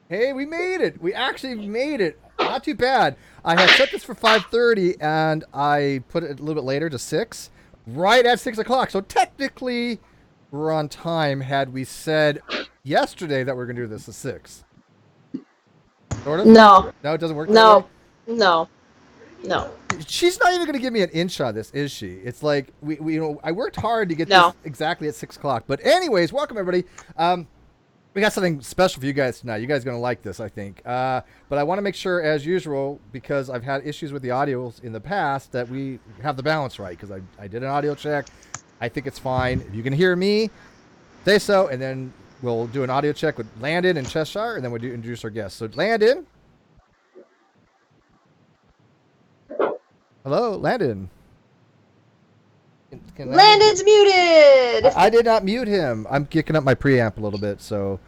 Hey, we made it. We actually made it. Not too bad. I had set this for 5:30, and I put it a little bit later to 6, right at 6 o'clock. So technically, we're on time. Had we said yesterday that we're going to do this at 6, sort of. No, No, it doesn't work that way. no, no, no, She's not even going to give me an inch on this, is she? It's like I worked hard to get this no. exactly at 6 o'clock. But anyways, welcome everybody. We got something special for you guys tonight. You guys are going to like this, I think. But I want to make sure, as usual, because I've had issues with the audios in the past, that we have the balance right. Because I did an audio check. I think it's fine. If you can hear me, say so. And then we'll do an audio check with Landon and Cheshire. And then we'll introduce our guests. So, Landon. Hello, Landon. Can Landon's muted. I did not mute him. I'm kicking up my preamp a little bit, so.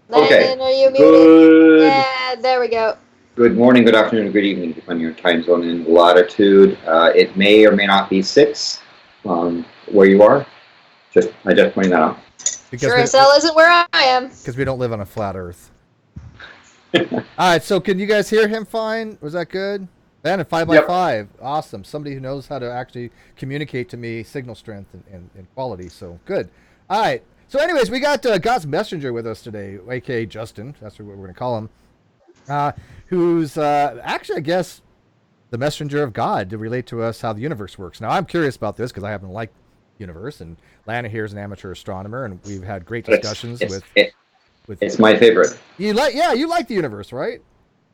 Landon, are you muted? Good. Yeah, there we go. Good morning, good afternoon, good evening, depending on your time zone and latitude. It may or may not be 6 where you are. I just pointing that out. Curacao isn't where I am. Because we don't live on a flat Earth. All right, so can you guys hear him fine? Was that good? And a 5x5. Awesome. Somebody who knows how to actually communicate to me signal strength and quality. So good. All right. So anyways, we got God's messenger with us today, a.k.a. Justin. That's what we're going to call him. Who's actually, I guess, the messenger of God to relate to us how the universe works. Now, I'm curious about this because I happen to like the universe. And Lana here is an amateur astronomer, and we've had great discussions with. It's my favorite. You like the universe, right?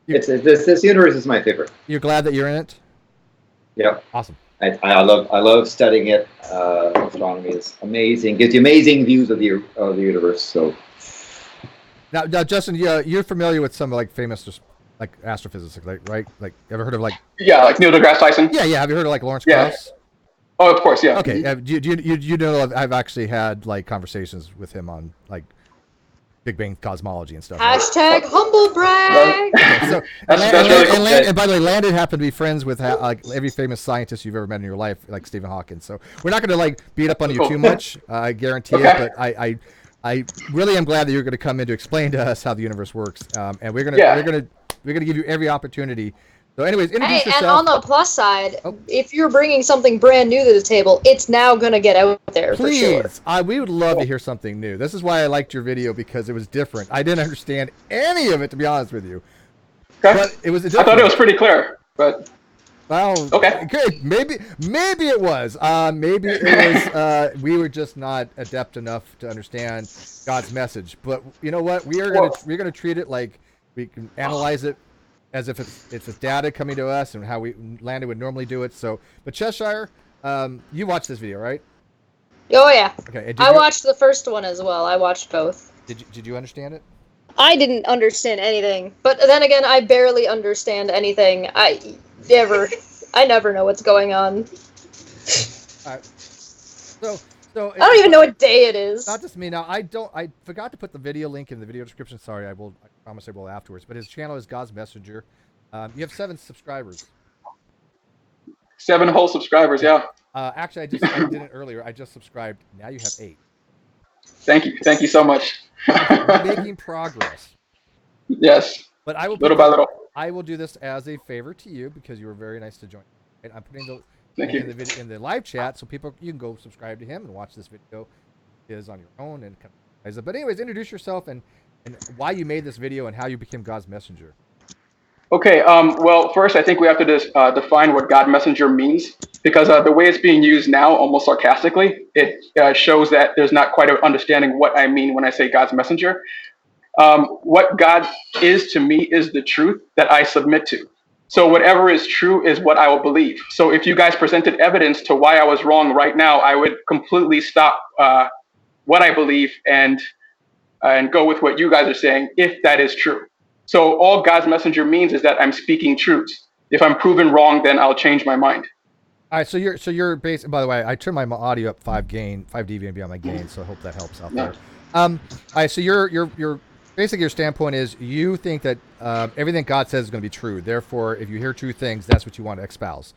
This universe is my favorite. You're glad that you're in it? Yep. Awesome. I love studying it. Astronomy is amazing. Gives you amazing views of the universe. So now Justin, you're familiar with some like famous like astrophysicists, right? Like, ever heard of like? Yeah, like Neil deGrasse Tyson. Yeah. Have you heard of like Lawrence Krauss? Oh, of course, yeah. Okay. You know I've actually had like conversations with him on like Big Bang cosmology and stuff. Hashtag humble brag. So, and by the way, Landon happened to be friends with like every famous scientist you've ever met in your life, like Stephen Hawking. So we're not going to like beat up on you too much, I guarantee it. But I really am glad that you're going to come in to explain to us how the universe works, and we're gonna give you every opportunity. So, anyways, introduce yourself. And on the plus side, if you're bringing something brand new to the table, it's now gonna get out there. Please, for sure. we would love to hear something new. This is why I liked your video, because it was different. I didn't understand any of it, to be honest with you. Okay. But it was. I thought it was pretty clear, but. Well, okay. Good. Maybe it was. Maybe it was. We were just not adept enough to understand God's message. But you know what? We're gonna treat it like we can analyze it as if it's data coming to us and how Landon would normally do it. So, but Cheshire, you watched this video, right? Oh yeah. Okay. I watched the first one as well. I watched both. Did you understand it? I didn't understand anything, but then again, I barely understand anything. I never know what's going on. All right. So I don't even know what day it is. Not just me. Now I forgot to put the video link in the video description. Sorry, I promise I will afterwards. But his channel is God's Messenger. You have 7 subscribers. 7 whole subscribers, yeah. Actually, I did it earlier. I just subscribed. Now you have 8. Thank you so much. We're making progress. Yes. But I will little by little. I will do this as a favor to you because you were very nice to join. And I'm putting the Thank you. in the live chat so you can go subscribe to him and watch this video. It is on your own and customize it. But anyways, introduce yourself and why you made this video and how you became God's messenger. Okay. Well, first, I think we have to define what God messenger means, because the way it's being used now, almost sarcastically, it shows that there's not quite an understanding what I mean when I say God's messenger. What God is to me is the truth that I submit to. So whatever is true is what I will believe. So if you guys presented evidence to why I was wrong right now, I would completely stop what I believe and go with what you guys are saying, if that is true. So all God's messenger means is that I'm speaking truths. If I'm proven wrong, then I'll change my mind. All right, so you're basically. By the way, I turned my audio up 5 dB beyond my gain, so I hope that helps out there. All right, so you're basically your standpoint is you think that everything God says is going to be true. Therefore, if you hear true things, that's what you want to espouse.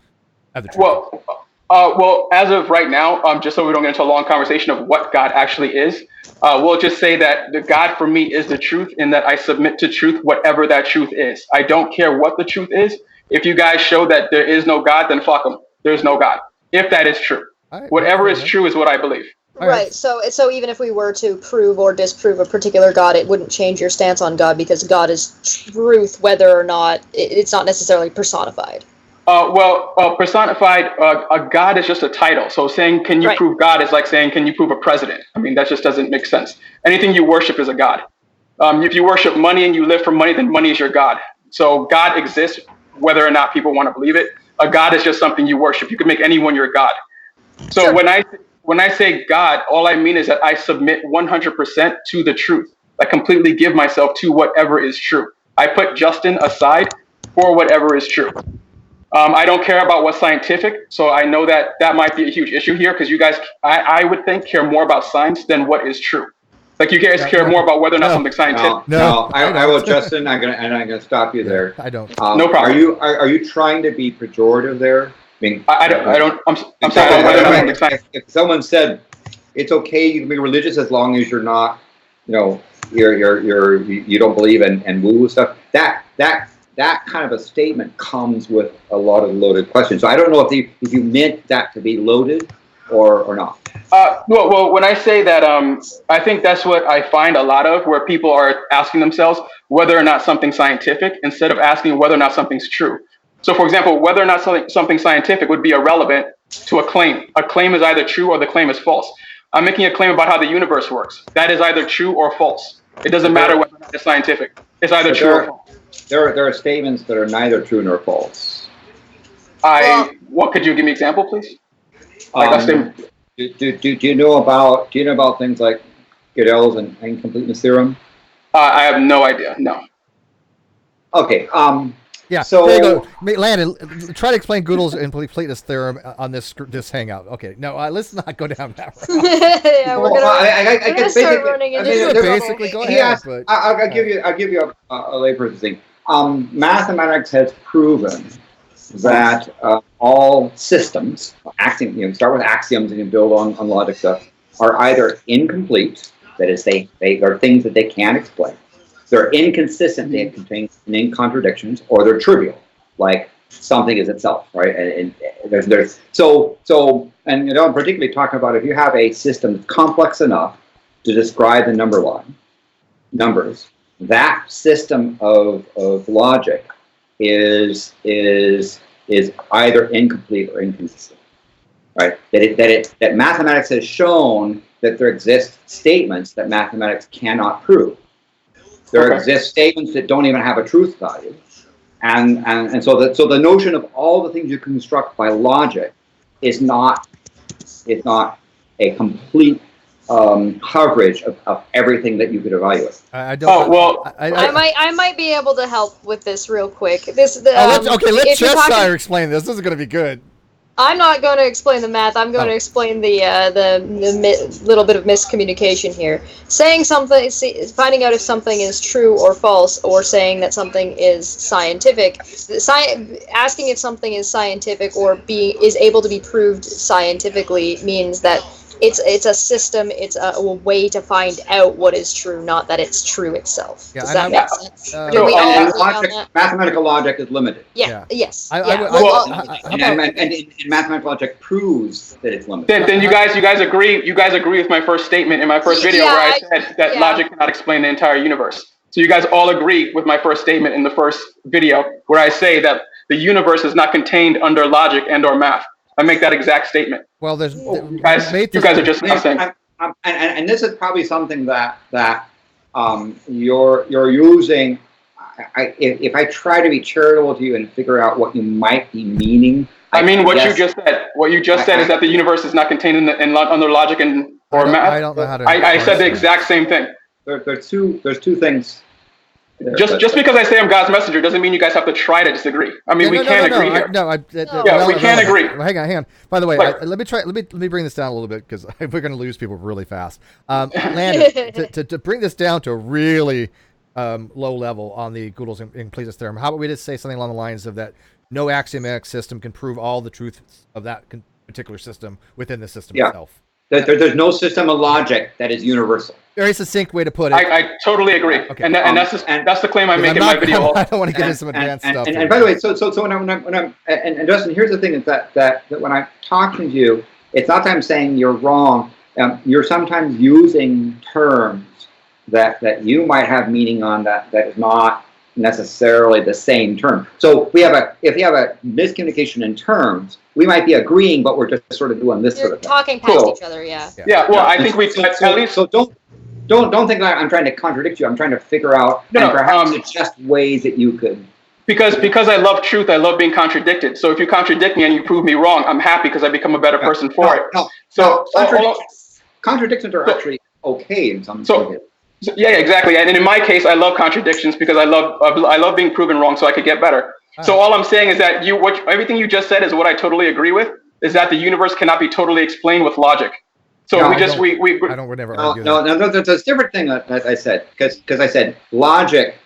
Well, Well, as of right now, just so we don't get into a long conversation of what God actually is, we'll just say that the God for me is the truth, and that I submit to truth, whatever that truth is. I don't care what the truth is. If you guys show that there is no God, then fuck them. There's no God. If that is true, whatever is true is what I believe. Right. So even if we were to prove or disprove a particular God, it wouldn't change your stance on God, because God is truth, whether or not it's not necessarily personified. Personified, a God is just a title. So saying, can you prove God is like saying, can you prove a president? I mean, that just doesn't make sense. Anything you worship is a God. If you worship money and you live for money, then money is your God. So God exists, whether or not people want to believe it. A God is just something you worship. You can make anyone your God. So sure. When I say God, all I mean is that I submit 100% to the truth. I completely give myself to whatever is true. I put Justin aside for whatever is true. I don't care about what's scientific, so I know that might be a huge issue here, because you guys, I would think, care more about science than what is true. Like, you guys care more about whether or not something's scientific. No, I will, Justin. I'm gonna stop you there. I don't. No problem. Are you trying to be pejorative there? I mean, I don't. I'm sorry. Whether or not something's scientific. If someone said it's okay, you can be religious as long as you're not, you don't believe in woo stuff. That kind of a statement comes with a lot of loaded questions. So I don't know if you meant that to be loaded or not. Well, when I say that, I think that's what I find a lot of, where people are asking themselves whether or not something's scientific instead of asking whether or not something's true. So, for example, whether or not something scientific would be irrelevant to a claim. A claim is either true or the claim is false. I'm making a claim about how the universe works. That is either true or false. It doesn't matter whether or not it's scientific. It's either true or false. There are statements that are neither true nor false. What could you give me an example, please? Do you know about things like Gödel's and incompleteness theorem? I have no idea. No. Okay. Yeah. So there you go. Landon, try to explain Gödel's incompleteness theorem on this hangout. Okay. No, let's not go down that road. Yeah, we're gonna start running into basically go ahead. But I'll give you a layperson thing. Mathematics has proven that all systems, start with axioms and you build on logic stuff, are either incomplete, that is, they are things that they can't explain. They're inconsistent, they contain contradictions, or they're trivial, like something is itself, right? And there's so I'm particularly talking about if you have a system complex enough to describe the numbers, that system of logic is either incomplete or inconsistent, right? That mathematics has shown that there exist statements that mathematics cannot prove. There exist statements that don't even have a truth value, and so the notion of all the things you construct by logic is not a complete coverage of everything that you could evaluate. I don't. I might be able to help with this real quick. Let's Cheshire explain this. This is going to be good. I'm not going to explain the math. I'm going to explain the little bit of miscommunication here. Saying something, finding out if something is true or false, or saying that something is scientific. Asking if something is scientific or is able to be proved scientifically means that it's a system. It's a way to find out what is true, not that it's true itself. Does that make sense? Do we all agree on that? Mathematical logic is limited. Yeah. Yes. And mathematical logic proves that it's limited. Then you guys agree. You guys agree with my first statement in my first video where I said that logic cannot explain the entire universe. So you guys all agree with my first statement in the first video where I say that the universe is not contained under logic and/or math. I make that exact statement. Well, you guys are just not saying. And this is probably something that you're using. If I try to be charitable to you and figure out what you might be meaning. You just said. What you just said is that the universe is not contained under logic or math. I don't know how to. I said the exact same thing. There's two things. Just because I say I'm God's messenger doesn't mean you guys have to try to disagree. We can't agree here. We can't agree. Hang on. By the way, let me bring this down a little bit because we're going to lose people really fast. Landon, to bring this down to a really low level on the Gödel's incompleteness theorem, how about we just say something along the lines of that no axiomatic system can prove all the truths of that particular system within the system Yeah. itself. There's no system of logic that is universal. Very succinct way to put it. I totally agree. Okay. And that's the claim I make in my video. I don't want to get into some advanced stuff. And by the way, so when I'm and Justin, here's the thing is that when I'm talking to you, it's not that I'm saying you're wrong. You're sometimes using terms that you might have meaning on that is not necessarily the same term. So if we have a miscommunication in terms, we might be agreeing, but we're just sort of doing this You're sort of thing. talking past each other, yeah. Yeah, well, I think we at least. So don't think that I'm trying to contradict you. I'm trying to figure out and perhaps suggest ways that you could. Because I love truth, I love being contradicted. So if you contradict me and you prove me wrong, I'm happy because I become a better person for it. So contradictions are actually okay in some cases. So, yeah, exactly. And in my case, I love contradictions because I love being proven wrong so I could get better. So all I'm saying is that everything you just said is what I totally agree with, is that the universe cannot be totally explained with logic. So I don't never argue. No, there's a different thing that I said, because I said logic,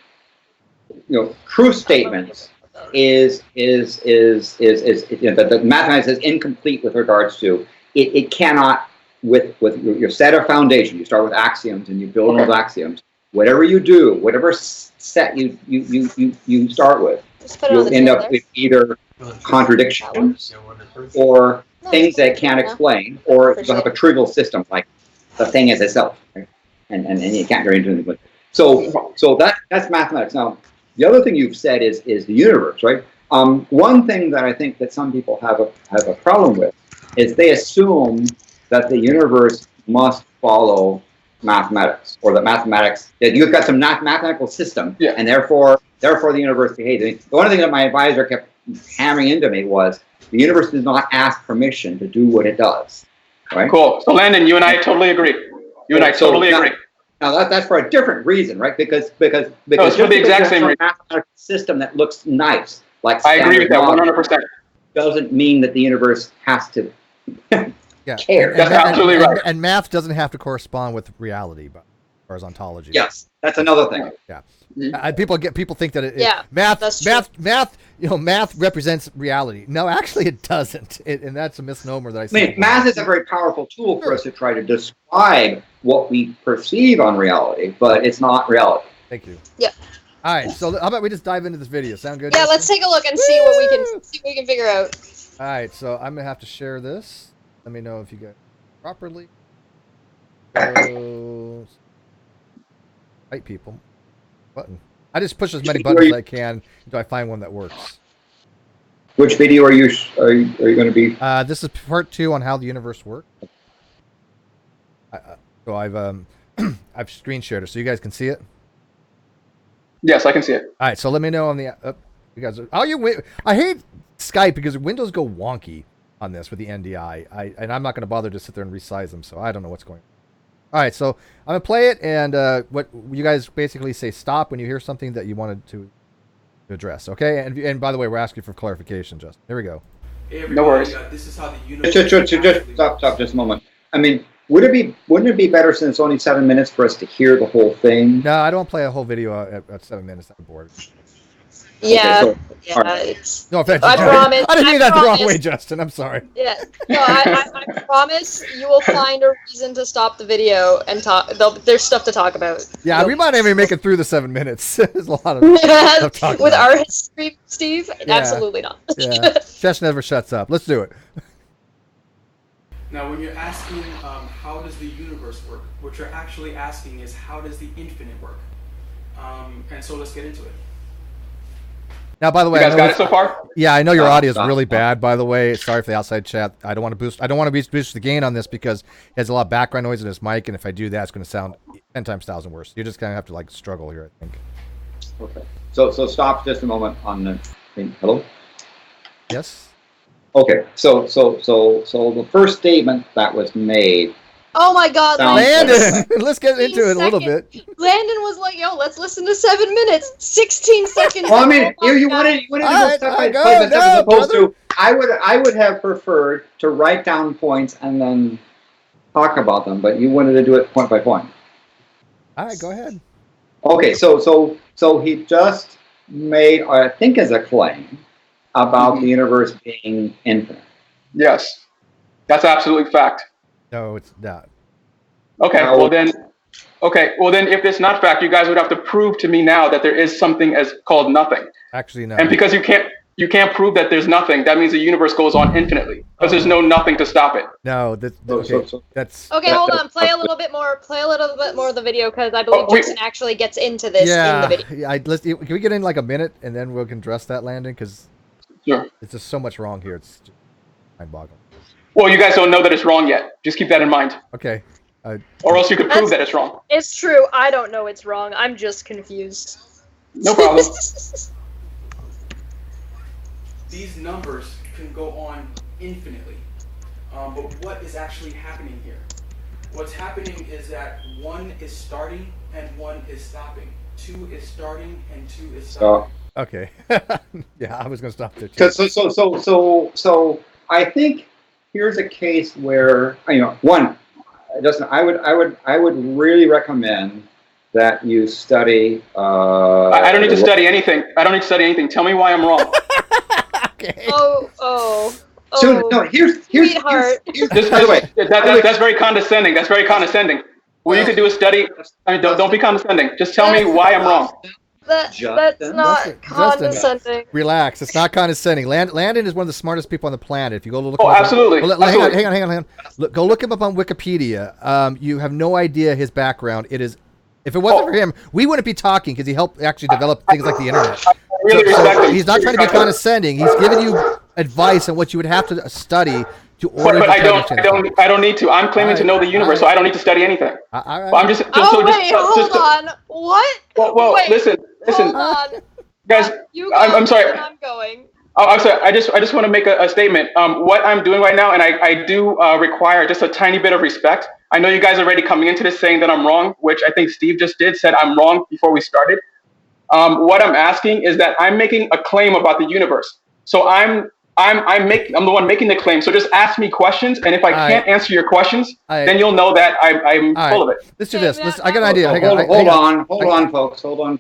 truth statements is the mathematics is incomplete with regards to it cannot. With your set of foundation, you start with axioms and you build on those axioms. Whatever you do, whatever set you start with, you'll end up with either contradictions or things that can't explain, or you'll have a trivial system like the thing is itself, right? and you can't get into anything with it. So that's mathematics. Now, the other thing you've said is the universe, right? One thing that I think that some people have a problem with is they assume that the universe must follow mathematics, or that you've got some mathematical system, and therefore the universe behaves. The one thing that my advisor kept hammering into me was the universe does not ask permission to do what it does. Right? Cool. So Landon, you and I totally agree. Agree. Now that's for a different reason, right? Because it's for the exact same reason. Mathematical system that looks nice, like I agree with that 100%. Doesn't mean that the universe has to. Care. That's absolutely right. And math doesn't have to correspond with reality, but as far as ontology. Yes, that's another thing. Yeah, people think that math represents reality. No, actually, it doesn't, and that's a misnomer that I see. Math is a very powerful tool for us to try to describe what we perceive on reality, but it's not reality. Thank you. Yeah. All right, so how about we just dive into this video? Sound good? Yeah, let's take a look and see what we can figure out. All right, so I'm gonna have to share this. Let me know if you got it properly. So, right, people. Button. I just push as many buttons as I can until I find one that works. Which video are you going to be? This is part 2 on how the universe works. So I've screen shared it, so you guys can see it. Yes, I can see it. All right, so let me know on the. You guys. I hate Skype because Windows go wonky on this with the NDI. And I'm not going to bother to sit there and resize them, so I don't know what's going on. All right, so I'm going to play it, and what you guys basically say stop when you hear something that you wanted to address, okay? And by the way, we're asking for clarification, Justin. Here we go. Hey, no worries. This is how the universe... Just stop just a moment. I mean, wouldn't it be better, since it's only 7 minutes, for us to hear the whole thing? No, I don't play a whole video at 7 minutes. I'm bored. Yeah, okay, so, it's... No offense. I promise. I didn't mean that the wrong way, Justin. I'm sorry. Yeah. No, I promise you will find a reason to stop the video and talk. There's stuff to talk about. Yeah, we might not even make it through the 7 minutes. There's a lot of stuff to talk with about. our history, Steve. Yeah. Absolutely not. Yeah, Chesh never shuts up. Let's do it. Now, when you're asking how does the universe work, what you're actually asking is how does the infinite work? And so let's get into it. Now, by the way, you guys got it so far? Yeah, I know your audio is really bad. By the way, sorry for the outside chat. I don't want to boost the gain on this because it has a lot of background noise in his mic, and if I do that, it's going to sound 10 times 1,000 worse. You're just going to have to struggle here, I think. Okay. So stop just a moment on the thing. Hello. Yes. Okay. So the first statement that was made. Oh my God, Landon! Let's get into it a little bit. Landon was like, "Yo, let's listen to 7 minutes, 16 seconds." Well, I mean, you wanted to go step by step as opposed to. I would have preferred to write down points and then talk about them, but you wanted to do it point by point. All right, go ahead. Okay, so he just made, or I think, as a claim about the universe being infinite. Yes. That's absolutely fact. No, it's not. Okay, No. well then, if it's not fact, you guys would have to prove to me now that there is something as called nothing. Actually, no. And because you can't prove that there's nothing, that means the universe goes on infinitely because there's no nothing to stop it. No, okay, that's Okay, hold on. Play a little bit more. Play a little bit more of the video because I believe Jason actually gets into this in the video. Yeah. Can we get in like a minute and then we can address that, Landon? Because Sure. it's just so much wrong here. It's just mind-boggling. Well, you guys don't know that it's wrong yet. Just keep that in mind. Okay. Or else you could prove that it's wrong. It's true. I don't know it's wrong. I'm just confused. No problem. These numbers can go on infinitely. But what is actually happening here? What's happening is that 1 is starting and 1 is stopping. 2 is starting and 2 is stopping. Okay. Yeah, I was going to stop there too. So I think here's a case where, one, Justin, I would really recommend that you study. I don't need to study anything. Tell me why I'm wrong. Okay. So no, here's Sweetheart. by the way, That's very condescending. That's very condescending. Well, you could do a study. I mean, don't be condescending. Just tell me why I'm wrong. That's not condescending. Relax. It's not condescending. Landon is one of the smartest people on the planet. If you go look. Oh, absolutely. Well, hang on. Go look him up on Wikipedia. You have no idea his background. It is. If it wasn't for him, we wouldn't be talking because he helped actually develop things like the internet. I really respect him. He's not trying to be condescending. He's giving you advice on what you would have to study to order. But I don't need to. I'm claiming to know the universe, so I don't need to study anything. I'm just. Hold on. What? Well, wait, listen, Hold on. guys. You go, I'm sorry. and I'm going. Oh, I'm sorry. I just want to make a statement. What I'm doing right now, and I do require just a tiny bit of respect. I know you guys are already coming into this saying that I'm wrong, which I think Steve just said I'm wrong before we started. What I'm asking is that I'm making a claim about the universe. So I'm the one making the claim. So just ask me questions, and if I can't answer your questions, then you'll know that I'm full of it. Let's do this. I got an idea. Hold on,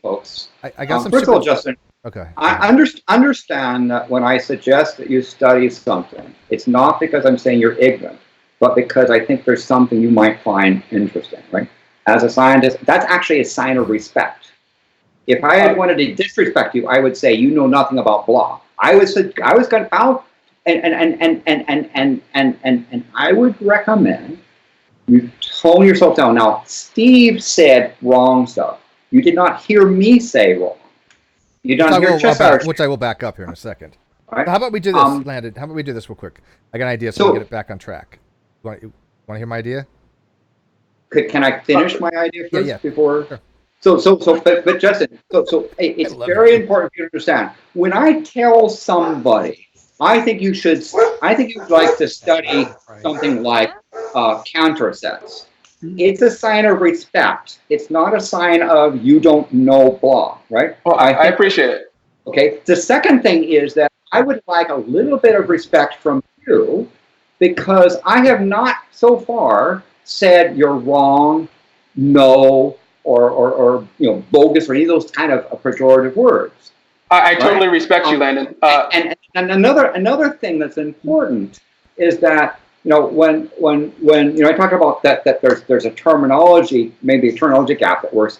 folks. I got some. First of all, Justin. Okay. I understand that when I suggest that you study something, it's not because I'm saying you're ignorant, but because I think there's something you might find interesting, right? As a scientist, that's actually a sign of respect. If I had wanted to disrespect you, I would say you know nothing about blah. I was going to out, and I would recommend you tone yourself down. Now, Steve said wrong stuff. You did not hear me say wrong. You don't hear which I will back up here in a second. Right? How about we do this, Landon? How about we do this real quick? I got an idea, so we get it back on track. Want to hear my idea? Can I finish my idea first before? Sure. But Justin, it's very important for you to understand. When I tell somebody, I think you'd like to study something like counter sets. It's a sign of respect. It's not a sign of you don't know blah, right? Well, I appreciate it. Okay. The second thing is that I would like a little bit of respect from you because I have not so far said you're wrong, no, or bogus or any of those kind of pejorative words. I totally respect you, Landon. And another thing that's important is that when I talk about that there's a terminology, maybe a terminology gap that we're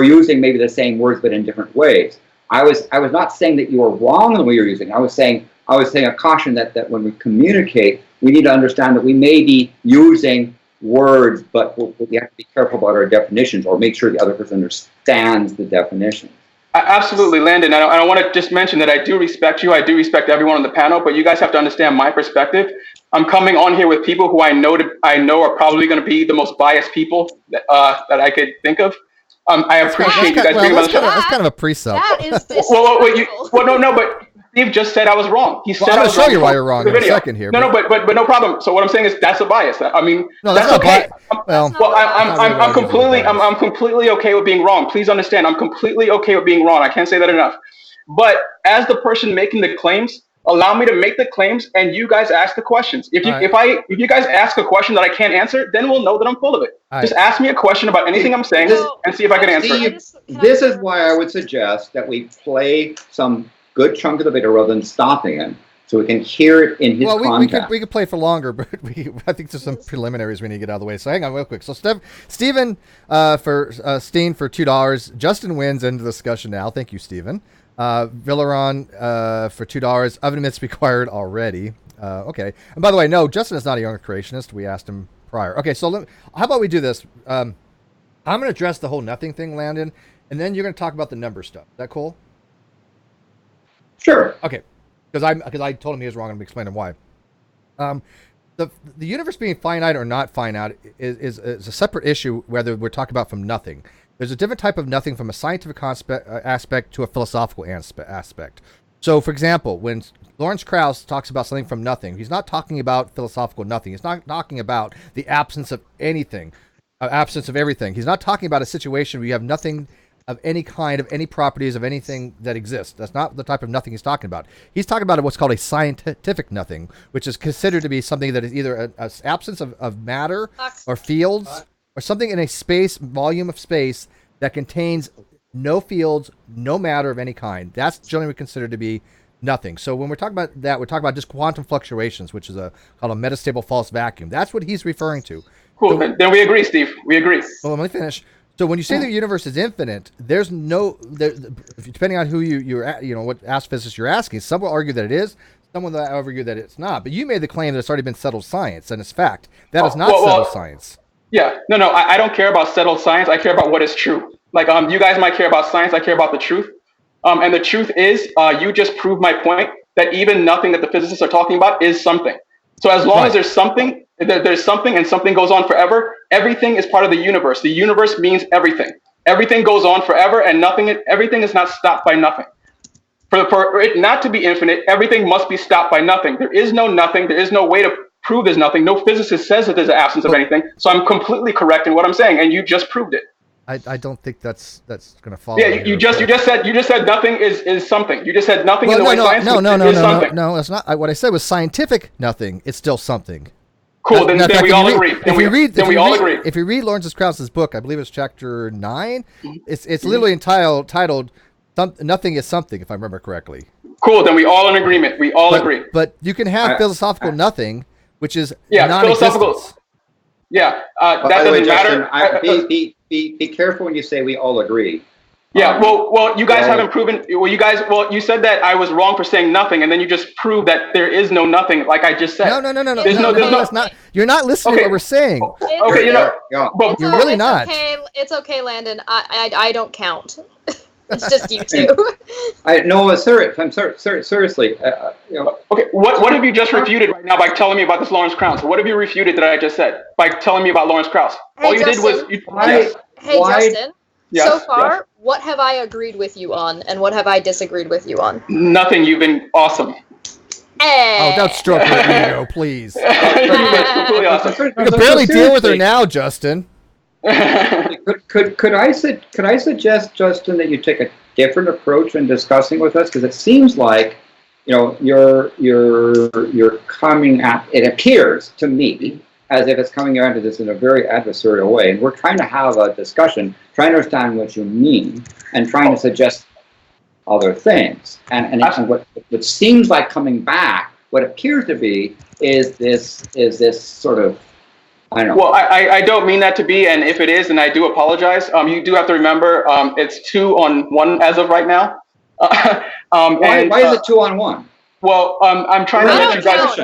using maybe the same words but in different ways. I was not saying that you were wrong in the way you're using. I was saying a caution that when we communicate, we need to understand that we may be using words, but we have to be careful about our definitions or make sure the other person understands the definition. Absolutely, Landon. I want to just mention that I do respect you. I do respect everyone on the panel, but you guys have to understand my perspective. I'm coming on here with people who I know are probably going to be the most biased people that I could think of. I appreciate you guys being on the show. That's kind of a pre-sub. That is No, but Steve just said I was wrong. He said I'm I going was to show you wrong why you're wrong in a second here. No, but no problem. So what I'm saying is that's a bias. I mean, no, that's okay. I'm completely completely okay with being wrong. Please understand, I'm completely okay with being wrong. I can't say that enough. But as the person making the claims, allow me to make the claims, and you guys ask the questions. If you guys ask a question that I can't answer, then we'll know that I'm full of it. Just ask me a question about anything I'm saying and see if I can answer it. This is why I would suggest that we play some good chunk of the video rather than stopping it, so we can hear it in his context. We could play for longer, but I think there's some preliminaries we need to get out of the way. So hang on real quick. So Stephen for Steen for $2. Justin wins into the discussion now. Thank you, Stephen. Villaron for $2. Oven mitts required already. Okay. And by the way, no, Justin is not a young creationist. We asked him prior. Okay, so how about we do this? I'm going to address the whole nothing thing, Landon, and then you're going to talk about the number stuff. Is that cool? Sure. Okay. Because I told him he was wrong, and I'm explaining why. The universe being finite or not finite is a separate issue, whether we're talking about from nothing. There's a different type of nothing from a scientific aspect to a philosophical aspect. So, for example, when Lawrence Krauss talks about something from nothing, he's not talking about philosophical nothing. He's not talking about the absence of anything, absence of everything. He's not talking about a situation where you have nothing of any kind, of any properties of anything that exists. That's not the type of nothing he's talking about. He's talking about what's called a scientific nothing, which is considered to be something that is either an absence of matter or fields or something in a space, volume of space that contains no fields, no matter of any kind. That's generally considered to be nothing. So when we're talking about that, we're talking about just quantum fluctuations, which is called a metastable false vacuum. That's what he's referring to. Cool. So, then we agree, Steve. We agree. Well, let me finish. So when you say the universe is infinite, there's depending on who what astrophysicist you're asking, some will argue that it is, some will argue that it's not. But you made the claim that it's already been settled science, and it's fact. That is not settled science. Yeah, no, I don't care about settled science. I care about what is true. Like, you guys might care about science. I care about the truth. And the truth is, you just proved my point that even nothing that the physicists are talking about is something. So as long as there's something and something goes on forever, everything is part of the universe. The universe means everything. Everything goes on forever, and everything is not stopped by nothing. For it not to be infinite, everything must be stopped by nothing. There is no nothing. There is no way to prove there's nothing. No physicist says that there's an absence of anything. So I'm completely correct in what I'm saying, and you just proved it. I don't think that's going to follow. Yeah, you just said nothing is something. You just said nothing in the way science is something. No, that's not. What I said was scientific nothing. It's still something. Cool. Then we all agree. Then we all agree. If you read Lawrence Krauss's book, I believe it's chapter 9. It's literally titled "Nothing is Something," if I remember correctly. Cool. Then we all in agreement. We all agree. But you can have philosophical nothing, which is philosophical. Yeah, that doesn't matter. Be careful when you say we all agree. Yeah, well, you guys haven't proven. You said that I was wrong for saying nothing, and then you just proved that there is no nothing, like I just said. No. That's not. You're not listening to what we're saying. Okay, but you're really not. It's okay, Landon. I don't count. It's just you two. No, seriously. Okay, what have you just refuted right now by telling me about this Lawrence Krauss? What have you refuted that I just said by telling me about Lawrence Krauss? All you did was Justin. So far, what have I agreed with you on, and what have I disagreed with you on? Nothing. You've been awesome. Oh, don't stroke your ego, please. You've been completely awesome. You can barely deal with her now, Justin. Could I suggest, Justin, that you take a different approach in discussing with us? Because it seems like, you're coming at. It appears to me as if it's coming at this in a very adversarial way, and we're trying to have a discussion, trying to understand what you mean, and trying to suggest other things. And what seems like coming back, what appears to be, is this sort of. I don't know. Well, I don't mean that to be, and if it is, then I do apologize. You do have to remember, it's 2-on-1 as of right now. Why is it 2-on-1? Well, I'm trying to let you guys.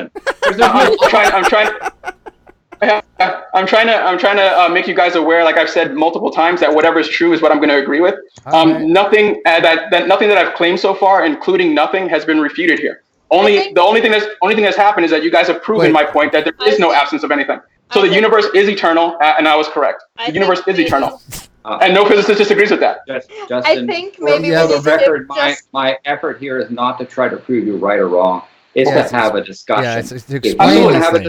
I'm trying to make you guys aware, like I've said multiple times, that whatever is true is what I'm going to agree with. Nothing that I've claimed so far, including nothing, has been refuted here. The only thing that's happened is that you guys have proven my point that there is no absence of anything. So the universe is eternal, and I was correct. The universe is eternal, and no physicist disagrees with that. Justin, I think maybe for the record, my effort here is not to try to prove you right or wrong. It's to have a discussion. Yeah, it's to if you want to have a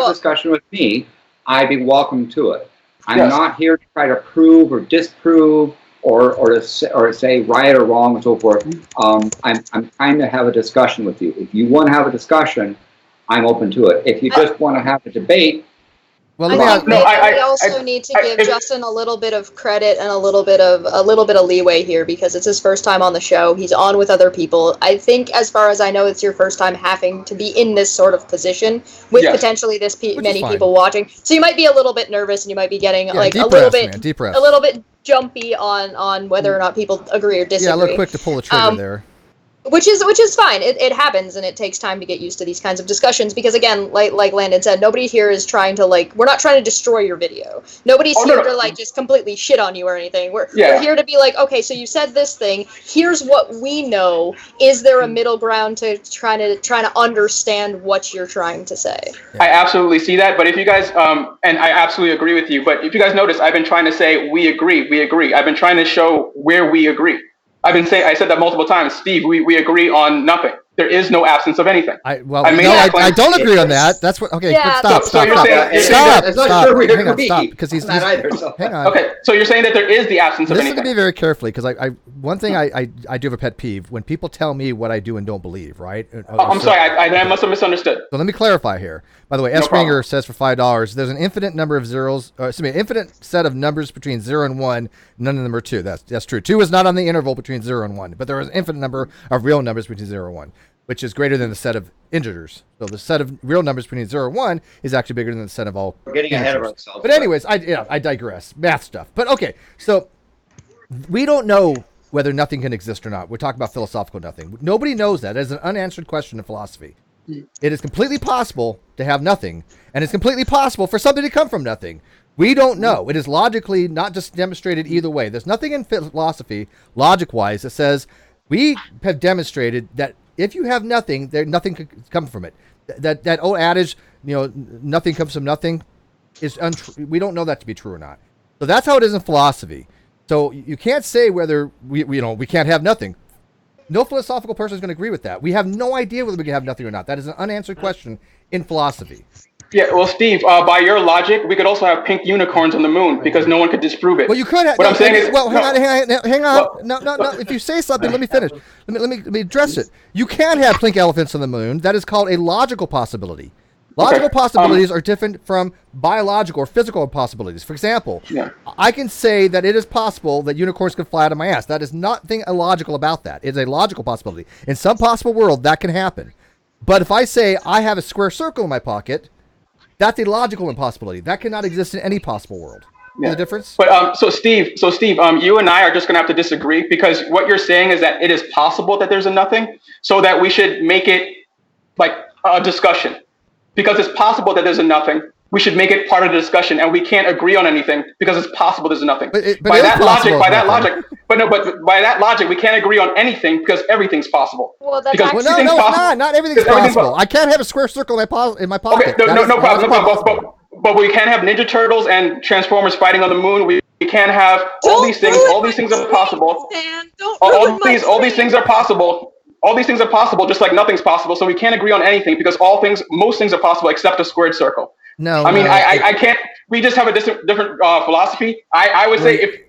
discussion with me, I'd be welcome to it. I'm not here to try to prove or disprove or say right or wrong and so forth. I'm trying to have a discussion with you. If you want to have a discussion, I'm open to it. If you just want to have a debate, Well, I let me think ask, maybe we also need to give if- Justin a little bit of credit and a little bit of leeway here because it's his first time on the show. He's on with other people. I think, as far as I know, it's your first time having to be in this sort of position with Yes. potentially this Which is many fine. people watching. So you might be a little bit nervous and you might be getting like deep a little breaths, bit, man, deep breaths. a little bit jumpy on whether or not people agree or disagree. Yeah, a little quick to pull the trigger there. Which is fine. It happens, and it takes time to get used to these kinds of discussions because, again, like Landon said, nobody here is trying to we're not trying to destroy your video. Nobody's here to just completely shit on you or anything. We're here to be like, okay, so you said this thing. Here's what we know. Is there a middle ground to trying to understand what you're trying to say? I absolutely see that, but if you guys, and I absolutely agree with you, but if you guys notice, I've been trying to say we agree. I've been trying to show where we agree. I said that multiple times. Steve, we agree on nothing. There is no absence of anything. I don't agree on that. That's what. Okay, Yeah, stop. Stop. It's not sure we Hang on, agree. stop. Because he's Not either. So. hang on. Okay, so you're saying that there is the absence of Listen anything. to me very carefully, because one thing I do have a pet peeve when people tell me what I do and don't believe. Right? I'm sorry, I must have misunderstood. So let me clarify here. By the way, No S. Springer problem. says for $5, there's an infinite number of zeros, infinite set of numbers between 0 and 1. None of them are 2. That's true. 2 is not on the interval between 0 and 1, but there is an infinite number of real numbers between 0 and 1, which is greater than the set of integers. So the set of real numbers between 0 and 1 is actually bigger than the set of all. We're getting ahead of integers. ourselves. But anyways, I digress. Math stuff. But okay, so we don't know whether nothing can exist or not. We're talking about philosophical nothing. Nobody knows that. It is an unanswered question in philosophy. It is completely possible to have nothing, and it's completely possible for something to come from nothing. We don't know. It is logically not just demonstrated either way. There's nothing in philosophy, logic-wise, that says we have demonstrated that if you have nothing, nothing could come from it. That old adage, nothing comes from nothing, is untrue. We don't know that to be true or not. So that's how it is in philosophy. So you can't say whether we can't have nothing. No philosophical person is going to agree with that. We have no idea whether we can have nothing or not. That is an unanswered question in philosophy. Yeah, well, Steve, by your logic, we could also have pink unicorns on the moon because no one could disprove it. Well, you could have. What I'm saying is, hang on. No. If you say something, let me finish. Let me address it. You can have pink elephants on the moon. That is called a logical possibility. Logical possibilities are different from biological or physical possibilities. For example, I can say that it is possible that unicorns can fly out of my ass. That is nothing illogical about that. It's a logical possibility. In some possible world, that can happen. But if I say I have a square circle in my pocket, that's a logical impossibility. That cannot exist in any possible world. Yeah. The difference? But so Steve, you and I are just gonna have to disagree because what you're saying is that it is possible that there's a nothing, so that we should make it like a discussion. Because it's possible that there's a nothing, we should make it part of the discussion, and we can't agree on anything because it's possible there's nothing. By that logic, we can't agree on anything because everything's possible. Well, that's because actually not everything's possible. I can't have a square circle in my pocket. Okay, no problem. But we can't have Ninja Turtles and Transformers fighting on the moon. We can't have all these things. All these things are possible. All these things are possible. All these things are possible, just like nothing's possible. So we can't agree on anything because most things are possible except a squared circle. No, I mean, I can't. We just have a different philosophy. I would say if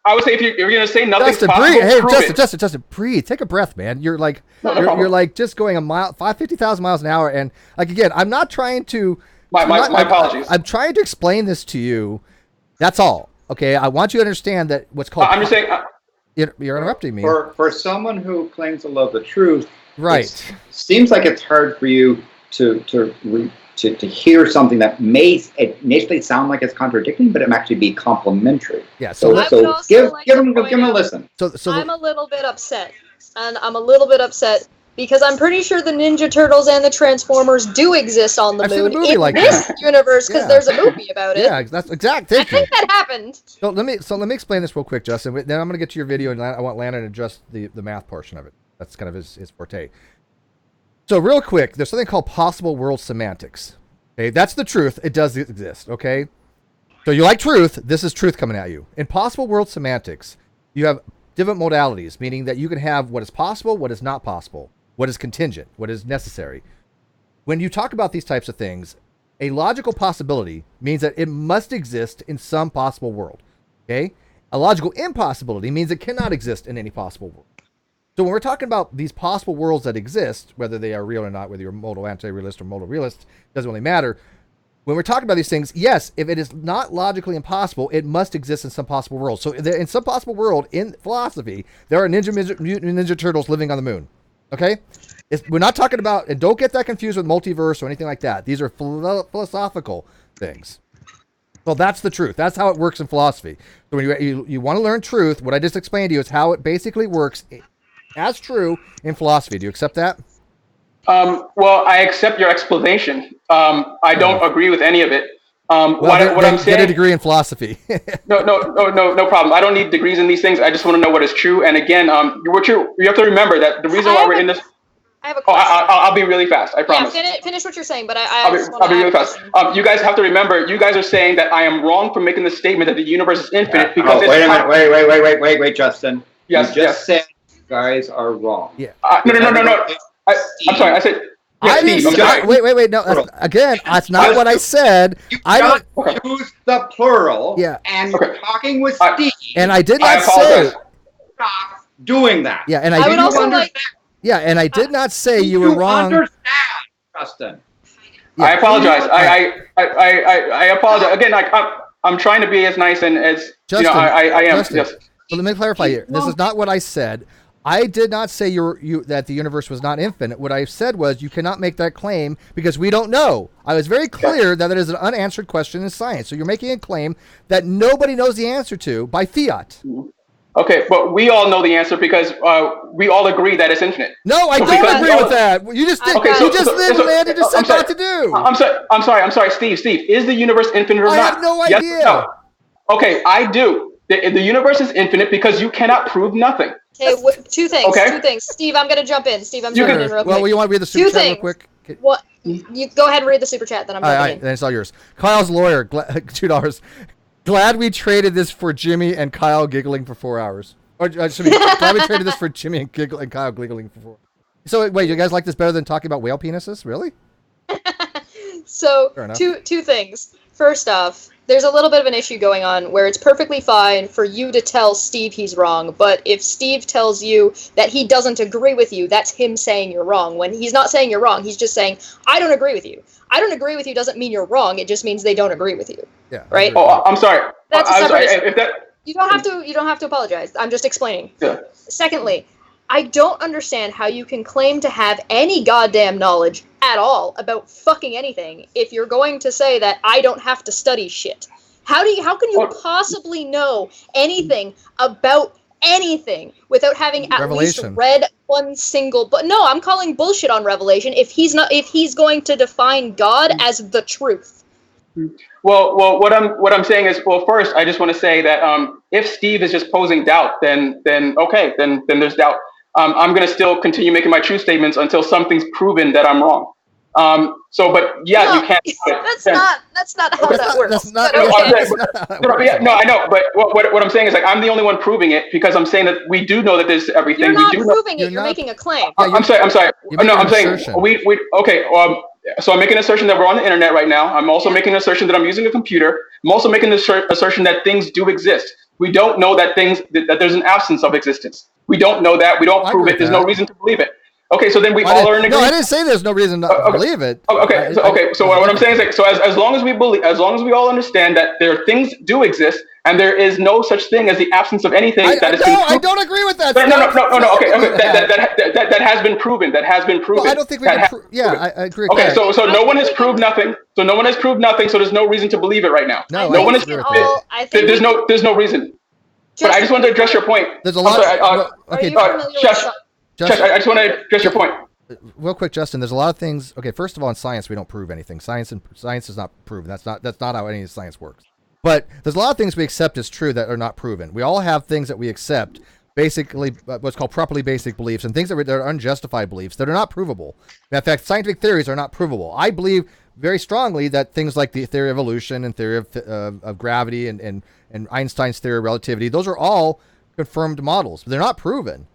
I would say if you're gonna say nothing's Justin, possible, breathe. Justin, breathe. Take a breath, man. You're like you're like just going 50,000 miles an hour, and like again, I'm not trying to. My apologies. I'm trying to explain this to you. That's all. Okay, I want you to understand that what's called. I'm just saying. You're interrupting me. For someone who claims to love the truth, right? It seems like it's hard for you to hear something that may initially sound like it's contradicting, but it may actually be complementary. Yeah. So give them a listen. So I'm a little bit upset, and I'm a little bit upset because I'm pretty sure the Ninja Turtles and the Transformers do exist on the I've moon seen a movie in like this that. universe because there's a movie about it. Yeah, that's exact. I think that happened. So let me explain this real quick, Justin. Then I'm going to get to your video, and I want Landon to address the math portion of it. That's kind of his forte. So real quick, there's something called possible world semantics. Okay, that's the truth. It does exist. Okay, so you like truth. This is truth coming at you. In possible world semantics, you have different modalities, meaning that you can have what is possible, what is not possible, what is contingent, what is necessary. When you talk about these types of things, a logical possibility means that it must exist in some possible world. Okay, a logical impossibility means it cannot exist in any possible world. So when we're talking about these possible worlds that exist, whether they are real or not, whether you're modal anti-realist or modal realist, doesn't really matter. when we're talking about these things, yes, if it is not logically impossible, it must exist in some possible world. So in some possible world in philosophy, there are Ninja Turtles living on the moon. Okay? We're not talking about, and don't get that confused with multiverse or anything like that. These are philosophical things. Well, that's the truth. That's how it works in philosophy. So when you want to learn truth, what I just explained to you is how it basically works as true in philosophy. Do you accept that? Well, I accept your explanation. I don't agree with any of it. What I'm saying, get a degree in philosophy. no problem. I don't need degrees in these things. I just want to know what is true. And again, you have to remember that the reason why we're in this. I have a question. I'll be really fast. I promise. Yeah, finish what you're saying, but I'll be really fast. You guys have to remember. You guys are saying that I am wrong for making the statement that the universe is infinite because. Wait a minute. Wait, Justin. Yes. You just said you guys are wrong. Yeah. No. I'm sorry. I said. I didn't say, wait. No, that's not what I said. I don't use the plural. Yeah. And you're talking with Steve. And I did not say. Stop doing that. Yeah, and I would also like. Yeah, and I did not say you were wrong. Understand, Justin. Yeah. I apologize. I apologize. Again, I'm trying to be as nice and as Justin, I am. Justin, yes. So let me clarify here. This is not what I said. I did not say that the universe was not infinite. What I said was you cannot make that claim because we don't know. I was very clear that it is an unanswered question in science. So you're making a claim that nobody knows the answer to by fiat. Okay, but we all know the answer because we all agree that it's infinite. No, I don't agree with that. You just did. Okay, you just said not to do. I'm sorry, Steve. Is the universe infinite or not? I have no idea. Yes, no. Okay, I do. The universe is infinite because you cannot prove nothing. Okay, two things. Steve, I'm going to jump in. Real quick. Well, you want to read the super chat real quick? What? You go ahead and read the super chat, then I'm jumping in. All right, then it's all yours. Kyle's lawyer, $2. Glad we traded this for Jimmy and Kyle giggling for 4 hours. Or glad we traded this for Jimmy and Kyle giggling for 4 hours. So wait, you guys like this better than talking about whale penises? Really? So two things. First off, there's a little bit of an issue going on where it's perfectly fine for you to tell Steve he's wrong, but if Steve tells you that he doesn't agree with you, that's him saying you're wrong. When he's not saying you're wrong, he's just saying, I don't agree with you. I don't agree with you doesn't mean you're wrong, it just means they don't agree with you. Yeah. Right? Oh, I'm sorry. That's a separate issue. If that... You don't have to apologize. I'm just explaining. Yeah. Secondly, I don't understand how you can claim to have any goddamn knowledge at all about fucking anything if you're going to say that I don't have to study shit. How can you possibly know anything about anything without having at least read one single book? No, I'm calling bullshit on Revelation if he's going to define God as the truth. Well, what I'm saying is, well, first, I just want to say that if Steve is just posing doubt, then okay, then there's doubt. I'm going to still continue making my true statements until something's proven that I'm wrong. You can't. That's not how that works. That's not. No, I know, but what I'm saying is, like, I'm the only one proving it because I'm saying that we do know that there's everything. You're not proving it. You're making a claim. I'm sorry. No, I'm saying okay. So I'm making an assertion that we're on the internet right now. I'm also making an assertion that I'm using a computer. I'm also making an assertion that things do exist. We don't know that there's an absence of existence. We don't know that. We don't prove it. There's no reason to believe it. Okay, so then we all are in agreement. No, I didn't say there's no reason to believe it. Okay. So what I'm saying is, like, so as long as we believe, as long as we all understand that things do exist, and there is no such thing as the absence of anything I don't agree with that. No. Okay. That has been proven. That has been proven. Well, I don't think we can prove. Yeah, I agree. Okay, so no one has proved nothing. So there's no reason to believe it right now. No one has. There's no reason. But I just wanted to address your point. There's a lot. Shush, I just want to address your point. Real quick, Justin. There's a lot of things. Okay, first of all, in science, we don't prove anything. Science is not proven. That's not how any science works. But there's a lot of things we accept as true that are not proven. We all have things that we accept, basically what's called properly basic beliefs, and things that are unjustified beliefs that are not provable. In fact, scientific theories are not provable. I believe very strongly that things like the theory of evolution and theory of gravity and Einstein's theory of relativity, those are all confirmed models. They're not proven,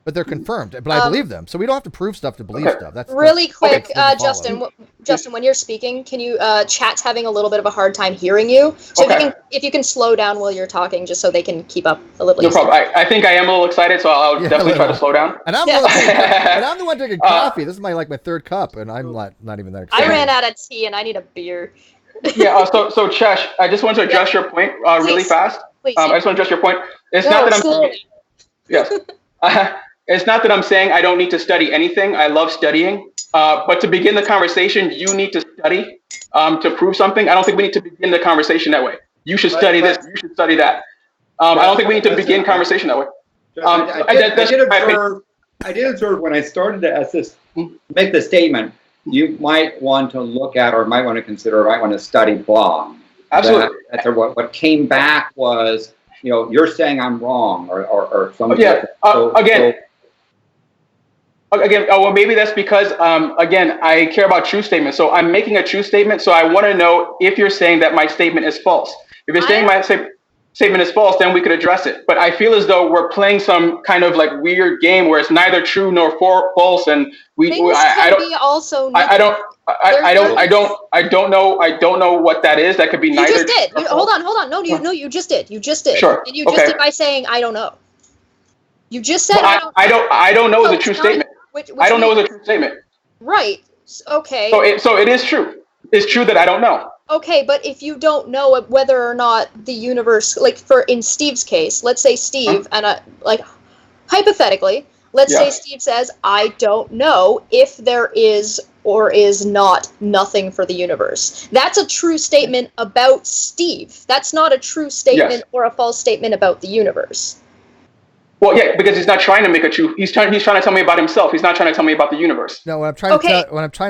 but they're confirmed. But I believe them, so we don't have to prove stuff to believe stuff. That's really quick, Justin. Justin, when you're speaking, can you? Chat's having a little bit of a hard time hearing you. So if you can slow down while you're talking, just so they can keep up a little. No problem. I think I am a little excited, so I'll definitely try to slow down. And I'm the one drinking coffee. This is my third cup, and I'm not even that excited. I ran out of tea, and I need a beer. Yeah. So Chesh, I just want to address your point really Please. fast. Please. I just want to address your point. It's No, not that I'm slowly. yes. It's not that I'm saying I don't need to study anything. I love studying. But to begin the conversation, you need to study to prove something. I don't think we need to begin the conversation that way. You should study this. You should study that. I don't think we need to begin conversation that way. I did observe when I started to make the statement, you might want to look at, or might want to consider, or might want to study blah. Absolutely. What came back was, you're saying I'm wrong, or something. Yeah. Again, well, maybe that's because, again, I care about true statements. So I'm making a true statement. So I want to know if you're saying that my statement is false. If you're saying my statement is false, then we could address it. But I feel as though we're playing some kind of like weird game where it's neither true nor false, and I don't know what that is. That could be neither. You just did. Hold on. No, you just did. You just did. Sure. And you just did by saying I don't know. You just said I don't know is a true statement. I don't know is a true statement. Right. Okay. So it is true. It's true that I don't know. Okay, but if you don't know whether or not the universe, like in Steve's case, let's say Steve, and hypothetically, let's say Steve says, I don't know if there is or is not nothing for the universe. That's a true statement about Steve. That's not a true statement or a false statement about the universe. Well, yeah, because he's not trying to make a true. He's trying to tell me about himself. He's not trying to tell me about the universe. No, what I'm trying to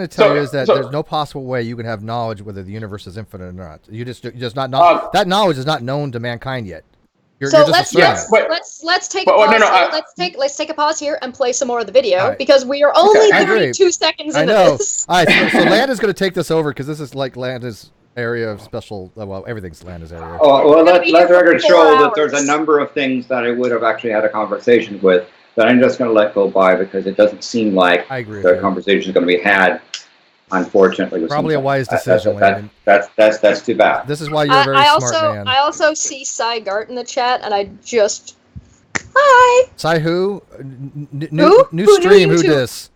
tell you is that there's no possible way you can have knowledge whether the universe is infinite or not. You just not know. That knowledge is not known to mankind yet. Let's take a pause. Let's take a pause here and play some more of the video because we are only 32 seconds into this. All right, so Landa's going to take this over because this is like Landa's area of special. Well, everything's Landa's area. Well, let the record show that there's a number of things that I would have actually had a conversation with that I'm just going to let go by because it doesn't seem like the conversation is going to be had. Unfortunately, probably a wise decision. That's too bad. This is why you're a very smart man. I also see Cy Gart in the chat, and I just hi. Cy who? New stream. Who dis?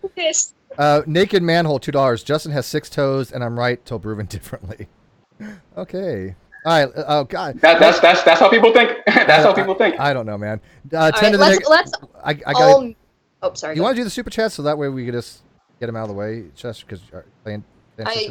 Naked manhole $2. Justin has 6 toes, and I'm right till proven differently. Okay. All right. Oh God. That's how people think. That's how people think. I don't know, man. Sorry. You want to do the super chat so that way we could just get them out of the way, just because. I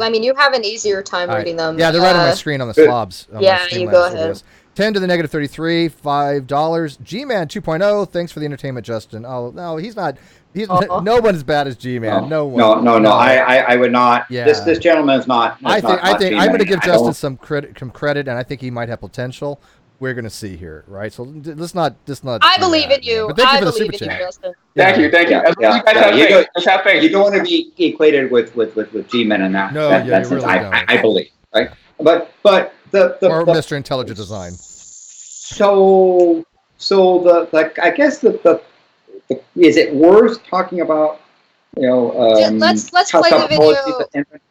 mean, you have an easier time reading them. Yeah, they're right on my screen on the slobs. You go ahead. 10 to the negative 33, $5. G-Man 2.0. Thanks for the entertainment, Justin. Oh no, he's not. No one's as bad as G-Man. No one. No. I would not. Yeah. This gentleman is not. I think I'm going to give Justin some credit, and I think he might have potential. We're going to see here, right? So let's not. I believe in you. But thank you for the super chat. Justin. Thank you. Just have faith. You don't want to be equated with G-Men and that. No, you really don't. I believe, right? But the Mr. Intelligent Design. So I guess is it worth talking about let's play the video.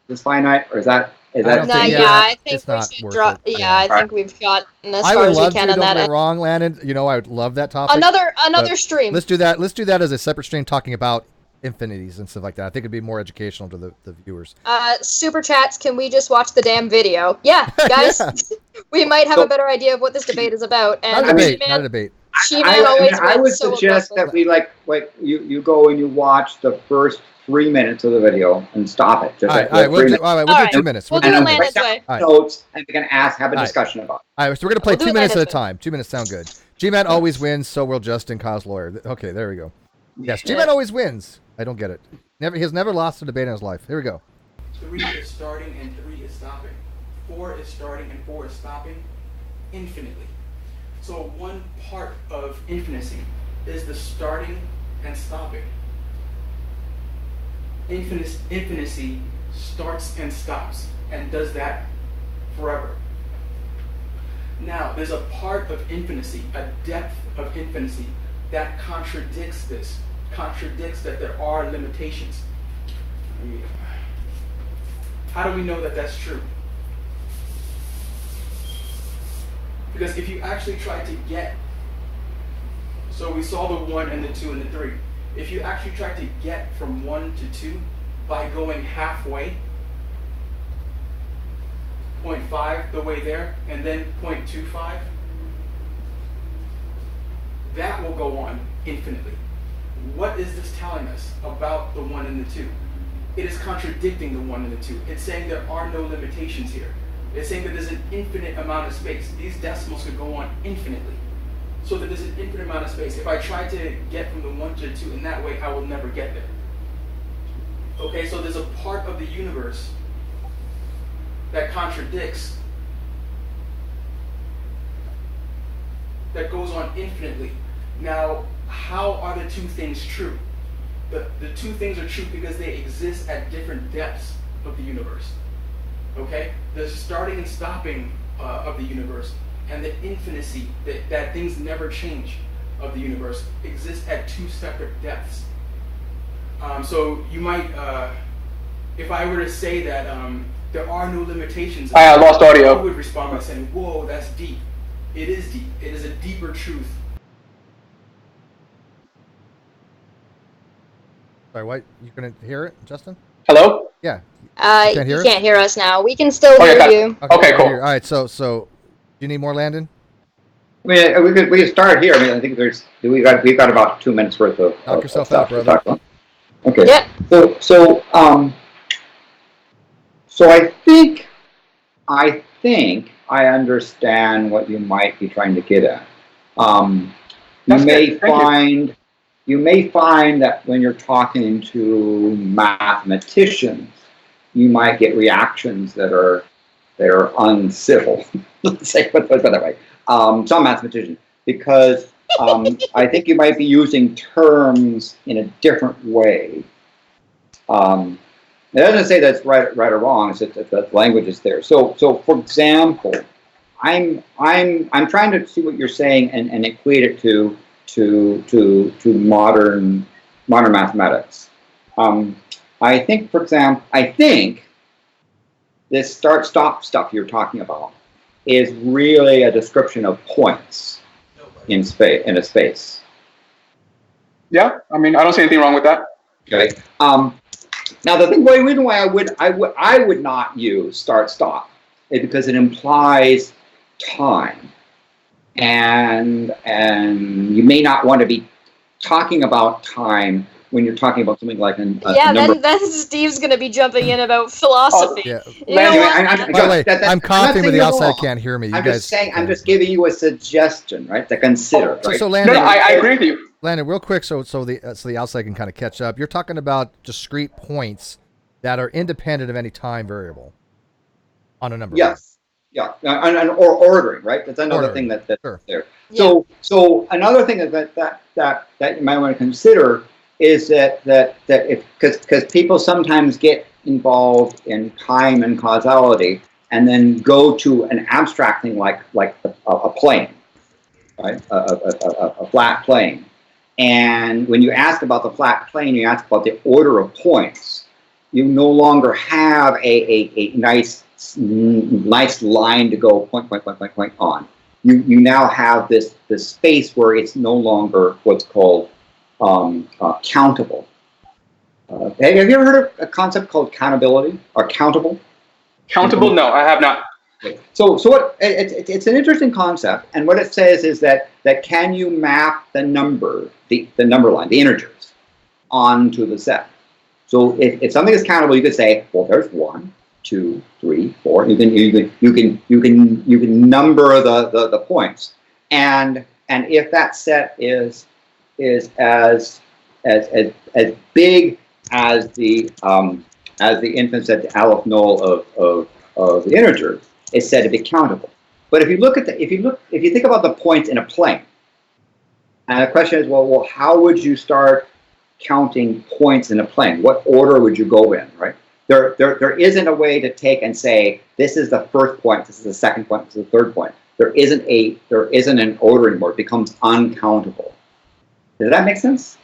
Is finite, or is that? I think we should drop. I think we've gotten as far as we can on that. Don't get me wrong, Landon. I would love that topic. Another stream. Let's do that. Let's do that as a separate stream, talking about infinities and stuff like that. I think it'd be more educational to the viewers. Super chats. Can we just watch the damn video? Yeah, guys. We might have a better idea of what this debate is about. And not a debate. I would suggest that we you go and you watch the first 3 minutes of the video and stop it. All right, we'll do 2 minutes. We'll do it Landon's way. Notes, and we can have a discussion about it. All right, so we're going to play 2 minutes at a time. 2 minutes sound good. G-Man always wins, so will Justin Cos lawyer. Okay, there we go. Yes, G-Man always wins. I don't get it. He has never lost a debate in his life. Here we go. 3 is starting and 3 is stopping. 4 is starting and 4 is stopping infinitely. So one part of infinity is the starting and stopping. Infinity starts and stops and does that forever. Now, there's a part of infinity, a depth of infinity, that contradicts this, that there are limitations. How do we know that that's true? Because if you actually try to get, so we saw the 1 and the 2 and the 3. If you actually try to get from 1 to 2 by going halfway, 0.5 the way there, and then 0.25, that will go on infinitely. What is this telling us about the 1 and the 2? It is contradicting the 1 and the 2. It's saying there are no limitations here. It's saying that there's an infinite amount of space. These decimals could go on infinitely. So that there's an infinite amount of space. If I try to get from the 1 to the 2 in that way, I will never get there. Okay, so there's a part of the universe that contradicts, that goes on infinitely. Now, how are the two things true? The two things are true because they exist at different depths of the universe. Okay? The starting and stopping of the universe and the infinity, that things never change of the universe, exist at two separate depths. So you might, if I were to say that there are no limitations, I lost audio. I would respond by saying, whoa, that's deep. It is deep. It is a deeper truth. Sorry, what? You couldn't hear it, Justin? Hello? Yeah. You can't hear us now. We can still Oh, yeah, hear got it. you. Okay, cool. All right, so do you need more, Landon? I mean, we could start here. I mean, I think we've got about 2 minutes worth of Knock yourself stuff out, to brother. talk about. Okay. Yeah. So I think I understand what you might be trying to get at. That's good. Thank you. You may find that when you're talking to mathematicians, you might get reactions that are uncivil. Let's say put that way. Some mathematicians, because I think you might be using terms in a different way. It doesn't say that's right or wrong. It's that the language is there. So for example, I'm trying to see what you're saying and equate it to modern mathematics. I think, for example, this start-stop stuff you're talking about is really a description of points in space, in a space. Yeah, I mean, I don't see anything wrong with that. Okay. Now the reason why I would not use start-stop is because it implies time, and you may not want to be talking about time when you're talking about something like a number. Then Steve's gonna be jumping in about philosophy. Yeah. You know Anyway, what? By the way, I'm I'm not coughing, but saying the you're outside wrong. can't hear me. I'm just saying. I'm just giving you a suggestion, right, to consider. Right? So No, Landon, I agree with you. Landon, real quick, so the outside can kind of catch up. You're talking about discrete points that are independent of any time variable on a number. Yes. Yeah. Or ordering, right? That's another Ordering. thing that's Sure. there. Yeah. So another thing that you might want to consider is that if because people sometimes get involved in time and causality and then go to an abstract thing like a plane, right? A flat plane. And when you ask about the flat plane, you ask about the order of points. You no longer have a nice line to go point on. You now have this space where it's no longer what's called countable. Have you ever heard of a concept called countability or countable? Countable? No, I have not. So what? It's an interesting concept, and what it says is that can you map the number, the number line, the integers, onto the set? So if something is countable, you could say, well, there's 1, 2, 3, 4. You can number the points, and if that set is as big as the infinite set, the aleph null of the integers, is said to be countable. But if you think about the points in a plane, and the question is, well, how would you start counting points in a plane? What order would you go in, right? There isn't a way to take and say, this is the first point, this is the second point, this is the third point. There isn't an order anymore. It becomes uncountable. Does that make sense?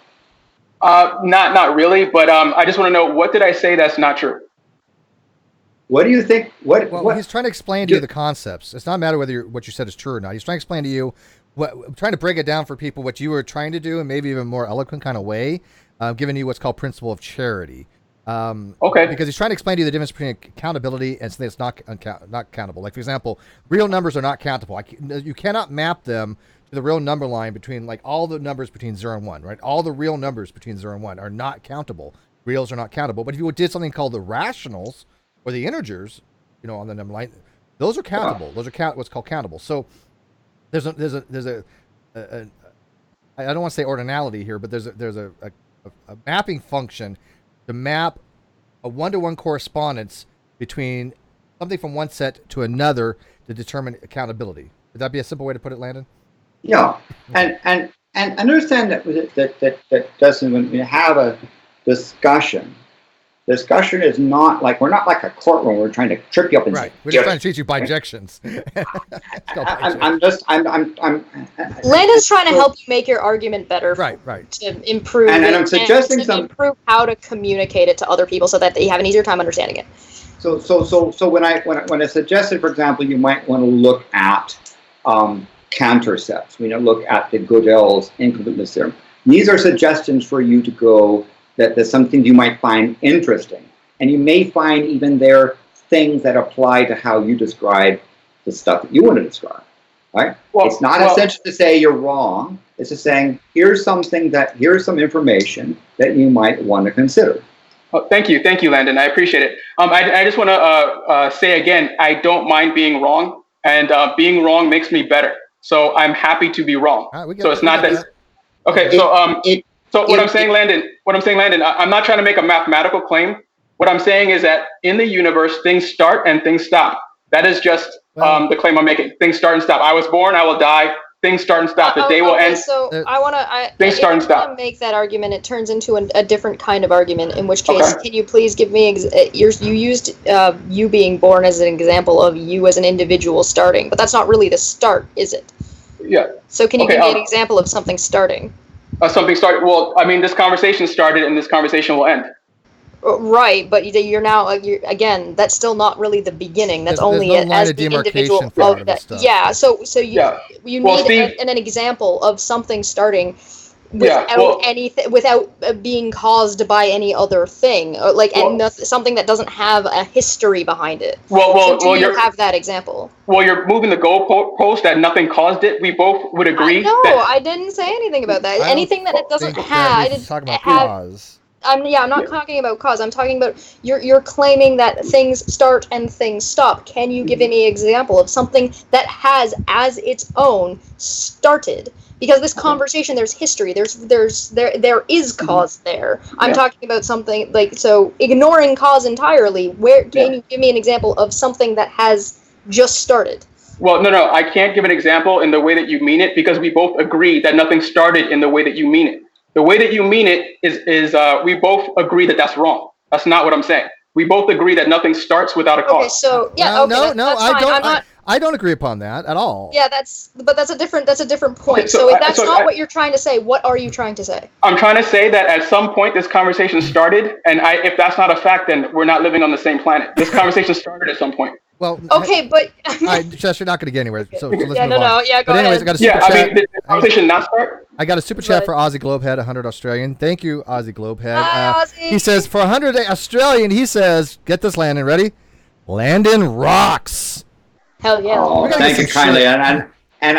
Not really, but I just want to know, what did I say that's not true? What do you think? Well, he's trying to explain to you the concepts. It's not matter whether what you said is true or not. He's trying to explain to you trying to break it down for people what you were trying to do in maybe even more eloquent kind of way, giving you what's called principle of charity. Okay. Because he's trying to explain to you the difference between countability and something that's not countable. Like, for example, real numbers are not countable. You cannot map them to the real number line between, like, all the numbers between 0 and 1, right? All the real numbers between 0 and 1 are not countable. Reals are not countable. But if you did something called the rationals or the integers, on the number line, those are countable. Those are what's called countable. So there's a I don't want to say ordinality here, but there's a mapping function to map a one-to-one correspondence between something from one set to another to determine accountability. Would that be a simple way to put it, Landon? Yeah, and understand that Dustin, when we have a discussion is not like, we're not like a courtroom. We're trying to trip you up and right. say, We're just trying to treat you bijections. I'm Landon's trying to help you make your argument better. Right. To improve and I'm suggesting improve how to communicate it to other people so that they have an easier time understanding it. So when I suggested, for example, you might want to look at counter sets. Look at the Gödel's incompleteness theorem. These are suggestions for you to go that there's something you might find interesting, and you may find even there things that apply to how you describe the stuff that you want to describe. Right? Well, it's not essential to say you're wrong. It's just saying here's some information that you might want to consider. Thank you, Landon. I appreciate it. I just want to say again, I don't mind being wrong, and being wrong makes me better. So I'm happy to be wrong. So it's not that. Okay. What I'm saying, Landon, I'm not trying to make a mathematical claim. What I'm saying is that in the universe, things start and things stop. That is just the claim I'm making. Things start and stop. I was born, I will die. Things start and stop. The day will end. So things start and stop. If you want to make that argument, it turns into a different kind of argument. In which case, Can you please give me? You used you being born as an example of you as an individual starting, but that's not really the start, is it? Yeah. So can you give me an example of something starting? Something started. Well, I mean, this conversation started, and this conversation will end. Right, but you're now again. That's still not really the beginning. That's only no as the individual of that. Yeah. So you need an example of something starting without being caused by any other thing, something that doesn't have a history behind it. You have that example? Well, you're moving the goalpost that nothing caused it. We both would agree. I didn't say anything about that. Anything that it doesn't have. I'm not talking about cause. I'm talking about you're claiming that things start and things stop. Can you give any example of something that has as its own started? Because this conversation, there's history. There is cause there. I'm talking about something ignoring cause entirely. Where can you give me an example of something that has just started? Well, no, I can't give an example in the way that you mean it because we both agree that nothing started in the way that you mean it. The way that you mean it is we both agree that that's wrong. That's not what I'm saying. We both agree that nothing starts without a cause. Okay, so I don't agree upon that at all. Yeah, that's a different point. Okay, so if that's not what you're trying to say, what are you trying to say? I'm trying to say that at some point this conversation started, and if that's not a fact, then we're not living on the same planet. This conversation started at some point. Well, okay, but Jess, you're not going to get anywhere. So let's move on. Go but anyways, ahead. I got a super chat. Did the conversation not start? I got a super chat for Aussie Globehead, 100 Australian. Thank you, Aussie Globehead. Hi, Aussie. He says for 100 Australian. He says, "Get this, Landon. Ready? Landon rocks." Hell yeah! Oh, thank you kindly, and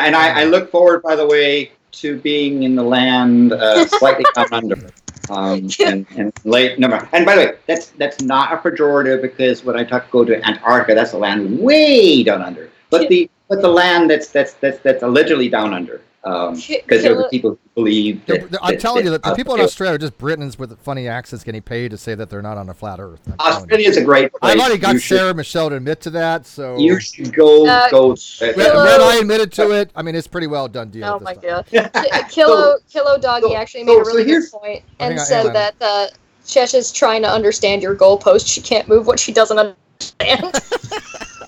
I look forward, by the way, to being in the land slightly down under. And late number. And by the way, that's not a pejorative because when I go to Antarctica, that's the land way down under. But the land that's allegedly down under. Because there are people who believe that, I'm telling you that the people in Australia are just Britons with funny accents getting paid to say that they're not on a flat Earth. Australia is a great place. I've already got Sarah Michelle to admit to that, so you should go. When I admitted to it, I mean it's pretty well done deal. Oh my god, Kilo Doggy actually made a really good point and said that Chesh is trying to understand your goalpost. She can't move what she doesn't understand.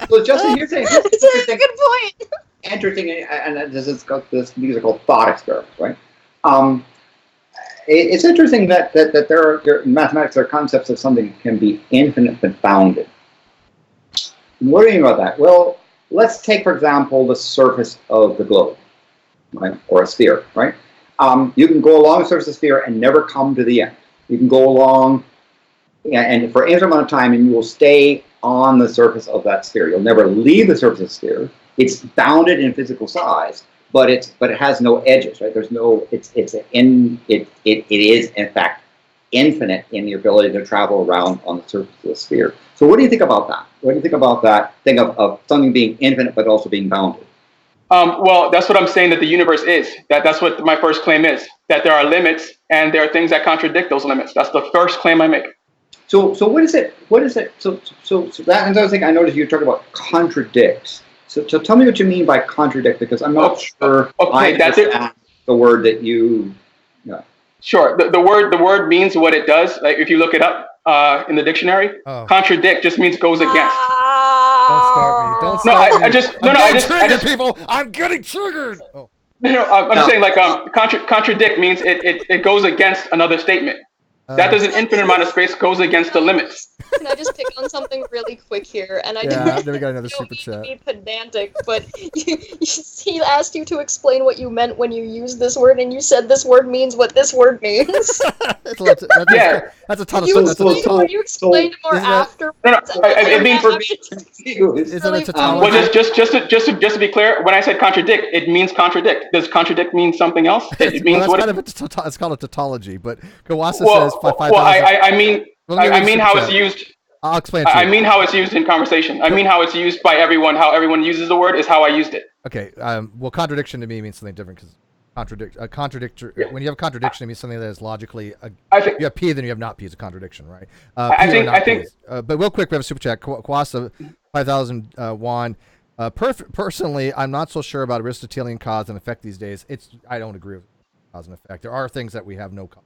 So Justin, here's a good point. Interesting, and these are called thought experiments, right? It's interesting that there are in mathematics there are concepts of something can be infinite but bounded. What do you mean about that? Well, let's take for example the surface of the globe, right, or a sphere, right? You can go along the surface of the sphere and never come to the end. You can go along and for an infinite amount of time, and you will stay on the surface of that sphere. You'll never leave the surface of the sphere. It's bounded in physical size, but it has no edges, right? There's no. It is in fact infinite in the ability to travel around on the surface of the sphere. So what do you think about that? What do you think about that thing of something being infinite but also being bounded? Well, that's what I'm saying that the universe is. That's what my first claim is, that there are limits and there are things that contradict those limits. That's the first claim I make. So what is it? What is it? So that another thing I noticed you talk about contradicts. So tell me what you mean by contradict, because I'm not sure I understand the word that you. Sure. The word means what it does. Like if you look it up in the dictionary, contradict just means goes against. Don't start me. Don't start me. I just people. I'm getting triggered. Oh. I'm saying like contradict means it goes against another statement. That does an infinite amount of space goes against the limits. Can I just pick on something really quick here? And I then we got another don't super mean chat. to be pedantic, but he asked you to explain what you meant when you used this word, and you said this word means what this word means. That's a ton of You stuff. explained more after. I mean, for Isn't it tautology? well, just to be clear, when I said contradict, it means contradict. Does contradict mean something else? It means what? It's called a tautology, but Kawasa says 5,000. Well, I mean how it's used. I'll explain it to you. I mean how it's used in conversation. I mean how it's used by everyone. How everyone uses the word is how I used it. Okay. Well, contradiction to me means something different because when you have a contradiction, it means something that is logically. You have P, then you have not P. It's a contradiction, right? I think. But real quick, we have a super chat. Kawasa, 5,000 won. Personally, I'm not so sure about Aristotelian cause and effect these days. I don't agree with cause and effect. There are things that we have no cause.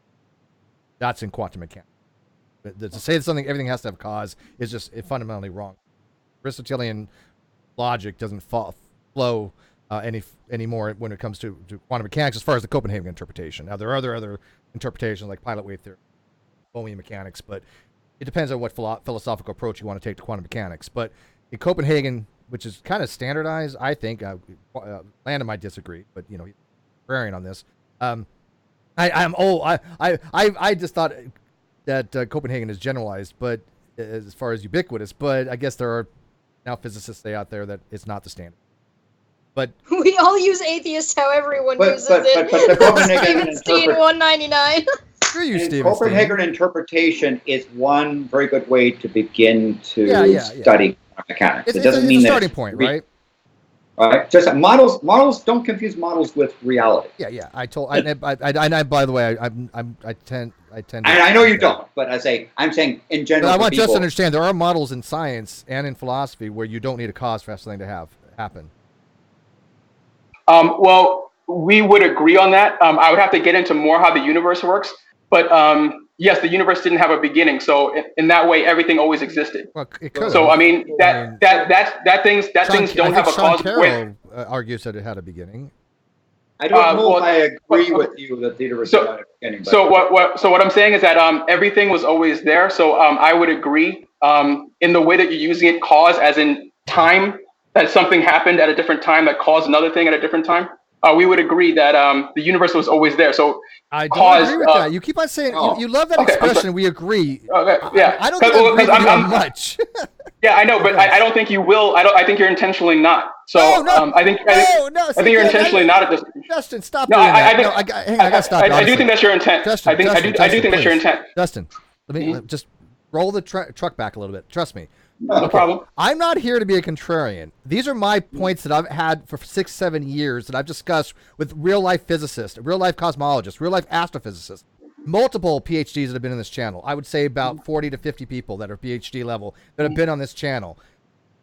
That's in quantum mechanics. To say that everything has to have cause is just fundamentally wrong. Aristotelian logic doesn't flow anymore when it comes to quantum mechanics as far as the Copenhagen interpretation. Now, there are other interpretations like pilot wave theory, Bohmian mechanics, but it depends on what philosophical approach you want to take to quantum mechanics. But in Copenhagen, which is kind of standardized, I think, Landon might disagree, but he's varying on this. I just thought that Copenhagen is generalized, but as far as ubiquitous, but I guess there are now physicists out there that it's not the standard. But we all use atheist how everyone uses it. But the Copenhagen Steven 199. Copenhagen interpretation is one very good way to begin to study mechanics. It doesn't mean it's a starting point, right? Right. Just models. Don't confuse models with reality. Yeah. By the way, I tend. I know you don't, but I'm saying in general. But I want Justin to understand there are models in science and in philosophy where you don't need a cause for something to happen. Well, we would agree on that. I would have to get into more how the universe works, but yes, the universe didn't have a beginning, so in that way, everything always existed. Well, it could. So I mean, things don't have a cause. Carroll argues that it had a beginning. I don't know if I agree with you that the universe had a beginning. So what I'm saying is that everything was always there. So I would agree in the way that you're using it, cause as in time, that something happened at a different time that caused another thing at a different time. We would agree that the universe was always there. So I don't agree with that. You keep on saying you love that expression. We agree. Okay, yeah. I don't think I agree with you much. Yeah, I know, but I don't think you will. I think you're intentionally not. So I think you're intentionally not at this. Justin, stop doing that. Hang on, I gotta stop. I do think that's your intent. Justin, I do think that's your intent. Justin, let me just roll the truck back a little bit. Trust me. No problem. I'm not here to be a contrarian. These are my points that I've had for 6-7 years that I've discussed with real-life physicists, real-life cosmologists, real-life astrophysicists, multiple PhDs that have been in this channel. I would say about 40 to 50 people that are PhD level that have been on this channel.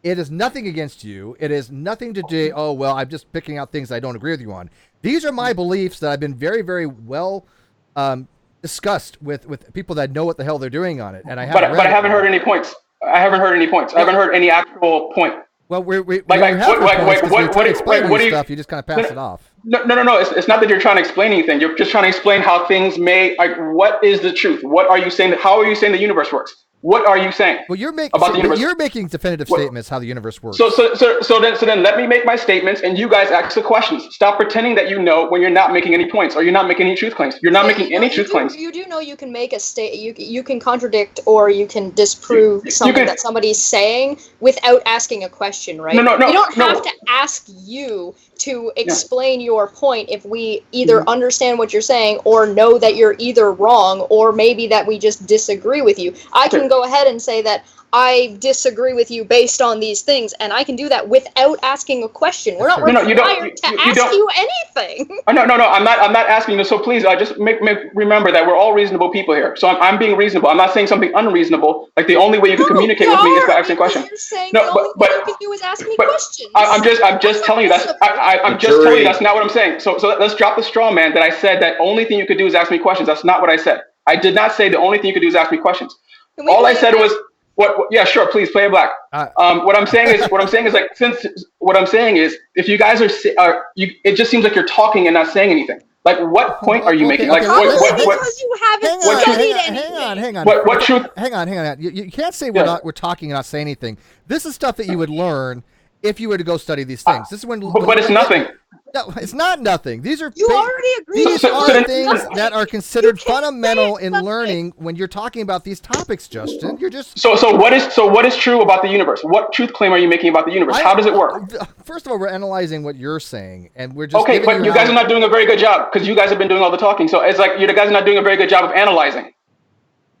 It is nothing against you. It is nothing to do, I'm just picking out things I don't agree with you on. These are my beliefs that I've been very, very well discussed with people that know what the hell they're doing on it. And I haven't heard any points. I haven't heard any points. I haven't heard any actual point. Well, what do you stuff? You just kind of pass it off. No. It's not that you're trying to explain anything. You're just trying to explain how things may. Like, what is the truth? What are you saying? How are you saying the universe works? What are you saying? Well, you're making definitive statements how the universe works. So then let me make my statements, and you guys ask the questions. Stop pretending that you know when you're not making any points, or you're not making any truth claims. You're not making any truth claims. You do know you can make a you can contradict or you can disprove something that somebody's saying without asking a question, right? No. We don't have to ask you to explain your point if we either understand what you're saying or know that you're either wrong or maybe that we just disagree with you. I can go ahead and say that I disagree with you based on these things, and I can do that without asking a question. We're not required to ask you anything. No. I'm not asking you. So please, just remember that we're all reasonable people here. So I'm being reasonable. I'm not saying something unreasonable. Like the only way you can communicate with me is by asking questions. You're saying the only thing you can do is ask me questions. I'm just telling you that's not what I'm saying. So let's drop the straw man that I said that only thing you could do is ask me questions. That's not what I said. I did not say the only thing you could do is ask me questions. All I said was. Yeah, sure. Please play it back. What I'm saying is if you guys it just seems like you're talking and not saying anything. Like, what point are you making? Like, because you haven't studied anything. Hang on. What truth? Hang on. You can't say we're talking and not saying anything. This is stuff that you would learn if you were to go study these things. This is when. But it's nothing. No, it's not nothing. These are already agreed. These are things that are considered fundamental in learning when you're talking about these topics, Justin. You're just so what is true about the universe? What truth claim are you making about the universe? How does it work? First of all, we're analyzing what you're saying, and we're just okay. But you guys are not doing a very good job because you guys have been doing all the talking. So it's like you guys are not doing a very good job of analyzing.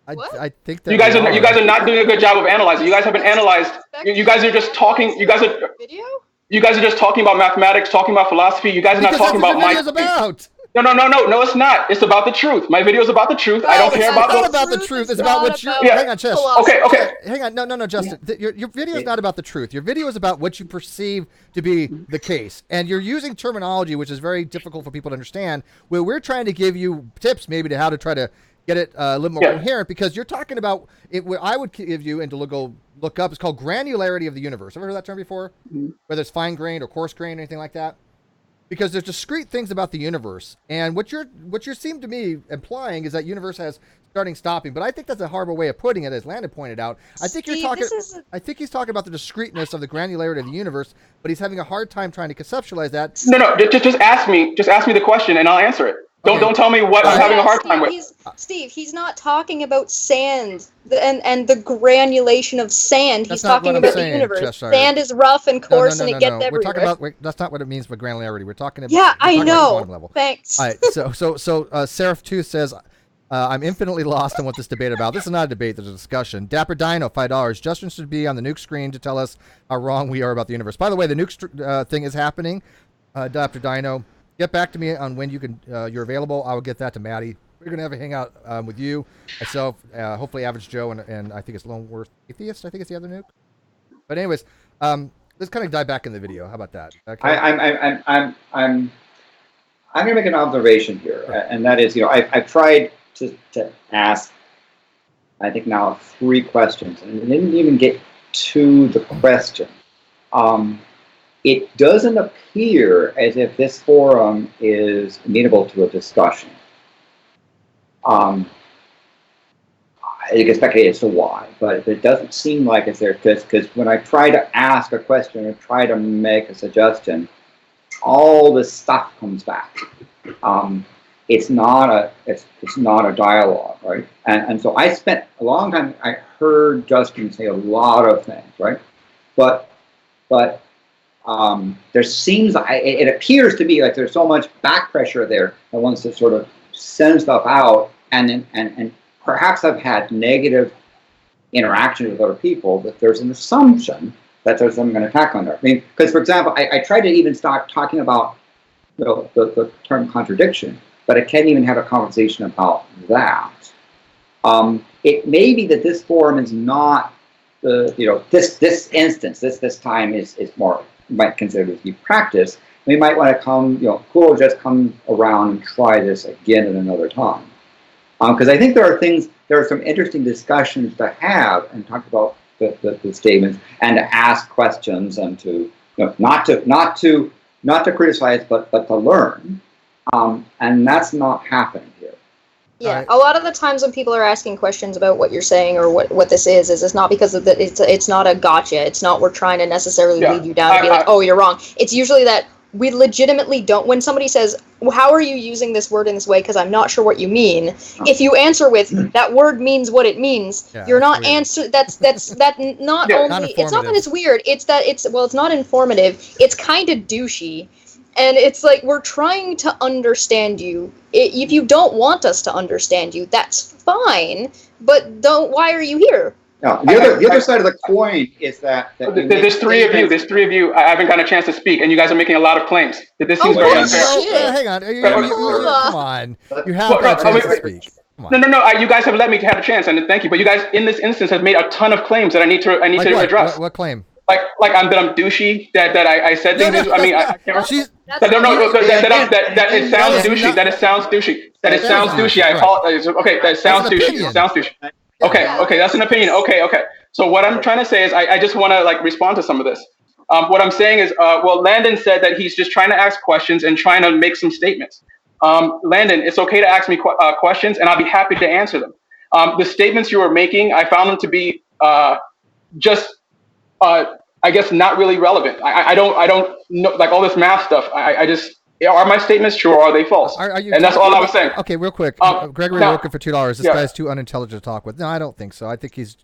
I think that you guys are not doing a good job of analyzing. You guys haven't analyzed. You guys are just talking. You guys are just talking about mathematics, talking about philosophy. You guys are not talking about my. No, it's not. It's about the truth. My video is about the truth. I don't care about. It's not about the truth. It's about what you. Yeah. Hang on, Chess. Okay. Hang on. No, Justin. Your video is not about the truth. Your video is about what you perceive to be the case, and you're using terminology which is very difficult for people to understand. Where we're trying to give you tips, maybe to how to try to get it a little more coherent, because you're talking about it. What I would give you and to look up is called granularity of the universe. Ever heard that term before? Mm-hmm. Whether it's fine grained or coarse grained, anything like that. Because there's discrete things about the universe, and what you seem to me implying is that universe has starting, stopping. But I think that's a horrible way of putting it, as Landon pointed out. I think he's talking about the discreteness of the granularity of the universe, but he's having a hard time trying to conceptualize that. No, just ask me the question, and I'll answer it. Don't tell me what I'm having a hard time with. Steve, he's not talking about sand and the granulation of sand. He's talking about the universe. Sand is rough and coarse and it gets everywhere. We're talking about that's not what it means by granularity. We're talking about I know. Quantum level. Thanks. All right, so Seraph 2 says, I'm infinitely lost on what this debate about. This is not a debate, there's a discussion. Dapper Dino, $5. Justin should be on the nuke screen to tell us how wrong we are about the universe. By the way, the nuke thing is happening. Dapper Dino, get back to me on when you're available. I will get that to Maddie. We're going to have a hangout with you, myself, hopefully Average Joe, and I think it's Lone Wolf Atheist. I think it's the other nuke. But anyways, let's kind of dive back in the video. How about that? Okay. I'm going to make an observation here, and that is, I've tried to ask, I think now 3 questions, and didn't even get to the question. It doesn't appear as if this forum is amenable to a discussion. I can speculate as to why, but it doesn't seem like it's there, because when I try to ask a question or try to make a suggestion, all this stuff comes back. It's not a dialogue, right? And so I spent a long time. I heard Justin say a lot of things, right? But there seems, it appears to be like there's so much back pressure there that wants to sort of send stuff out, and perhaps I've had negative interactions with other people, that there's an assumption that there's some kind of attack on there. I mean, because for example, I tried to even start talking about the term contradiction, but I can't even have a conversation about that. It may be that this forum is not this instance, this time is more, you might consider to be practice. We might want to come, cool, just come around and try this again at another time. Because I think there are some interesting discussions to have and talk about the statements, and to ask questions, and to not to criticize, but to learn. And that's not happening here. Yeah, Right. a lot of the times when people are asking questions about what you're saying or what this is it's not because of it's not a gotcha. It's not we're trying to necessarily Yeah. lead you down and be like, oh, you're wrong. It's usually that we legitimately don't. When somebody says, well, "How are you using this word in this way?" Because I'm not sure what you mean. If you answer with that word means what it means, Yeah, you're that's not weird. answer. That not Yeah. only. Not It's not that informative. it's weird. It's that it's not informative. It's kind of douchey. And it's like we're trying to understand you. If you don't want us to understand you, that's fine. But don't. Why are you here? Now, the other side of the coin is that you make There's three of you. statements. There's three of you. I haven't gotten a chance to speak, and you guys are making a lot of claims. This seems Oh, very bullshit. unfair. Hang on. Hold on. Come on. You Well, have got a no, chance to speak. Come on. No. You guys have let me have a chance, and thank you. But you guys, in this instance, have made a ton of claims that I need to Like what? address. What claim? Like that I'm douchey. That I said things. I mean, I can't. She's That's No, that it sounds That is douchey. not- That it sounds douchey. That it That sounds is douchey. douchey, I right. apologize. Okay, that sounds an douchey. opinion. It sounds douchey. Yeah. Okay, that's an opinion. Okay. So what I'm trying to say is I just want to like respond to some of this. What I'm saying is, Landon said that he's just trying to ask questions and trying to make some statements. Landon, it's okay to ask me questions, and I'll be happy to answer them. The statements you were making, I found them to be just, I guess, not really relevant. I don't know, like all this math stuff. I just, are my statements true or are they false? Are you And that's all I was saying. Okay, real quick. Gregory now- Roken for $2. This yeah. guy's too unintelligent to talk with. No, I don't think so. I think he's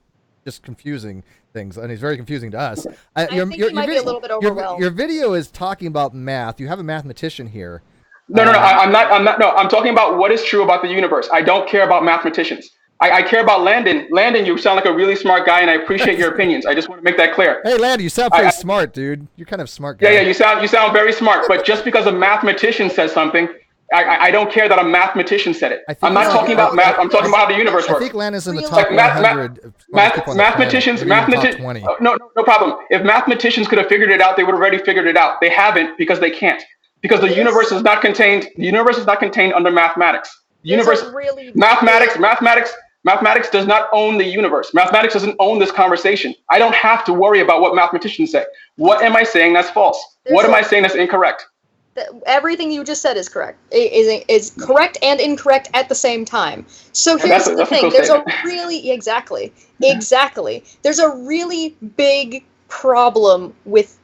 just confusing things, and he's very confusing to us. I think he might be a little bit overwhelmed. Your video is talking about math. You have a mathematician here. No. I'm not. No, I'm talking about what is true about the universe. I don't care about mathematicians. I care about Landon. Landon, you sound like a really smart guy, and I appreciate your opinions. I just want to make that clear. Hey, Landon, you sound pretty smart, dude. You're kind of a smart guy. Yeah. You sound very smart. But just because a mathematician says something, I don't care that a mathematician said it. I'm not talking about math. I'm talking about how the universe I works. think Landon's in the Real- top Like 100. mathematicians, top 20. no problem. If mathematicians could have figured it out, they would have already figured it out. They haven't because they can't. Because the universe is not contained. The universe is not contained under mathematics. The universe, mathematics does not own the universe. Mathematics doesn't own this conversation. I don't have to worry about what mathematicians say. What am I saying that's false? What am I saying that's incorrect? Everything you just said is correct. Is correct and incorrect at the same time. So here's the that's a thing. cool There's a statement. really exactly. There's a really big problem with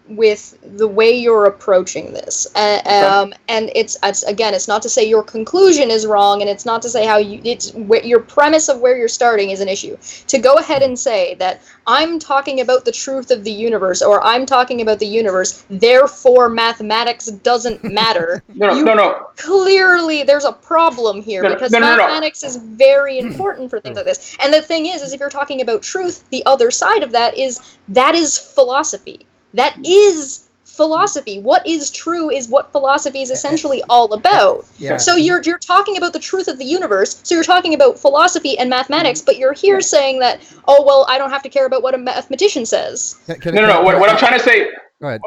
the way you're approaching this, and it's again, it's not to say your conclusion is wrong, and it's not to say how your premise of where you're starting is an issue. To go ahead and say that I'm talking about the truth of the universe, or I'm talking about the universe, therefore mathematics doesn't matter. No. Clearly, there's a problem here because mathematics is very important for things like this. And the thing is if you're talking about truth, the other side of that is philosophy. That is philosophy. What is true is what philosophy is essentially all about. Yeah. So you're talking about the truth of the universe. So you're talking about philosophy and mathematics, but you're here saying that, oh well, I don't have to care about what a mathematician says. No. What I'm trying to say. Go ahead.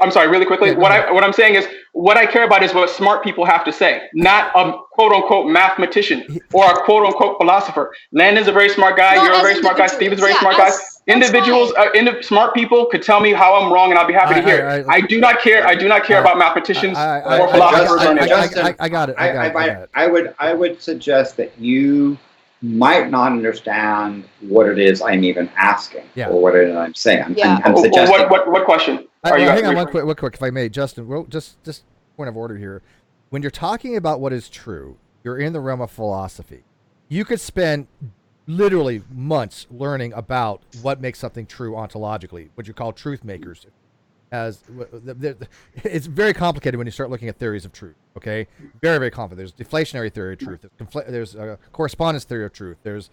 I'm sorry, really quickly. Yeah, What I'm saying is, what I care about is what smart people have to say, not a quote unquote mathematician or a quote unquote philosopher. Landon's a very smart guy. Not You're a as very smart guy. Steve is a very smart guy. individuals. Smart people could tell me how I'm wrong, and I'll be happy to hear it. I do not care. I do not care about mathematicians or philosophers or anything. I got it. I would suggest that you might not understand what it is I'm even asking or what it is I'm saying. I'm suggesting. What question? Hang on, one quick, if I may, Justin. Well, just point of order here. When you're talking about what is true, you're in the realm of philosophy. You could spend literally months learning about what makes something true ontologically, what you call truth makers. It's very complicated when you start looking at theories of truth. Okay, very, very complicated. There's deflationary theory of truth. There's correspondence theory of truth. There's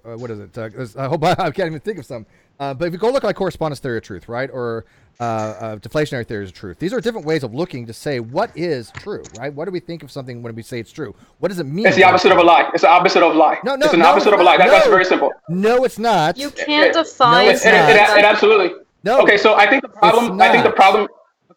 what is it? I can't even think of some. But if you go look at correspondence theory of truth, right, or deflationary theories of truth, these are different ways of looking to say what is true, right? What do we think of something when we say it's true? What does it mean? It's the opposite of a lie. It's the opposite of a lie. No, it's an opposite of a lie. That's very simple. No, it's not. You can't define. No, it's not. It absolutely. No. Okay, so I think the problem.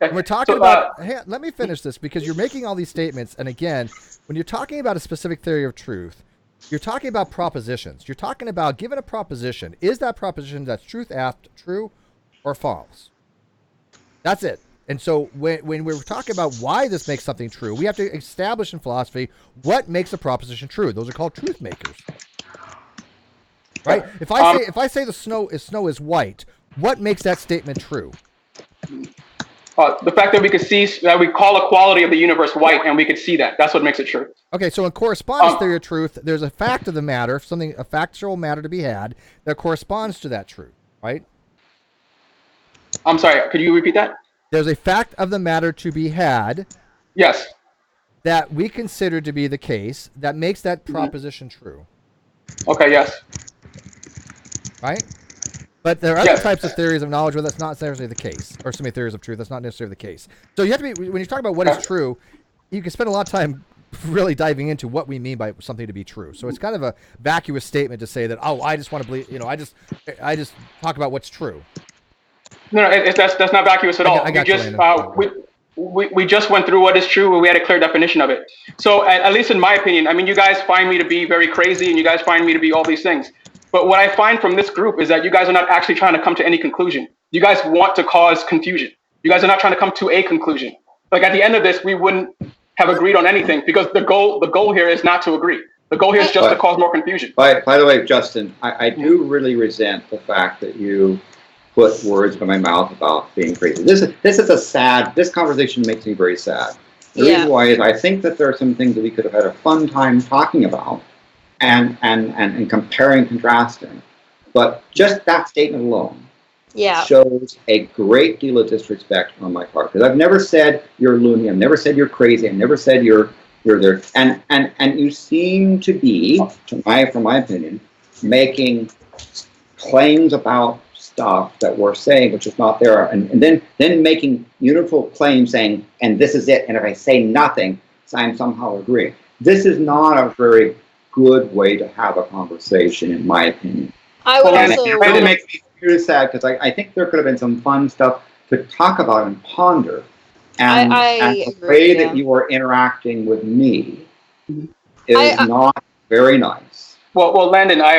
Okay. We're talking about. Hey, let me finish this because you're making all these statements, and again, when you're talking about a specific theory of truth, you're talking about propositions. You're talking about given a proposition, is that proposition that's true or false? That's it. And so when we're talking about why this makes something true, we have to establish in philosophy what makes a proposition true. Those are called truth makers. Right? If I say the snow is white, what makes that statement true? The fact that we could see, that we call a quality of the universe white, and we could see that. That's what makes it true. Okay, so in correspondence theory of truth, there's a fact of the matter, a factual matter to be had that corresponds to that truth, right? I'm sorry, could you repeat that? There's a fact of the matter to be had. Yes. That we consider to be the case that makes that proposition true. Okay, yes. Right? But there are other types of theories of knowledge where that's not necessarily the case, or so many theories of truth that's not necessarily the case. So you have to be, when you talk about what is true, you can spend a lot of time really diving into what we mean by something to be true. So it's kind of a vacuous statement to say that, oh, I just want to believe, I just talk about what's true. No, that's not vacuous at all. We just went through what is true, and we had a clear definition of it. So at least in my opinion, I mean, you guys find me to be very crazy, and you guys find me to be all these things. But what I find from this group is that you guys are not actually trying to come to any conclusion. You guys want to cause confusion. You guys are not trying to come to a conclusion. Like at the end of this, we wouldn't have agreed on anything because the goal here is not to agree. The goal here is just to cause more confusion. By the way, Justin, I do really resent the fact that you put words in my mouth about being crazy. This conversation makes me very sad. The reason why is I think that there are some things that we could have had a fun time talking about and comparing, contrasting. But just that statement alone shows a great deal of disrespect on my part. Because I've never said you're loony, I've never said you're crazy, I've never said you're there. And you seem to be, from my opinion, making claims about stuff that we're saying which is not there, and then making universal claims saying, and this is it, and if I say nothing, I'm somehow agreeing. This is not a very good way to have a conversation, in my opinion. I would it makes me really sad because I think there could have been some fun stuff to talk about and ponder. And I'm afraid that you are interacting with me. It is not very nice. Well, Landon, I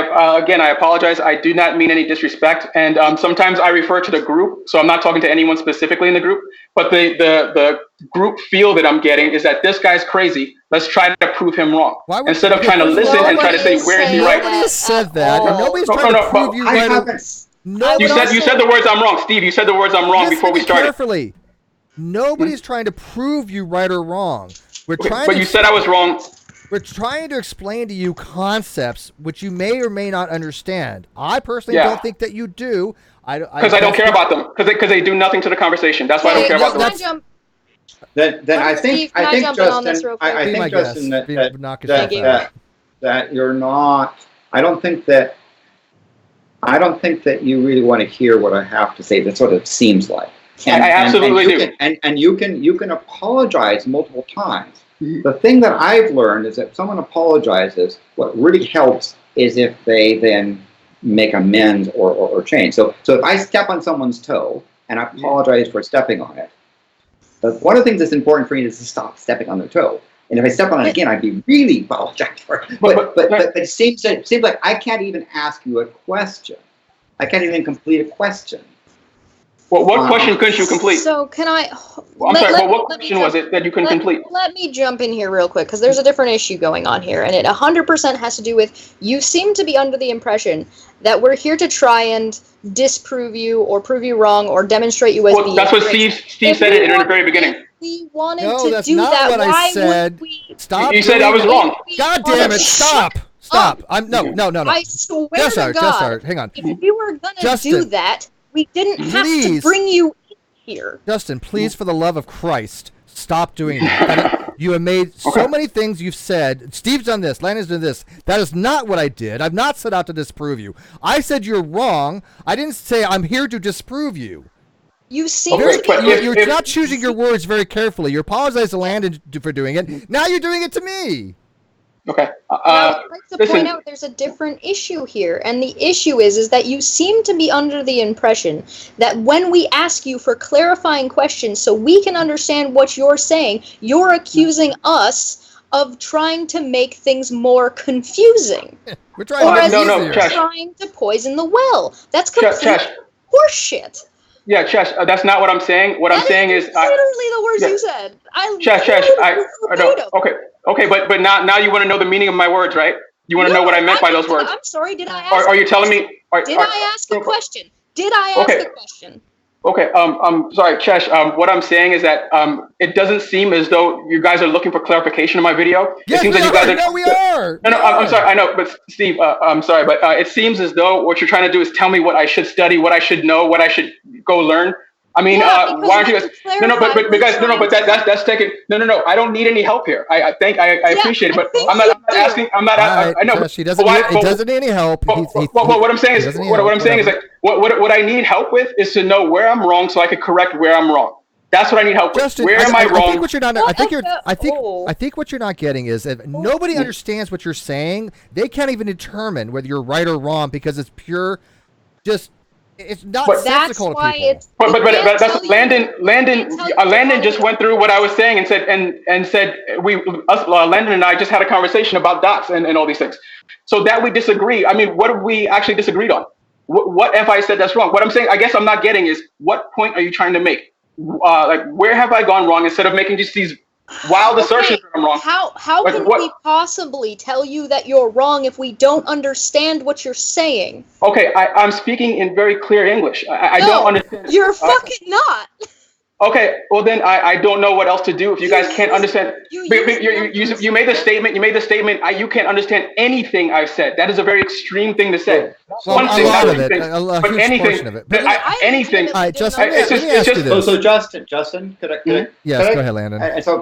apologize. I do not mean any disrespect, and sometimes I refer to the group, so I'm not talking to anyone specifically in the group. But the group feel that I'm getting is that this guy's crazy. Let's try to prove him wrong instead of trying to listen and try to say where is he right. Nobody said that, and nobody's trying to prove you right. You said the words I'm wrong, Steve. You said the words I'm wrong before we started. Carefully. Nobody's trying to prove you right or wrong. But you said I was wrong. We're trying to explain to you concepts which you may or may not understand. I personally don't think that you do. Because I don't care about them. Because they do nothing to the conversation. That's why I don't care about them. Then I think Justin that you're not. I don't think that you really want to hear what I have to say. That's what it seems like. I absolutely do. And you can apologize multiple times. The thing that I've learned is that if someone apologizes, what really helps is if they then make amends or change. So if I step on someone's toe and I apologize for stepping on it, but one of the things that's important for me is to stop stepping on their toe. And if I step on it again, I'd be really apologetic for it. But it seems like I can't even ask you a question. I can't even complete a question. Well, what question couldn't you complete? So can I? I'm sorry. What question was it that you couldn't complete? Let me jump in here real quick because there's a different issue going on here, and it 100% has to do with you seem to be under the impression that we're here to try and disprove you or prove you wrong or demonstrate you as being. That's what Steve said it in the very beginning. We wanted to do do that. That's not Why what I said. would we? Stop. You said I was wrong. God damn it! Stop. I'm no. I swear to God. Just hang on. If you were gonna do that, we didn't have to bring you in here. Justin, please, for the love of Christ, stop doing that. You have made so many things you've said. Steve's done this. Landon's done this. That is not what I did. I've not set out to disprove you. I said you're wrong. I didn't say I'm here to disprove you. You seem you're not choosing your words very carefully. You apologize to Landon for doing it. Now you're doing it to me. Okay. I'd like to point out there's a different issue here, and the issue is that you seem to be under the impression that when we ask you for clarifying questions so we can understand what you're saying, you're accusing us of trying to make things more confusing. We're trying trying to poison the well. That's complete horseshit. Yeah, Chesh, that's not what I'm saying. What I'm saying is, literally the words you said. Chesh, I don't. Okay, but now you want to know the meaning of my words, right? You want to know what I meant by those words. I'm sorry. Did I ask? Are you telling me? Did I ask a question? Did I ask a question? Okay. Sorry, Chesh. What I'm saying is that it doesn't seem as though you guys are looking for clarification in my video. Yes, it seems we that you guys are. No, we are. No, I'm sorry. I know, but Steve, I'm sorry, but it seems as though what you're trying to do is tell me what I should study, what I should know, what I should go learn. I mean, why aren't you guys? No, but that's taking. No. I don't need any help here. I appreciate it, but I'm not asking. I'm not. Right, I know. Josh, he doesn't need any help. What I'm saying is, what I'm saying is that what I need help with is to know where I'm wrong, so I can correct where I'm wrong. That's what I need help with. Justin, where am I wrong? I think what you're not. I think what you're not getting is that nobody understands what you're saying. They can't even determine whether you're right or wrong because it's pure, just. It's not sensical to people. But that's Landon just went through what I was saying and said Landon and I just had a conversation about dots and all these things. So that we disagree. I mean, what have we actually disagreed on? What have I said that's wrong? What I'm saying, I guess I'm not getting is what point are you trying to make? Like, where have I gone wrong instead of making just these wild assertions that I'm wrong? How can we possibly tell you that you're wrong if we don't understand what you're saying? Okay, I'm speaking in very clear English. I don't understand. You're fucking not. Okay, well then I don't know what else to do if you guys can't understand. You made the statement. You can't understand anything I've said. That is a very extreme thing to say. Well, one thing, not a thing, but anything. Of it. Anything. All right, Justin. Let me ask you this. So Justin, could I? Yes, go ahead, Landon. And so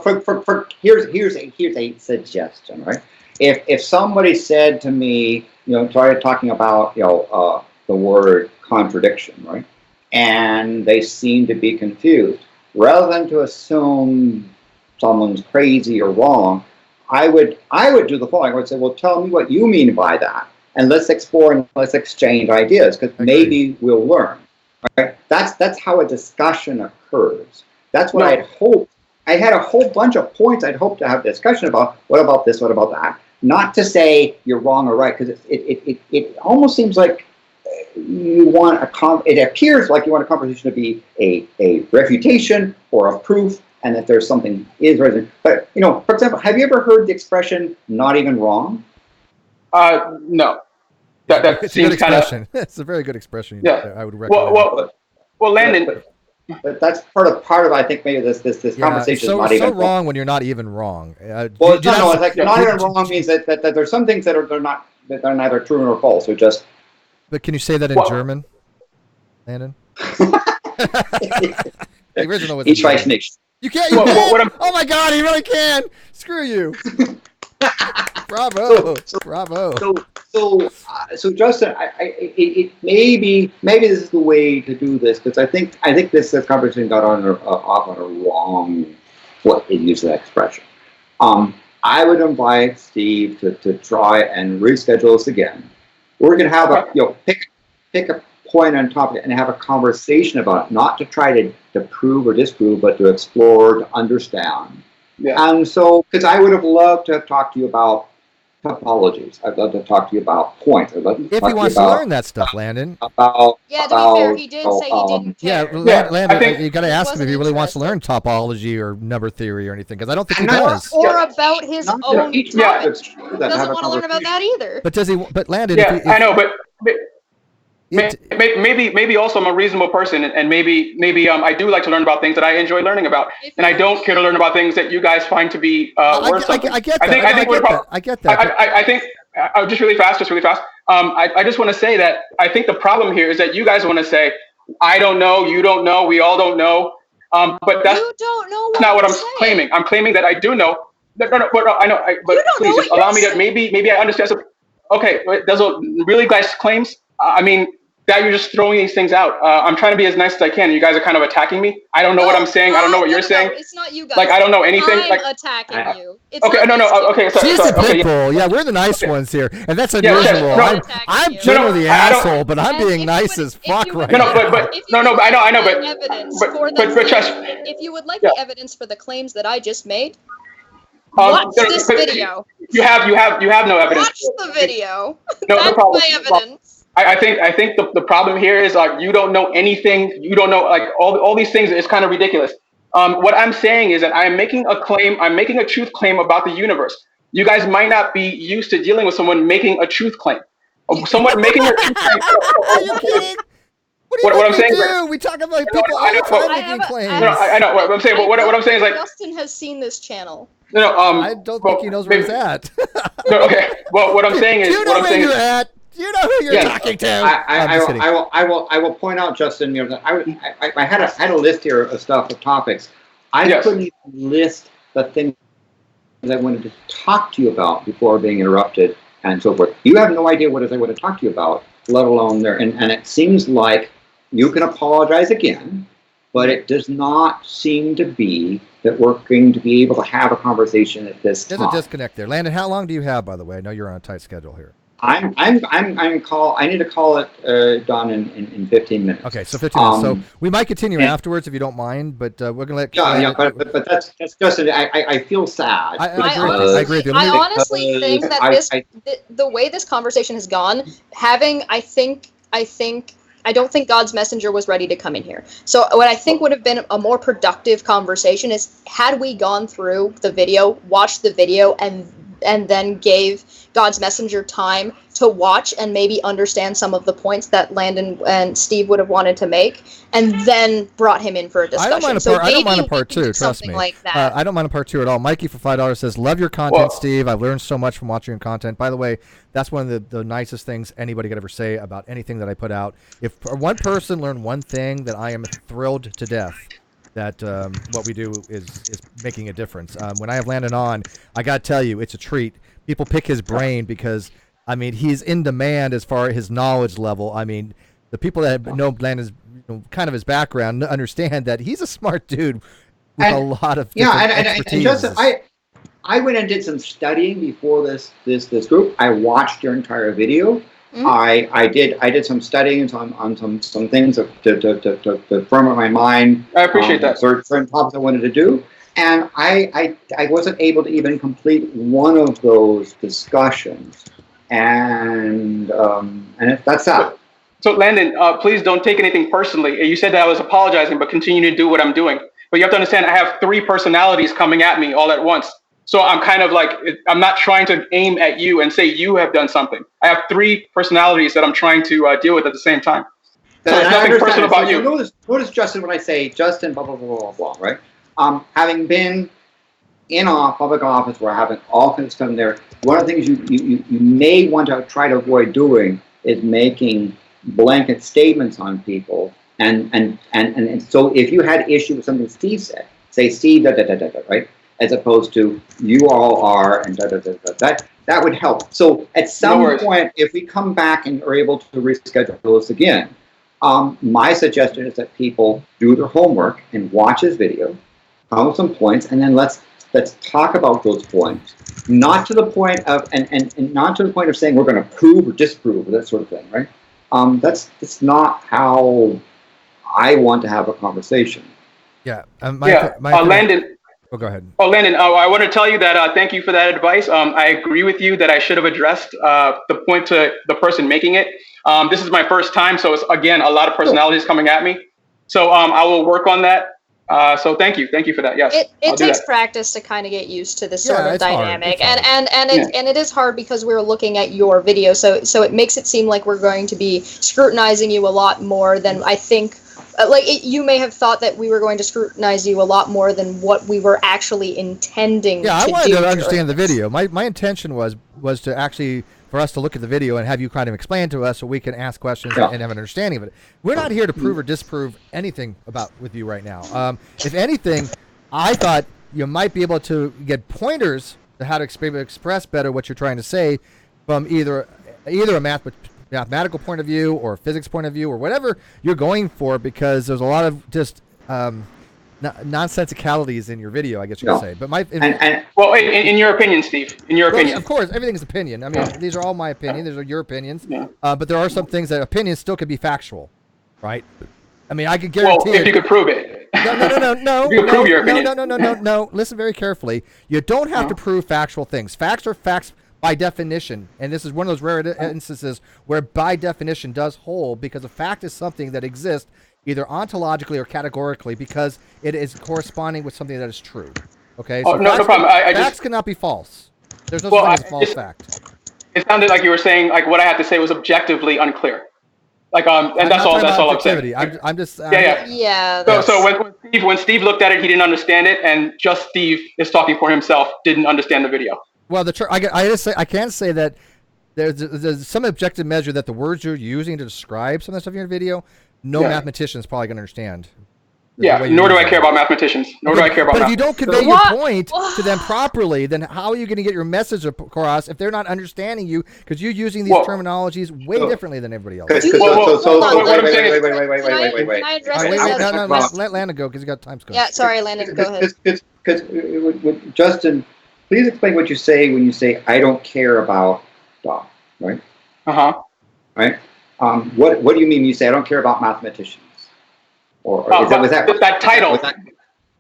here's a suggestion, right? If somebody said to me, started talking about the word contradiction, right? And they seem to be confused. Rather than to assume someone's crazy or wrong, I would do the following. I would say, well, tell me what you mean by that, and let's explore and let's exchange ideas, because maybe we'll learn. Right? That's how a discussion occurs. That's what I'd hoped. I had a whole bunch of points I'd hoped to have a discussion about. What about this? What about that? Not to say you're wrong or right, because it almost seems like you want it appears like you want a conversation to be a refutation or a proof, and that there's something is right. But for example, have you ever heard the expression "not even wrong"? No. That seems kind of. It's a very good expression. Yeah, I would recommend. Well, Landon. But that's part of I think maybe this conversation is not even wrong when you're not even wrong. It's like not even wrong means that there's some things that are neither true nor false. They're just. But can you say that in German, Landon? The original was. Ich weiß nicht. You can't. You can. Oh my God, he really can. Screw you. Bravo. Bravo. So Justin, maybe this is the way to do this, because I think this conversation got off on a wrong foot in use of that expression. I would invite Steve to try and reschedule this again. We're going to have pick a point on topic and have a conversation about it, not to try to prove or disprove, but to explore, to understand. Yeah. And so, because I would have loved to have talked to you about topologies. I'd love to talk to you about points. I'd love to if he wants to learn that stuff, Landon. To be fair, he did say he didn't care. Yeah, Landon, you got to ask him if he really wants to learn topology or number theory or anything, because I don't think he does. Or about his own topic. He doesn't want to learn about that either. But does he? But Landon, I know, but. Maybe also I'm a reasonable person, and maybe I do like to learn about things that I enjoy learning about, and I don't care to learn about things that you guys find to be worth something. I get that. I get that. I think just really fast. I just want to say that I think the problem here is that you guys want to say, I don't know, you don't know, we all don't know, but that's not what I'm claiming. I'm claiming that I do know. No, I know. But please just allow me to maybe I understand something. Okay, those are really nice claims. I mean, that you're just throwing these things out. I'm trying to be as nice as I can. You guys are kind of attacking me. I don't know what I'm saying. I don't know what you're saying. It's not you guys. Like, I don't know anything. I'm attacking you. It's okay, okay. She's the pit bull. Yeah, we're the nice ones here, and that's unusual. I'm generally the asshole, but I'm being nice as fuck right now. I know, but Josh, if you would like the evidence for the claims that I just made, watch this video. You have no evidence. Watch the video. No problem. My evidence. I think the problem here is you don't know anything. You don't know like all these things. It's kind of ridiculous. What I'm saying is that I'm making a claim. I'm making a truth claim about the universe. You guys might not be used to dealing with someone making a truth claim. Someone making a truth claim. Are you kidding? What I'm saying? Do? We talk about people all the time making claims. I know what I'm saying. But what I'm saying is like Justin has seen this channel. No, I don't think he knows where he's at. No, okay. Well, what I'm saying is, do you know where you're at? Do you know who you're talking to? I will point out, Justin. You know, I had a list here of stuff of topics. I couldn't even list the things that I wanted to talk to you about before being interrupted and so forth. You have no idea what it is I want to talk to you about, let alone there. And it seems like you can apologize again, but it does not seem to be that we're going to be able to have a conversation at this time. There's a disconnect there. Landon, how long do you have, by the way? I know you're on a tight schedule here. I need to call it done in 15 minutes. Okay, so 15 minutes. So we might continue afterwards if you don't mind, but we're gonna let. But that's just. I feel sad. I agree with you. I honestly think that the way this conversation has gone, I don't think God's messenger was ready to come in here. So what I think would have been a more productive conversation is had we gone through the video, watched the video, and then gave God's messenger time to watch and maybe understand some of the points that Landon and Steve would have wanted to make, and then brought him in for a discussion. I don't mind a part two, trust me. Like that. I don't mind a part two at all. Mikey for $5 says, love your content, Steve. I've learned so much from watching your content. By the way, that's one of the nicest things anybody could ever say about anything that I put out. If one person learned one thing, that I am thrilled to death that what we do is making a difference. When I have Landon on, I got to tell you, it's a treat. People pick his brain because, I mean, he's in demand as far as his knowledge level. I mean, the people that know Landon's kind of his background understand that he's a smart dude with a lot of expertise. And Justin, I went and did some studying before this group. I watched your entire video. Mm-hmm. I did some studying on some things to firm up my mind. I appreciate that. Certain topics I wanted to do. And I wasn't able to even complete one of those discussions, and that's that. So Landon, please don't take anything personally. You said that I was apologizing, but continue to do what I'm doing. But you have to understand, I have 3 personalities coming at me all at once. So I'm kind of like, I'm not trying to aim at you and say you have done something. I have 3 personalities that I'm trying to deal with at the same time. So it's nothing personal about you. Notice, Justin, when I say Justin, blah, blah, blah, blah, blah, right? Having been in a public office where having all kinds of stuff in there, one of the things you may want to try to avoid doing is making blanket statements on people. And so if you had issue with something Steve said, say Steve, right? As opposed to you all are and that would help. So at some point, if we come back and are able to reschedule this again, my suggestion is that people do their homework and watch his video, come with some points, and then let's talk about those points. Not to the point of and not to the point of saying we're going to prove or disprove or that sort of thing, right? That's not how I want to have a conversation. Yeah. Landon. Oh, go ahead. Oh, Landon, I want to tell you that thank you for that advice. I agree with you that I should have addressed the point to the person making it. This is my first time, so it's, again, a lot of personalities coming at me. So I will work on that. So thank you for that. Yes, it takes practice to kind of get used to this sort of dynamic, and it is hard because we're looking at your video, so it makes it seem like we're going to be scrutinizing you a lot more than I think. You may have thought that we were going to scrutinize you a lot more than what we were actually intending. Yeah, I wanted to understand the video. My intention was to actually for us to look at the video and have you kind of explain to us so we can ask questions and have an understanding of it. We're not here to prove or disprove anything with you right now. If anything, I thought you might be able to get pointers to how to express better what you're trying to say from either a mathematical point of view or a physics point of view or whatever you're going for, because there's a lot of just nonsensicalities in your video, I guess you could say. But in your opinion, Steve, opinion, of course, everything's opinion. I mean, these are all my opinions. These are your opinions. Yeah. But there are some things that opinions still could be factual, right? I mean, I could guarantee. Well, if you could prove it. No. You could prove your opinion. No. Listen very carefully. You don't have to prove factual things. Facts are facts by definition, and this is one of those rare instances where by definition does hold, because a fact is something that exists either ontologically or categorically because it is corresponding with something that is true. Okay, so no problem. Facts cannot be false. There's no such thing as false fact. It sounded like you were saying like what I had to say was objectively unclear. Like and that's all I'm saying. I'm just Yeah. So when Steve looked at it, he didn't understand it, and just Steve is talking for himself didn't understand the video. Well, I can say that there's some objective measure that the words you're using to describe some of the stuff in your video, no mathematician is probably going to understand. Yeah, nor do I care about mathematics. Nor do I care about. But if you don't convey your point to them properly, then how are you going to get your message across if they're not understanding you because you're using these terminologies way differently than everybody else? Wait. Can I address this? No, let Landon go because he got time scope. Yeah, sorry, Landon, go ahead. Because Justin, please explain what you say when you say I don't care about stuff, right? Right. What do you mean when you say I don't care about mathematicians? Or is that title?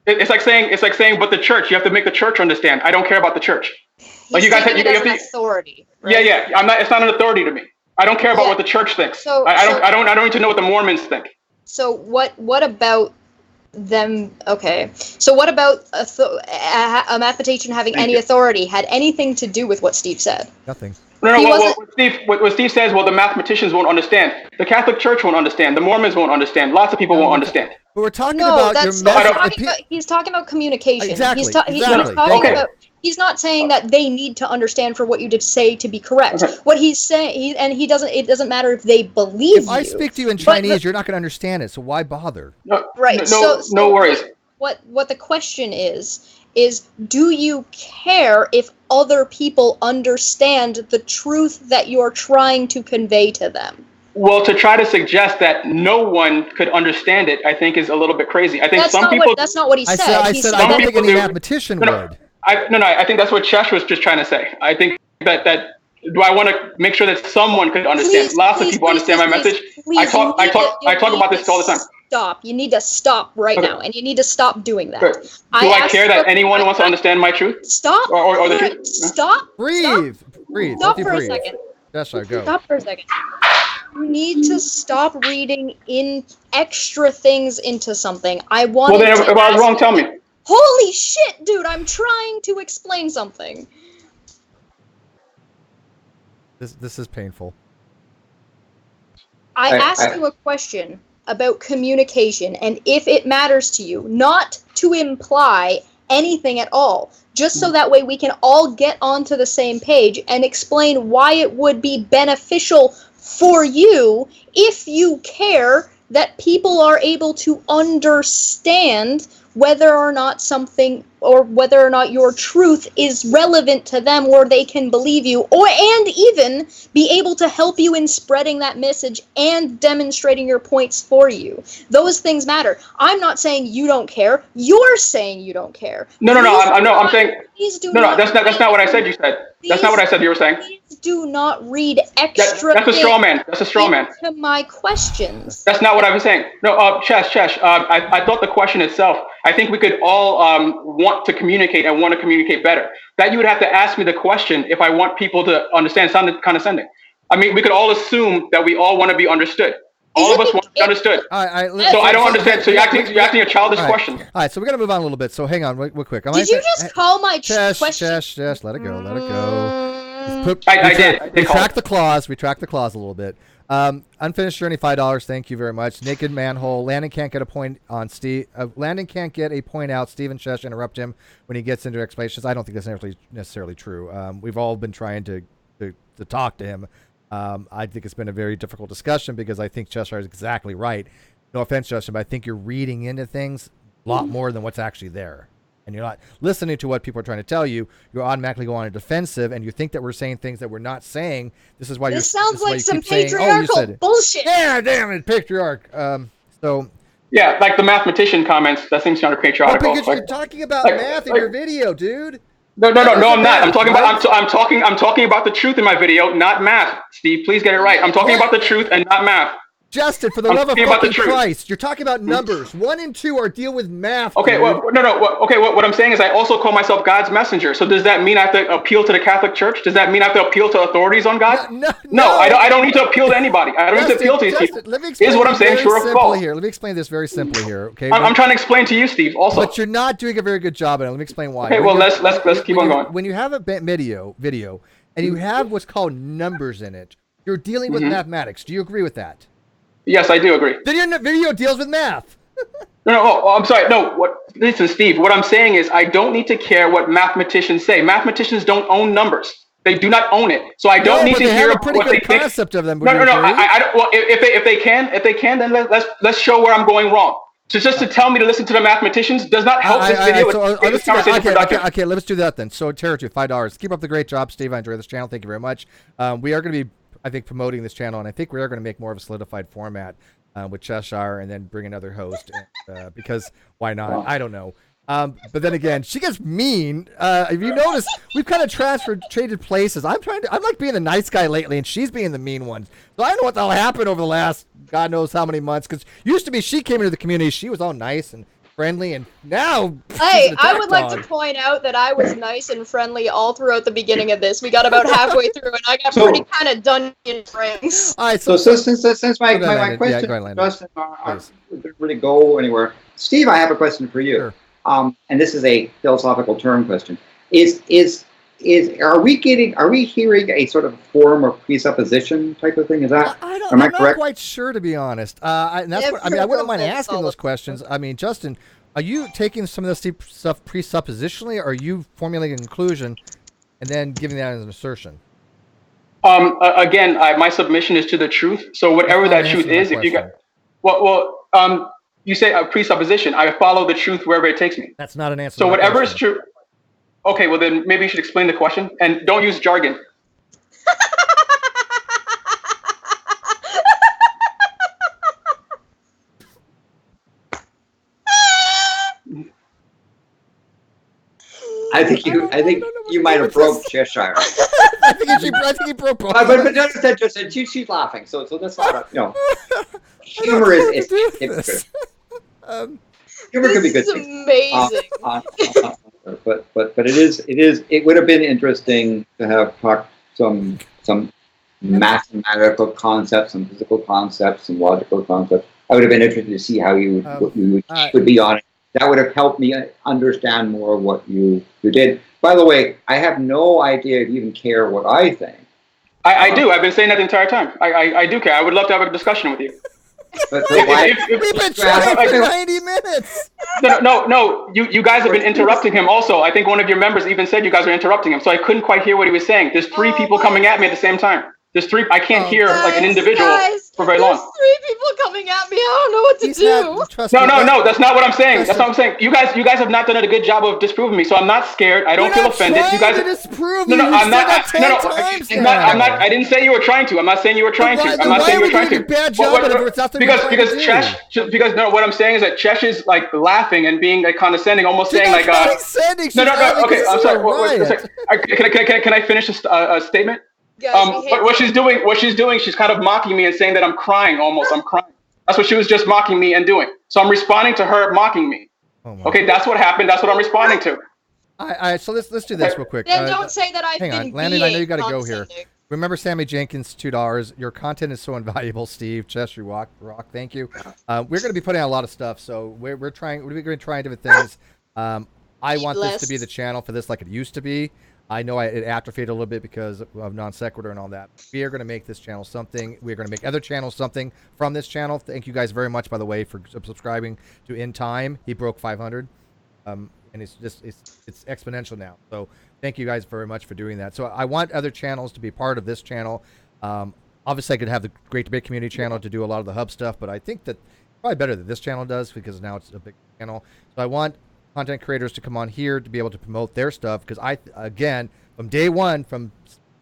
It's like saying, but the church. You have to make the church understand. I don't care about the church. Like you guys have to authority. Right? Yeah. It's not an authority to me. I don't care about what the church thinks. I don't need to know what the Mormons think. So what about them? Okay. So what about a mathematician having any authority had anything to do with what Steve said? Nothing. No. What Steve says, the mathematicians won't understand. The Catholic Church won't understand. The Mormons won't understand. Lots of people won't understand. But we're talking about your message. He's talking about communication. Exactly. He's not saying that they need to understand for what you did say to be correct. Okay. What he's saying, it doesn't matter if they believe you. If I speak to you in Chinese, you're not going to understand it. So why bother? Right. No worries. What the question is do you care if other people understand the truth that you're trying to convey to them? Well, to try to suggest that no one could understand it, I think is a little bit crazy. I think that's not what he said. I said I don't think any mathematician would. I think that's what Chesh was just trying to say. I think that do I want to make sure that someone could understand? Lots of people understand my message. I talk about this all the time. Stop. You need to stop right now, and you need to stop doing that. Do I care that anyone wants to understand my truth? Stop. Or the truth? Stop. Breathe. Stop for a second. Yes, sir. Go. Stop for a second. You need to stop reading in extra things into something. If I was wrong, tell me. Holy shit, dude! I'm trying to explain something. This is painful. I asked you a question about communication, and if it matters to you, not to imply anything at all, just so that way we can all get onto the same page and explain why it would be beneficial for you if you care that people are able to understand whether or not something or whether or not your truth is relevant to them or they can believe you and even be able to help you in spreading that message and demonstrating your points for you. Those things matter. I'm not saying you don't care. You're saying you don't care. I'm saying that's not what I said you said. That's not what I said you were saying. Please do not read extra That's a straw man. That's a straw man. To my questions. That's not what I was saying. No, Chesh. I thought the question itself, I think we could all want to communicate and want to communicate better. That you would have to ask me the question if I want people to understand. It sounded condescending. I mean, we could all assume that we all want to be understood. All of us want to be understood. So I don't understand. So you're asking a childish question. All right, so we're going to move on a little bit. So hang on real quick. Did you just call my question? Chesh, let it go. I did. Retract the clause a little bit. Unfinished journey, $5. Thank you very much. Naked manhole. Landon can't get a point on Steve. Landon can't get a point out. Stephen Chesh interrupt him when he gets into explanations. I don't think that's necessarily true. We've all been trying to talk to him. I think it's been a very difficult discussion because I think Cheshire is exactly right. No offense, Justin, but I think you're reading into things a lot more than what's actually there. And you're not listening to what people are trying to tell you. You automatically go on a defensive, and you think that we're saying things that we're not saying. This is why this sounds like some patriarchal bullshit. Yeah, damn it, patriarch. Yeah, like the mathematician comments. That seems kind of patriarchal. Because you're talking about math in your video, dude. No, I'm not. I'm talking about the truth in my video, not math. Steve, please get it right. I'm talking about the truth and not math. Justin, for the I'm love of talking about the fucking truth. Christ, you're talking about numbers. 1 and 2 are deal with math. Okay, dude. what I'm saying is I also call myself God's messenger. So does that mean I have to appeal to the Catholic Church? Does that mean I have to appeal to authorities on God? No. I don't need to appeal to anybody. I don't need to appeal to these people. Let me explain Here's what I'm saying, very true or simply false. here. Let me explain this very simply here, okay? I'm trying to explain to you, Steve, also. But you're not doing a very good job at it. Let me explain why. Okay, well, let's keep on going. When you have a video, and you have what's called numbers in it, you're dealing with mathematics. Do you agree with that? Yes, I do agree. Then your video deals with math. I'm sorry. Listen, Steve, what I'm saying is I don't need to care what mathematicians say. Mathematicians don't own numbers. They do not own it. So I don't need to hear a pretty what they good think. concept of them. No. I don't, well, if they can, then let's show where I'm going wrong. So just to tell me to listen to the mathematicians does not help this video. Okay, let's do that then. So, Territory, $5. Keep up the great job, Steve. I enjoy this channel. Thank you very much. We are going to be, I think, promoting this channel, and I think we are going to make more of a solidified format with Cheshire and then bring another host because why not? I don't know. But then again, she gets mean. If you notice, we've kind of traded places. I'm like being the nice guy lately, and she's being the mean one. So I don't know what the hell happened over the last God knows how many months. Because used to be she came into the community, she was all nice and friendly, and now. Hey, I would like to point out that I was nice and friendly all throughout the beginning of this. We got about halfway through, and I got pretty kind of dungeon ranks. All right, So since my question, go ahead, Justin, didn't really go anywhere. Steve, I have a question for you. Sure. And this is a philosophical term question. Are we hearing a sort of form of presupposition type of thing? Is that I'm correct? not quite sure, to be honest. I wouldn't mind asking those questions. I mean, Justin, are you taking some of this stuff presuppositionally, or are you formulating a conclusion and then giving that as an assertion? Again, my submission is to the truth. So whatever that truth is, if you got, you say a presupposition. I follow the truth wherever it takes me. That's not an answer. So whatever is true. Okay, well then maybe you should explain the question and don't use jargon. I think you might have broke Cheshire. I think he broke both. But just she's laughing. So that's not humor is humor can be good. This is amazing. But it would have been interesting to have talked some mathematical concepts, some physical concepts, some logical concepts. I would have been interested to see how you would be on it. That would have helped me understand more of what you did. By the way, I have no idea if you even care what I think. I do. I've been saying that the entire time. I do care. I would love to have a discussion with you. But We've been chatting for 90 minutes. No. You guys have been interrupting him also. I think one of your members even said you guys are interrupting him. So I couldn't quite hear what he was saying. There's three people coming at me at the same time. There's three. I can't hear like an individual for very long. There's three people coming at me. I don't know what to do. No. That's not what I'm saying. That's what I'm saying. You guys have not done a good job of disproving me. So I'm not scared. I don't feel offended. You guys disprove No, I'm not. I'm not. I didn't say you were trying to. I'm not saying you were trying to. I'm not saying you were trying to. Bad job Because what I'm saying is that Chesh is like laughing and being like condescending, almost saying like No. Okay, I'm sorry. Can I finish a statement? But what she's doing, she's kind of mocking me and saying that I'm crying almost. I'm crying. That's what she was just mocking me and doing. So I'm responding to her mocking me. Okay, that's what happened. That's what I'm responding to. So let's do this real quick. Then don't say that I've been hang on, Landon. I know you got to go here. Remember Sammy Jenkins, $2. Your content is so invaluable, Steve. Cheshire Rock, thank you. We're going to be putting out a lot of stuff, so we're going to try different things. I want this to be the channel for this like it used to be. I know it atrophied a little bit because of non sequitur and all that. We are going to make this channel something. We're going to make other channels something from this channel. Thank you guys very much, by the way, for subscribing to In Time. He broke 500, and it's exponential now. So thank you guys very much for doing that. So I want other channels to be part of this channel. Obviously, I could have the Great Debate Community channel to do a lot of the hub stuff, but I think that probably better that this channel does because now it's a big channel. So I want content creators to come on here to be able to promote their stuff because again, from day one, from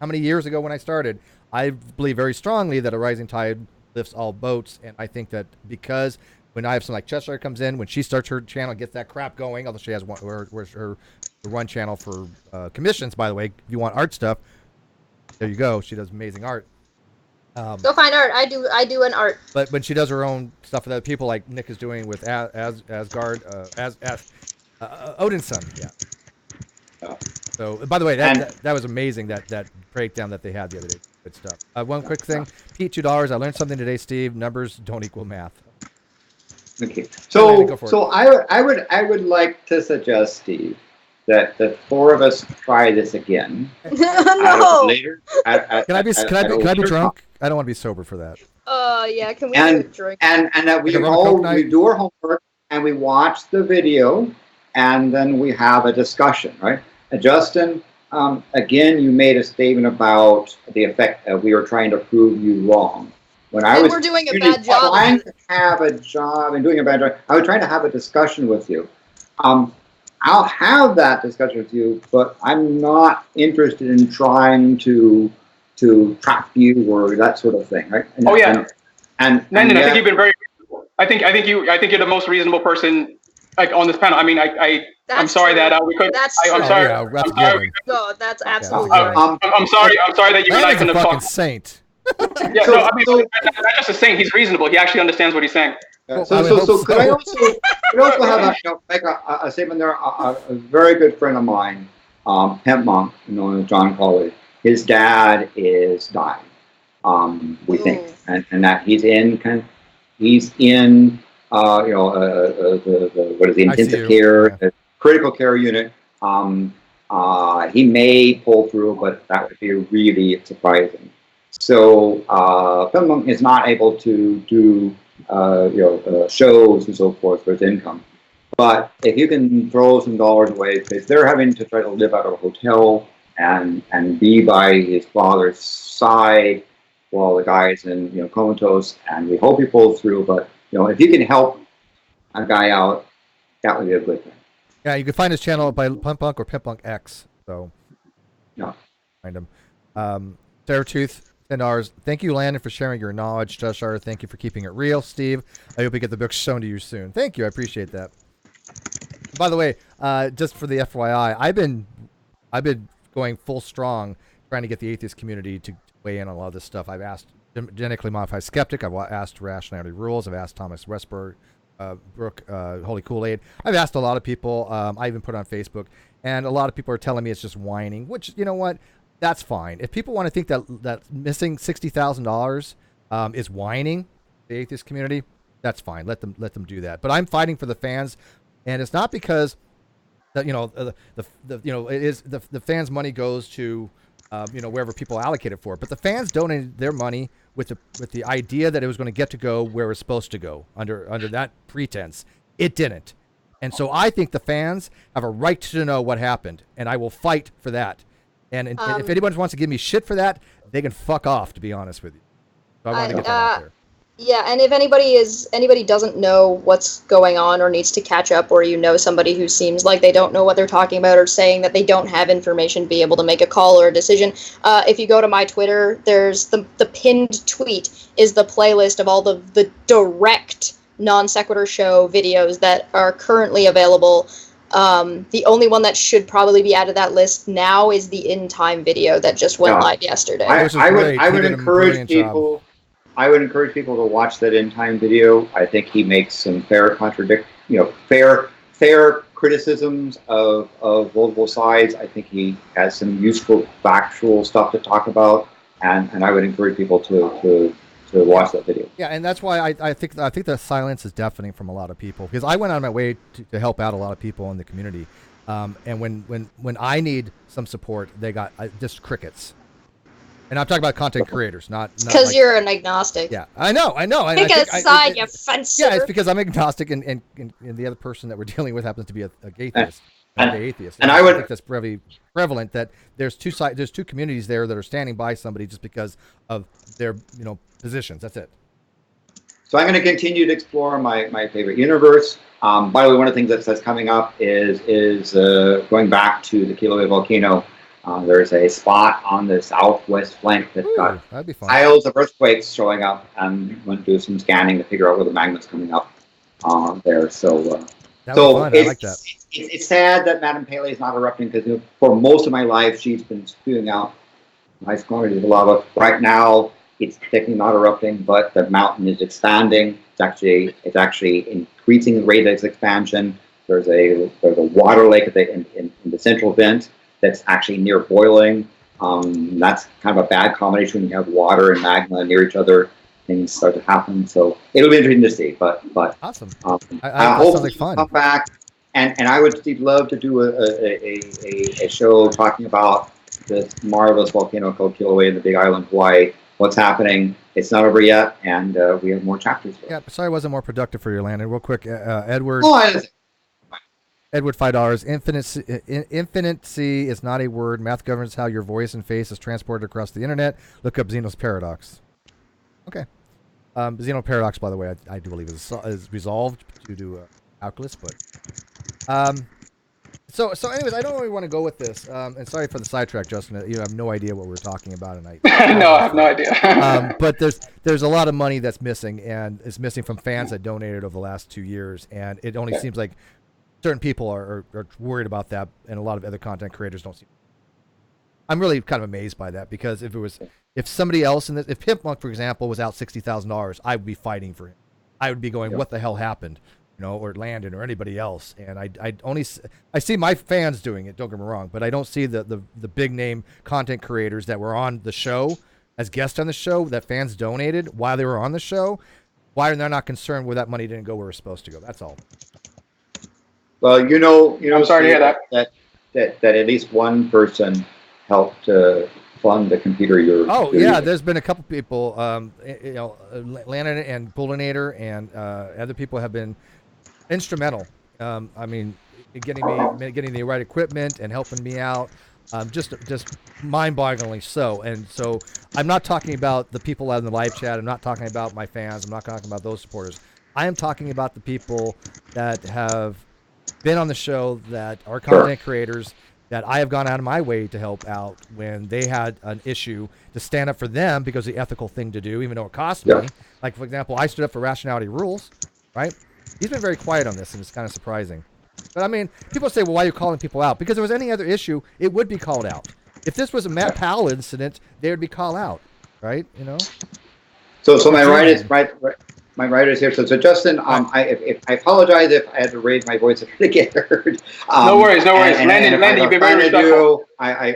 how many years ago when I started, I believe very strongly that a rising tide lifts all boats, and I think that because when I have someone like Cheshire comes in, when she starts her channel, gets that crap going, although she has her run channel for commissions, by the way, if you want art stuff, there you go, she does amazing art. Go find art. I do an art. But when she does her own stuff with other people, like Nick is doing with Asgard, Odin's son, yeah. So, by the way, that was amazing. That breakdown that they had the other day. Good stuff. One quick thing, Pete, $2. I learned something today, Steve. Numbers don't equal math. Okay. So I would like to suggest, Steve, that the four of us try this again. No. Later. Can I be drunk? I don't want to be sober for that. Yeah. Can we do a drink? And that we Like a rum and all coke night? we do our homework and we watch the video and then we have a discussion, right? Justin, again, you made a statement about the effect we were trying to prove you wrong. When I And was we're doing a really bad job. trying to have a job and doing a bad job, I was trying to have a discussion with you. I'll have that discussion with you, but I'm not interested in trying to trap you or that sort of thing, right? Oh yeah. And Landon, I yet- think you've been very reasonable. I think you're the most reasonable person like on this panel. I mean, I'm That's sorry true. that we couldn't. That's I'm true. sorry. Yeah, that's I'm sorry. given. No, that's absolutely Yeah. right. I'm sorry that you and I Landon's a couldn't have fucking talked. saint. Yeah, So- no, I mean, not just a saint. He's reasonable. He actually understands what he's saying. Well, So I would hope could I so. also have make a statement there? A very good friend of mine, Hemp Monk, known as John Colley. His dad is dying. We think, and that he's in the what is the intensive ICU, care, yeah. critical care unit. He may pull through, but that would be really surprising. So Hemp Monk is not able to do shows and so forth for his income. But if you can throw some dollars away, because they're having to try to live out of a hotel and be by his father's side while the guy's in comatose, and we hope he pulls through. But if you can help a guy out, that would be a good thing. Yeah, you can find his channel by Punk or Pimp X. So, Yeah. find him. Sarah-Tooth, $10. Thank you, Landon, for sharing your knowledge. Joshar, thank you for keeping it real. Steve, I hope you get the book shown to you soon. Thank you, I appreciate that. By the way, just for the FYI, I've been going full strong trying to get the atheist community to weigh in on a lot of this stuff. I've asked Genetically Modified Skeptic. I've asked Rationality Rules. I've asked Thomas Westberg, Brooke, Holy Kool-Aid. I've asked a lot of people. I even put it on Facebook, and a lot of people are telling me it's just whining. Which, you know what? That's fine. If people want to think that missing $60,000 is whining the atheist community, that's fine. Let them do that. But I'm fighting for the fans, and it's not because that it is the fans' money goes to wherever people allocate it for. But the fans donated their money with the idea that it was going to go where it's supposed to go under that pretense. It didn't, and so I think the fans have a right to know what happened, and I will fight for that. And if anyone wants to give me shit for that, they can fuck off. To be honest with you, so I want to get that out there. Yeah, and if anybody doesn't know what's going on or needs to catch up, or somebody who seems like they don't know what they're talking about or saying that they don't have information to be able to make a call or a decision, if you go to my Twitter, there's the pinned tweet is the playlist of all the direct non sequitur show videos that are currently available. The only one that should probably be added to that list now is the in time video that just went live yesterday. I would encourage people. I would encourage people to watch that in time video. I think he makes some fair criticisms of multiple sides. I think he has some useful factual stuff to talk about, and I would encourage people to watch that video. Yeah, and that's why I think the silence is deafening from a lot of people, because I went out of my way to help out a lot of people in the community, and when I need some support, they got just crickets. And I'm talking about content creators, not because you're an agnostic. Yeah, I know. Pick a side, you fencer. Yeah, it's because I'm agnostic, and the other person that we're dealing with happens to be a gay atheist. And I would think that's very prevalent that there's two communities there that are standing by somebody just because of their positions. That's it. So I'm going to continue to explore my favorite universe. By the way, one of the things that's coming up is going back to the Kilauea volcano. There's a spot on the southwest flank that's got piles of earthquakes showing up. I'm going to do some scanning to figure out where the magma's coming up there. So that was fun. I like that. It's sad that Madame Pele is not erupting, because for most of my life she's been spewing out nice quantities of lava. Right now, it's technically not erupting, but the mountain is expanding. It's actually increasing the rate of its expansion. There's a water lake in the central vent that's actually near boiling. That's kind of a bad combination when you have water and magma near each other. Things start to happen. So it'll be interesting to see. But Awesome. I That hope sounds like fun. come back. And I would love to do a show talking about this marvelous volcano called Kilauea in the Big Island, Hawaii. What's happening? It's not over yet, and we have more chapters. Yeah, sorry I wasn't more productive for your landing. Real quick, Edward. Oh, Edward, $5. Infinicy is not a word. Math governs how your voice and face is transported across the internet. Look up Zeno's paradox. Okay. Zeno paradox, by the way, I do believe is resolved due to calculus, but so anyways, I don't really want to go with this. And sorry for the sidetrack, Justin. You have no idea what we're talking about, and No, I have no idea. but there's a lot of money that's missing, and it's missing from fans that donated over the last 2 years, and it only seems like certain people are worried about that, and a lot of other content creators don't see. I'm really kind of amazed by that, because if somebody else if Pimpmonk, for example, was out $60,000, I would be fighting for him. I would be going, what the hell happened? Or Landon or anybody else. And I see my fans doing it, don't get me wrong, but I don't see the big name content creators that were on the show as guests on the show that fans donated while they were on the show. Why are they not concerned where that money didn't go where it's supposed to go? That's all. Well, I'm sorry to hear that at least one person helped fund the computer you're. Oh yeah, there's been a couple people, Landon and Bullinator and other people have been instrumental. I mean, getting the right equipment and helping me out. Just mind-bogglingly so. And so I'm not talking about the people out in the live chat. I'm not talking about my fans. I'm not talking about those supporters. I am talking about the people that have been on the show, that are content creators, that I have gone out of my way to help out when they had an issue, to stand up for them because the ethical thing to do, even though it cost me. Like, for example, I stood up for Rationality Rules, right? He's been very quiet on this, and it's kind of surprising. But I mean, people say, well, why are you calling people out? Because if there was any other issue, it would be called out. If this was a Matt Powell incident, they would be called out, right? So my right is here. So Justin, I apologize if I had to raise my voice to get heard. No worries. Landon, you've been very respectful. I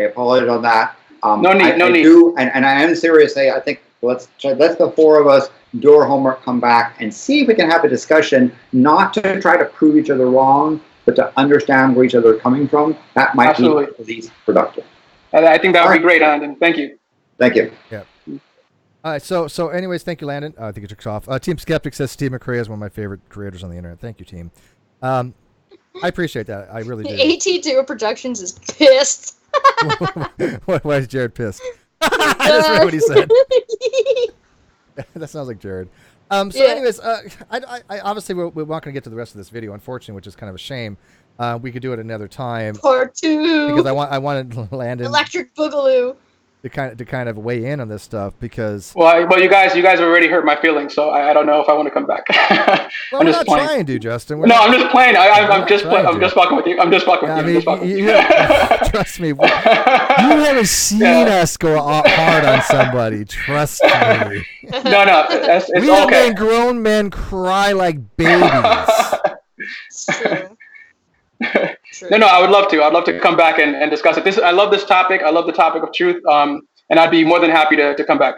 apologize on that. No need. And I am serious. I think let's the four of us do our homework, come back, and see if we can have a discussion, not to try to prove each other wrong, but to understand where each other are coming from. That might be at least productive. I think that would be great, Landon. Thank you. Thank you. Yeah. All right. So anyways, thank you, Landon. I think it took off. Team Skeptic says Steve McRae is one of my favorite creators on the internet. Thank you, team. I appreciate that. I really do. AT2 Productions is pissed. Why is Jared pissed? I just read what he said. That sounds like Jared. Anyways, I obviously we're not going to get to the rest of this video, unfortunately, which is kind of a shame. We could do it another time. Part 2. Because I wanted Landon Electric Boogaloo to kind of weigh in on this stuff, because you guys have already hurt my feelings, so I don't know if I want to come back. Well, we're not trying to, Justin. I'm just playing. I'm just fucking with you. I'm just fucking with you. Trust me. You haven't seen us go hard on somebody. Trust me. No, it's we have made grown men cry like babies. It's true. True. No, I would love to. I'd love to come back and discuss it. I love this topic. I love the topic of truth. And I'd be more than happy to come back.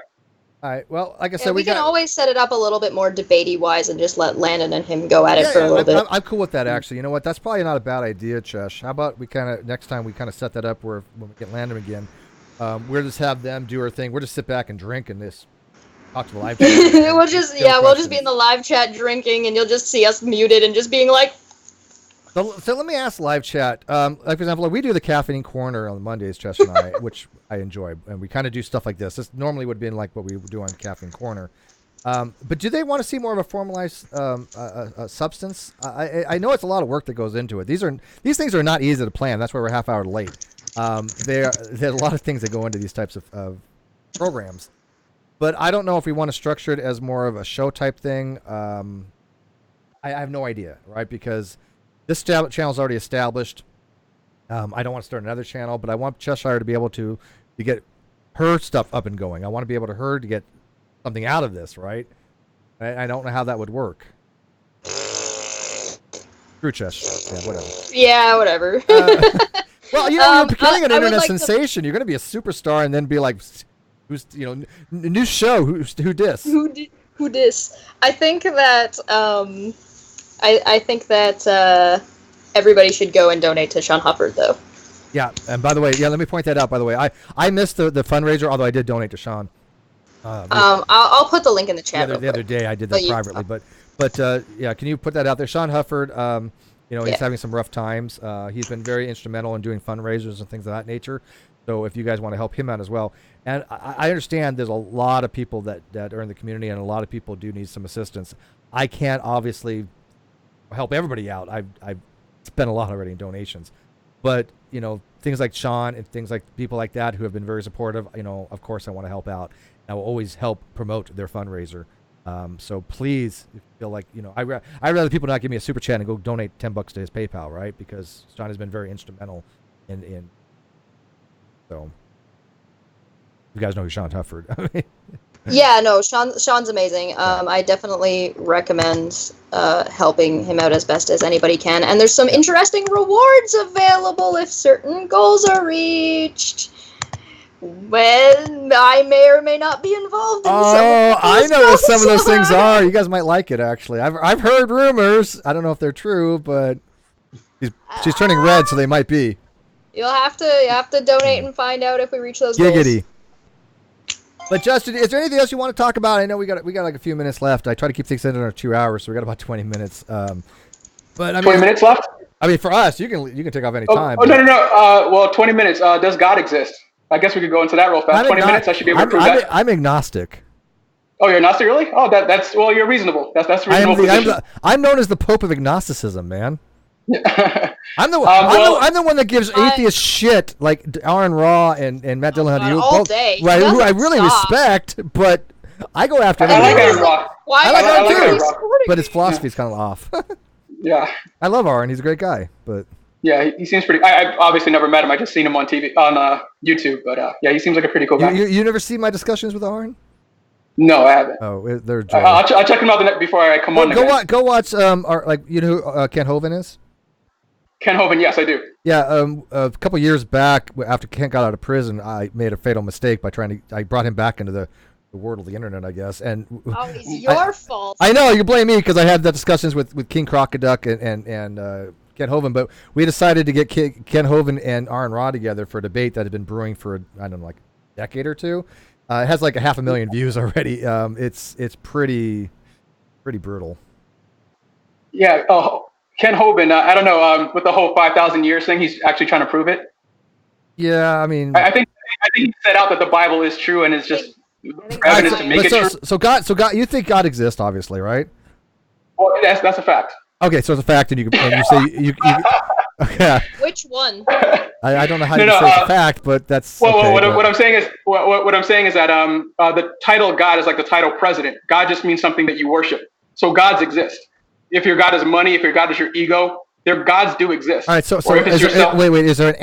All right. Well, like I said, we can always set it up a little bit more debatey wise and just let Landon and him go at it for a little bit. I'm cool with that, actually. You know what? That's probably not a bad idea, Chesh. How about next time we set that up where when we get Landon again, we'll just have them do our thing. We'll just sit back and drink in this. Talk to the live chat. we'll just be in the live chat drinking, and you'll just see us muted and just being like. So let me ask live chat. Like, for example, we do the caffeine corner on Mondays, Chess and I, which I enjoy, and we kind of do stuff like this. This normally would have been like what we do on caffeine corner. But do they want to see more of a formalized substance? I know it's a lot of work that goes into it. These things are not easy to plan. That's why we're half hour late. There's a lot of things that go into these types of programs. But I don't know if we want to structure it as more of a show type thing. I have no idea, right? Because this channel is already established. I don't want to start another channel, but I want Cheshire to be able to get her stuff up and going. I want to be able to her to get something out of this, right? I don't know how that would work. True chess. Yeah, whatever. Yeah, whatever. Well, you're becoming an I would internet like to- sensation. You're going to be a superstar, and then be like, who's new show? Who dis? Who dis? I think that I think that everybody should go and donate to Sean Hufford, though. Yeah, and by the way, let me point that out. By the way, I missed the fundraiser, although I did donate to Sean. I'll put the link in the chat. The other day I did that privately, but yeah, can you put that out there? Sean Hufford, he's having some rough times. He's been very instrumental in doing fundraisers and things of that nature. So if you guys want to help him out as well, and I understand there's a lot of people that are in the community, and a lot of people do need some assistance. I can't obviously help everybody out. I've spent a lot already in donations, but things like Sean and things like people like that who have been very supportive. Of course I want to help out. I will always help promote their fundraiser. So please, if you feel like, I'd rather people not give me a super chat and go donate $10 to his PayPal, right? Because Sean has been very instrumental in so you guys know who Sean Hufford. Yeah, no, Sean's amazing. I definitely recommend helping him out as best as anybody can. And there's some interesting rewards available if certain goals are reached. When I may or may not be involved in I know what some of those things are. You guys might like it, actually. I've heard rumors. I don't know if they're true, but she's turning red, so they might be. You have to donate and find out if we reach those goals. Giggity. But Justin, is there anything else you want to talk about? I know we got like a few minutes left. I try to keep things in under 2 hours, so we got about 20 minutes. But I mean, 20 minutes left? I mean, for us, you can take off any time. No. Well, 20 minutes. Does God exist? I guess we could go into that real fast. 20 minutes. I should be able to prove that. I'm agnostic. Oh, you're agnostic, really? Oh, that's well, you're reasonable. That's reasonable. I'm known as the Pope of agnosticism, man. I'm the one that gives atheist shit like Aaron Raw and Matt Dillon. All day. Right, who I really respect, but I go after him. I like Aaron Raw. Why I like Aaron too, but his philosophy's kind of off. Yeah. I love Aaron. He's a great guy, but yeah, he seems pretty. I've obviously never met him. I just seen him on TV on YouTube, but yeah, he seems like a pretty cool guy. You never see my discussions with Aaron? No, I haven't. Oh, they're. I'll check him out before I come on. Go watch. Who Kent Hovind is? Ken Hovind, yes, I do. Yeah, a couple years back, after Kent got out of prison, I made a fatal mistake by I brought him back into the world of the internet, I guess. And it's your fault. I know you blame me because I had the discussions with King Crocoduck and Ken Hovind, but we decided to get Ken Hovind and Aaron Raw together for a debate that had been brewing for I don't know, like a decade or two. It has like 500,000 views already. It's pretty brutal. Yeah. Oh. Ken Hovind, I don't know, with the whole 5,000 years thing, he's actually trying to prove it. Yeah, I mean, I think he set out that the Bible is true, and it's just evidence to make it true. So God, you think God exists, obviously, right? Well, that's a fact. Okay, so it's a fact, and you say you okay. Which one? I don't know how you say it's a fact, but that's. Well, okay, what I'm saying is that the title God is like the title president. God just means something that you worship. So gods exist. If your God is money, if your God is your ego, their gods do exist. All right, so wait, is there an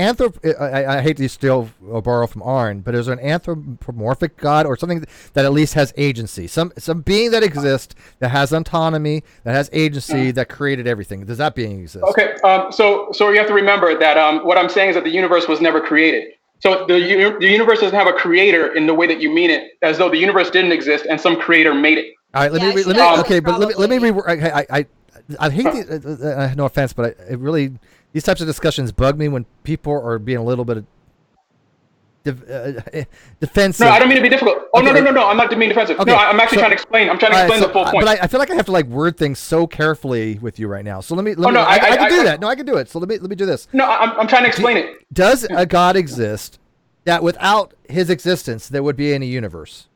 I hate to steal or borrow from Arn, but is there an anthropomorphic God or something that at least has agency? Some being that exists, that has autonomy, that has agency, that created everything. Does that being exist? Okay, so you have to remember that what I'm saying is that the universe was never created. So the universe doesn't have a creator in the way that you mean it, as though the universe didn't exist and some creator made it. All right, let me I hate the, no offense, but it really, these types of discussions bug me when people are being a little bit defensive. No, I don't mean to be difficult. Oh, okay. No, I'm not being defensive. Okay. No, I'm actually trying to explain. I'm trying to explain the full point. But I feel like I have to like word things so carefully with you right now. So I can do that. No, I can do it. So let me do this. No, I'm trying to explain it. Does a God exist that without his existence there would be any universe?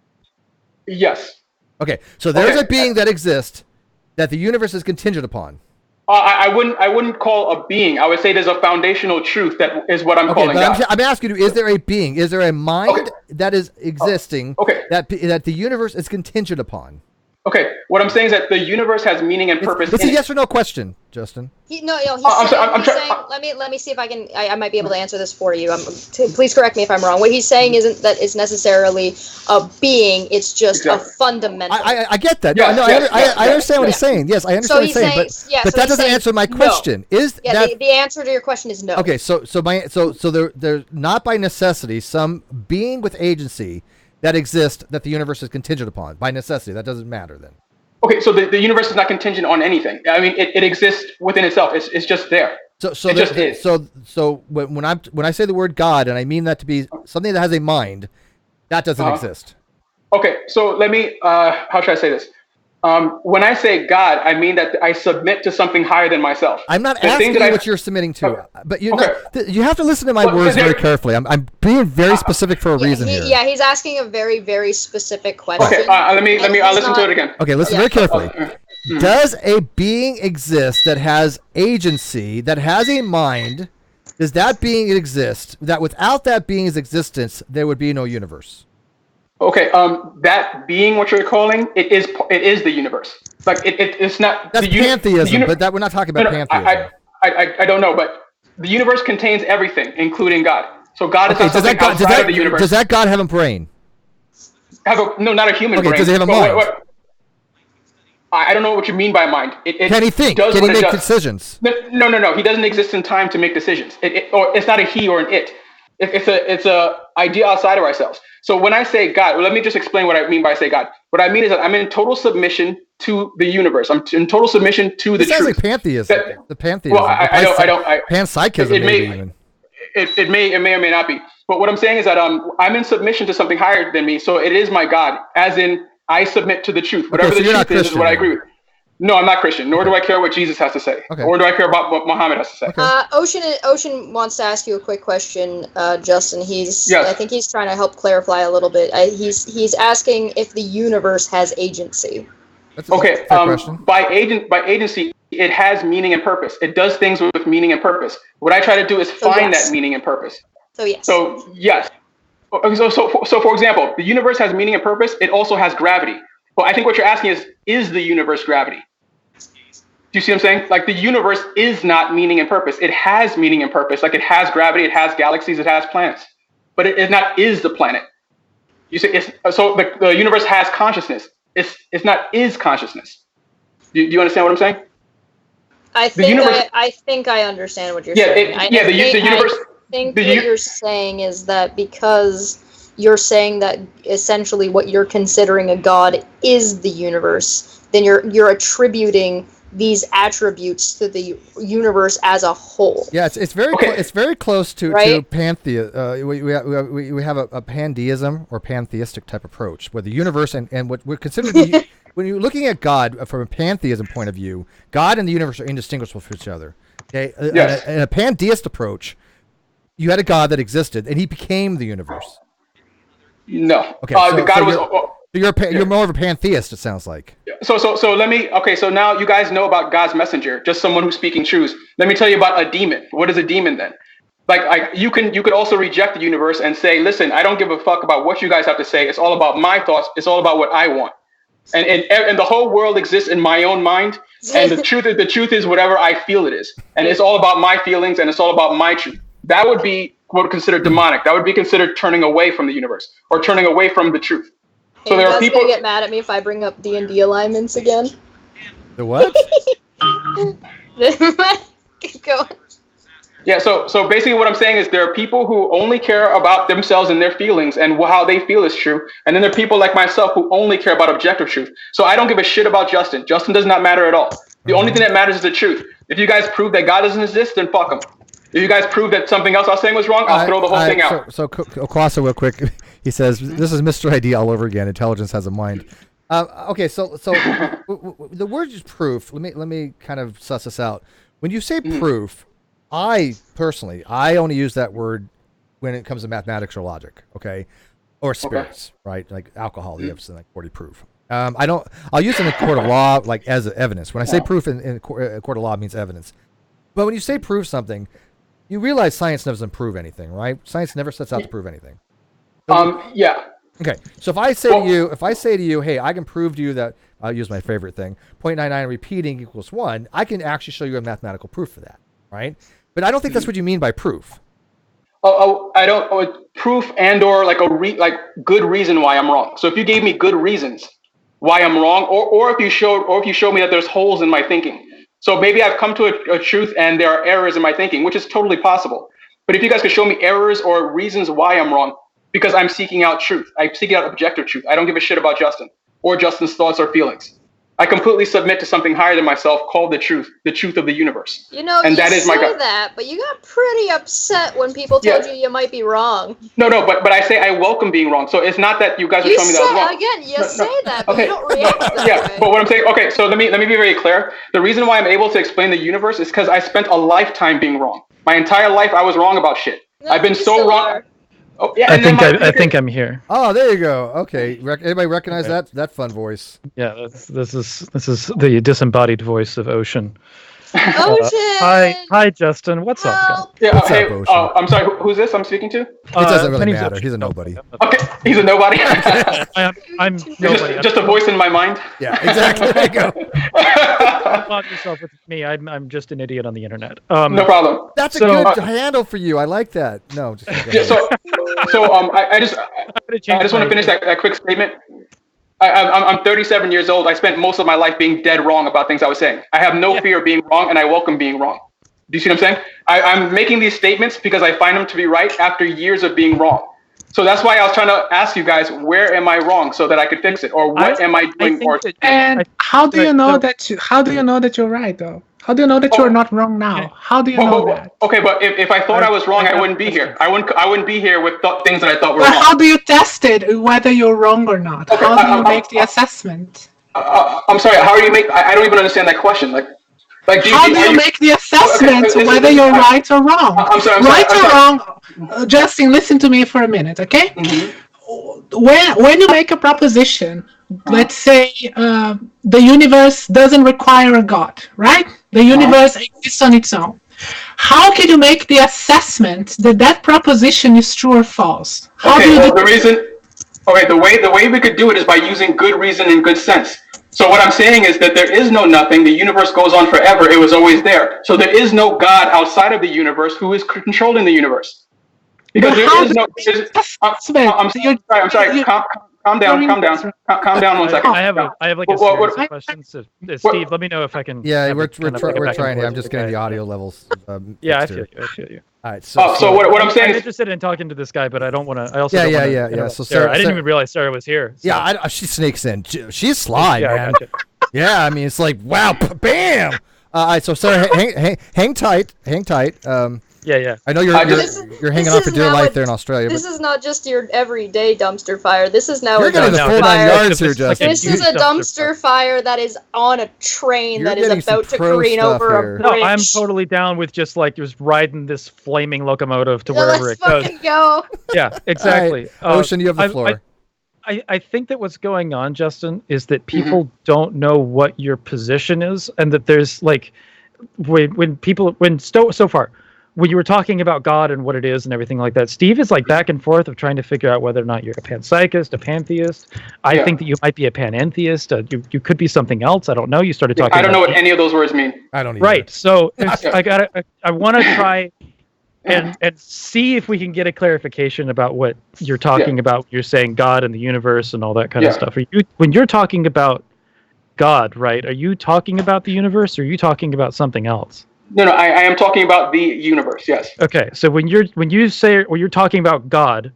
Yes. Okay, so there's a being that exists that the universe is contingent upon. I wouldn't call a being. I would say there's a foundational truth that is what I'm calling God. I'm asking you: is there a being? Is there a mind that is existing? Okay. That the universe is contingent upon? Okay, what I'm saying is that the universe has meaning and purpose. It's a yes or no question, Justin. He's I'm saying, let me see if I might be able to answer this for you. Please correct me if I'm wrong. What he's saying isn't that it's necessarily a being; it's just a fundamental. I get that. Yes, I understand what he's saying. Yes, I understand what he's saying. But that doesn't answer my question. No. Is that the answer to your question is no? okay? So there's not by necessity some being with agency that exists that the universe is contingent upon by necessity. That doesn't matter then. Okay, so the universe is not contingent on anything. I mean, it exists within itself. It's just there. So when I say the word God and I mean that to be something that has a mind, that doesn't exist. Okay, so let me how should I say this? When I say God, I mean that I submit to something higher than myself. I'm not asking you what you're submitting to, but you have to listen to my words very carefully. I'm being very specific for a reason here. Yeah, he's asking a very, very specific question. Okay, I'll listen to it again. Okay, listen very carefully. Does a being exist that has agency, that has a mind? Does that being exist? That without that being's existence, there would be no universe? Okay, that being what you're calling it is the universe. Like it's not. That's pantheism, but that we're not talking about pantheism. I don't know, but the universe contains everything, including God. So God is not something outside of the universe. Does that God have a brain? No, not a human brain. Does he have a mind? I don't know what you mean by mind. Can he think? Can he make decisions? No. He doesn't exist in time to make decisions. Or it's not a he or an it. It's a idea outside of ourselves. So when I say God, let me just explain what I mean by say God. What I mean is that I'm in total submission to the universe. I'm in total submission to the truth. Sounds like pantheism. The pantheism. Well, I don't. Panpsychism. It may or may not be. But what I'm saying is that I'm in submission to something higher than me. So it is my God, as in I submit to the truth. Whatever the truth is what I agree with. No, I'm not Christian, nor do I care what Jesus has to say, or do I care about what Muhammad has to say. Ocean wants to ask you a quick question, Justin. Yes. I think he's trying to help clarify a little bit. He's asking if the universe has agency. That's a question. By agency, it has meaning and purpose. It does things with meaning and purpose. What I try to do is find that meaning and purpose. So yes. So yes. So for example, the universe has meaning and purpose. It also has gravity. Well, I think what you're asking is the universe gravity? Do you see what I'm saying? Like the universe is not meaning and purpose. It has meaning and purpose. Like it has gravity, it has galaxies, it has planets. But it not is the planet. You see, so the universe has consciousness. It's not is consciousness. Do you understand what I'm saying? I think I understand what you're saying. The universe. I think what you're saying is that because you're saying that essentially what you're considering a god is the universe, then you're attributing these attributes to the universe as a whole. Yeah, it's very close to pantheism. We have a pandeism or pantheistic type approach where the universe and what we're considering when you're looking at God from a pantheism point of view, God and the universe are indistinguishable from each other. Okay, yes. In a pandeist approach, you had a God that existed and he became the universe. No. Okay. You're more of a pantheist, it sounds like. So let me. Okay. So now you guys know about God's messenger, just someone who's speaking truths. Let me tell you about a demon. What is a demon then? Like you could also reject the universe and say, listen, I don't give a fuck about what you guys have to say. It's all about my thoughts. It's all about what I want. And the whole world exists in my own mind. And the truth is whatever I feel it is. And it's all about my feelings and it's all about my truth. That would be what considered demonic. That would be considered turning away from the universe or turning away from the truth. Hey, so there are people gonna get mad at me if I bring up D&D alignments again. The what? Keep going. Yeah, so basically what I'm saying is there are people who only care about themselves and their feelings and how they feel is true. And then there are people like myself who only care about objective truth. So I don't give a shit about Justin. Justin does not matter at all. The only thing that matters is the truth. If you guys prove that God doesn't exist, then fuck him. If you guys prove that something else I was saying was wrong, I'll throw the whole thing out. So Okwasa, real quick, he says, this is Mr. ID all over again. Intelligence has a mind. Okay, so the word is proof. Let me kind of suss this out. When you say proof, I only use that word when it comes to mathematics or logic, okay, or spirits, right? Like alcohol, you have something like 40 proof. I'll use it in a court of law like as evidence. When I say proof in a court of law, it means evidence. But when you say prove something, you realize science doesn't prove anything, right? Science never sets out to prove anything. Yeah. Okay, so if I say to you, hey, I can prove to you that I'll use my favorite thing, 0.99 repeating equals 1, I can actually show you a mathematical proof for that, right? But I don't think that's what you mean by proof. I don't proof and or like good reason why I'm wrong. So if you gave me good reasons why I'm wrong, or if you show me that there's holes in my thinking. So maybe I've come to a truth and there are errors in my thinking, which is totally possible. But if you guys could show me errors or reasons why I'm wrong, because I'm seeking out truth. I'm seeking out objective truth. I don't give a shit about Justin or Justin's thoughts or feelings. I completely submit to something higher than myself called the truth of the universe. You know, and you that is my God. that, but you got pretty upset when people told you might be wrong. No, but I say I welcome being wrong. So it's not that you guys are telling me that I was wrong. Again, you say that, but you don't react that way. But what I'm saying, okay, so let me be very clear. The reason why I'm able to explain the universe is because I spent a lifetime being wrong. My entire life I was wrong about shit. No, I've been so wrong. Oh, yeah, I think I'm here. Oh, there you go. Okay, anybody recognize that fun voice? Yeah, this is the disembodied voice of Ocean. Ocean! Hi, Justin. What's up, guys? Yeah, What's hey, up, Ocean? I'm sorry, who's this I'm speaking to? It doesn't really my name's matter. Ocean. He's a nobody. Okay, he's a nobody. I'm nobody. just a voice in my mind. Yeah, exactly. There you go. Involve yourself with me. I'm just an idiot on the internet. No problem. That's a good handle for you. I like that. No, just I just want to finish that quick statement. I'm 37 years old. I spent most of my life being dead wrong about things I was saying. I have no fear of being wrong, and I welcome being wrong. Do you see what I'm saying? I'm making these statements because I find them to be right after years of being wrong. So that's why I was trying to ask you guys, where am I wrong so that I could fix it, or what am I doing? And how do you know that you're right, though? How do you know that you're not wrong now? How do you know that? Okay, but if I thought I was wrong, I wouldn't be here. I wouldn't be here with things that I thought were But wrong. how do you test it whether you're wrong or not? Okay, How do you make the assessment? I'm sorry. How do you make? I don't even understand that question. How do you make the assessment whether you're right or wrong? I'm sorry. Right or wrong? Justin, listen to me for a minute, okay? Mm-hmm. When you make a proposition, let's say the universe doesn't require a God, right? The universe exists on its own. How can you make the assessment that proposition is true or false? The way we could do it is by using good reason and good sense. So what I'm saying is that there is no nothing. The universe goes on forever. It was always there. So there is no God outside of the universe who is controlling the universe. Because there is no. I'm sorry. Calm down. Calm down 1 second. I have like a series of questions. Steve, let me know if I can. Yeah, we're trying here. I'm just getting the audio levels. Yeah, I feel you. All right. So what I'm saying I'm is interested in talking to this guy, but I don't want to. I also yeah. So Sarah, I didn't even realize Sarah was here. So. Yeah, she sneaks in. She's sly, man. Gotcha. Yeah, I mean it's like wow, bam. All right, so Sarah, hang tight. Yeah. I know you're hanging on for dear life there in Australia. This is not just your everyday dumpster fire. This is now you're a getting the dumpster 49 fire. yards here, Justin. This is a dumpster fire that is on a train that is about to careen over a bridge. No, I'm totally down with just riding this flaming locomotive to wherever it goes. Let's fucking go. Yeah, exactly. Right. Ocean, you have the floor. I think that what's going on, Justin, is that people don't know what your position is, and that there's when you were talking about God and what it is and everything like that, Steve is back and forth of trying to figure out whether or not you're a panpsychist, a pantheist. I think that you might be a panentheist. You could be something else. I don't know. You started talking. I don't know what any of those words mean. I don't either. Right. So I want to try and see if we can get a clarification about what you're talking about. You're saying God and the universe and all that kind of stuff. When you're talking about God, right? Are you talking about the universe, or are you talking about something else? No, I am talking about the universe. Yes. Okay, so when you're talking about God,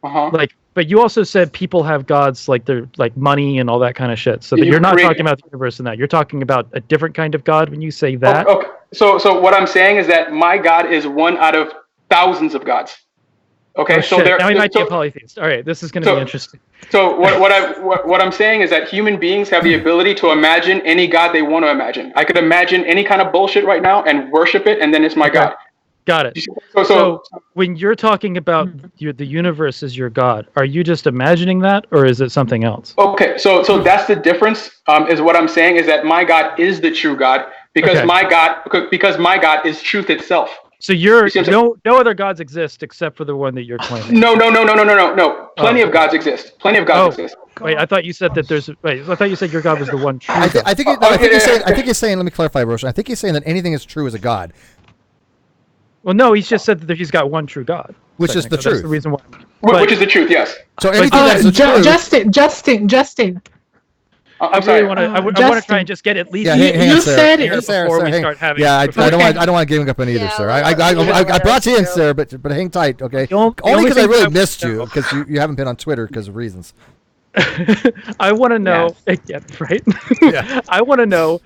but you also said people have gods they're money and all that kind of shit. So that you're not talking about the universe in that. You're talking about a different kind of God when you say that. Okay. So what I'm saying is that my God is one out of thousands of gods. Okay. Now he might be a polytheist. All right, this is going to be interesting. So what I'm saying is that human beings have the ability to imagine any God they want to imagine. I could imagine any kind of bullshit right now and worship it, and then it's my God. Got it. So when you're talking about the universe as your God, are you just imagining that, or is it something else? Okay, so that's the difference. Is what I'm saying is that my God is the true God because my God is truth itself. So no other gods exist except for the one that you're claiming. No. Plenty of gods exist. Plenty of gods exist. Wait, I thought you said that there's. Wait, I thought you said your god was the one true. I God. think he's saying. Let me clarify, Roshan. I think he's saying that anything is true is a god, Well, no, he's just said that he's got one true God, which is the truth. That's the reason why. Which is the truth, yes. So anything that's the truth. Justin. I really want to. I want to try and just get at least. Yeah, hang on, you Sarah. said Hey, it. Sarah, before we hang- start having. Yeah, I don't want to give up on either, Yeah, sir. let's- I brought you in, let's sir, but hang tight, okay? The only Only because I thing really I- missed you because you haven't been on Twitter because of reasons. I want to know. Yeah, right. Yeah. I want to know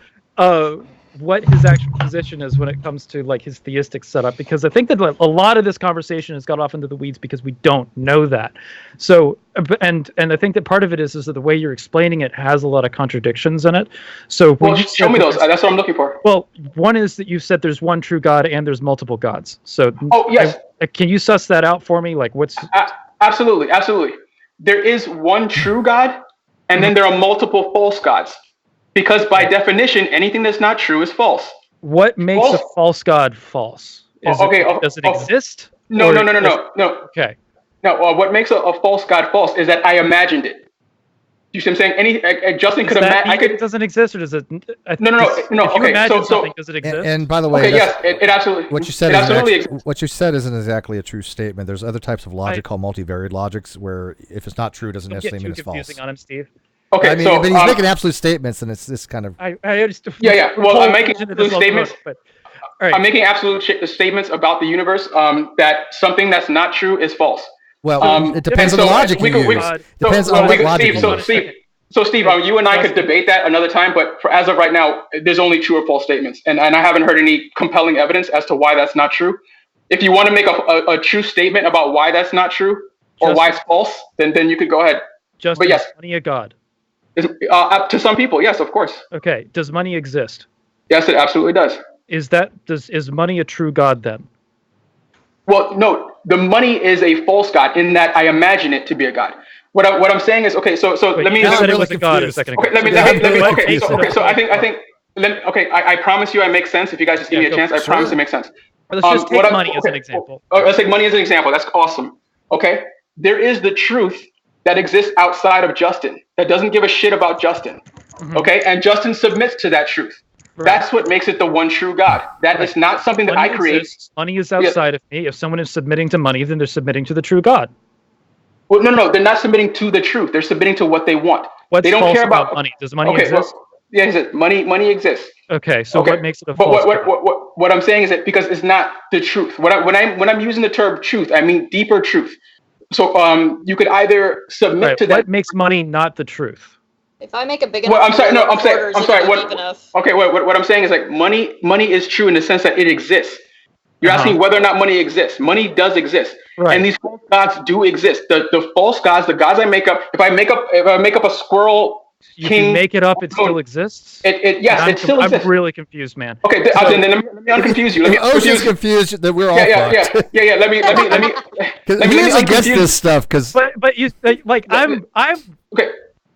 what his actual position is when it comes to like his theistic setup, because I think that a lot of this conversation has got off into the weeds because we don't know that. So, and I think that part of it is that the way you're explaining it has a lot of contradictions in it. So, when Well, you show said me that those. there's- That's what I'm looking for. Well, one is that you said there's one true God and there's multiple gods. So, Oh, yes. can you suss that out for me? Like, what's Absolutely. There is one true God, and then there are multiple false gods. Because by definition, anything that's not true is false. what makes a false god false? Does it exist? No. Okay. No, what makes a false god false is that I imagined it. You see what I'm saying? Justin could imagine. It doesn't exist, or does it? No. If you Okay, imagine so something, does it exist? And by the way, Okay, yes, it absolutely. what you said it absolutely exists. what you said isn't exactly a true statement. There's other types of logic called multivariate logics where if it's not true, it doesn't Don't get necessarily too mean it's false. confusing on him, Steve. Okay, I mean, so but he's making absolute statements, and it's this kind of. I understand. Yeah. Well, I'm making Into absolute this statements. but all right. I'm making absolute statements about the universe. That something that's not true is false. Well, it depends on the logic you use. Depends on what logic you use. Steve, you and I could debate that another time, but as of right now, there's only true or false statements, and I haven't heard any compelling evidence as to why that's not true. If you want to make a true statement about why that's not true or why it's false, then you could go ahead. But yes, is money a god? To some people, yes, of course. Okay. Does money exist? Yes, it absolutely does. Is money a true god then? Well, no, the money is a false god in that I imagine it to be a god. What I'm saying is, okay, so Wait, let me. You said it really was a god a confused. second ago. Okay, let me. So I think. I promise you, I make sense. If you guys just give me a chance, I promise it makes sense. Let's just take money as an example. Let's take money as an example. That's awesome. Okay, there is the truth that exists outside of Justin that doesn't give a shit about Justin. Mm-hmm. Okay, and Justin submits to that truth. Right. That's what makes it the one true God. That is not something that I create. Money is outside of me. If someone is submitting to money, then they're submitting to the true God. Well, no, they're not submitting to the truth. They're submitting to what they want. They don't care about money. Does money exist? Yeah, money exists. Okay, so what makes it a But false god? what I'm saying is that because it's not the truth. When I'm using the term truth, I mean deeper truth. So you could either submit to that. What makes money not the truth? If I make a big enough Well, I'm sorry. No, I'm quarters, sorry. it'll be deep enough. Okay, what I'm saying is like money is true in the sense that it exists. You're asking whether or not money exists. Money does exist, Right. and these false gods do exist. The false gods, the gods I make up. If I make up a squirrel You king, can make it up; it still exists. It still exists. I'm really confused, man. Okay, then let me unconfuse you. Let me Ocean's unconfuse you. confused that we're all Yeah. fucked. Let me. He is against this stuff because But you like I'm Okay.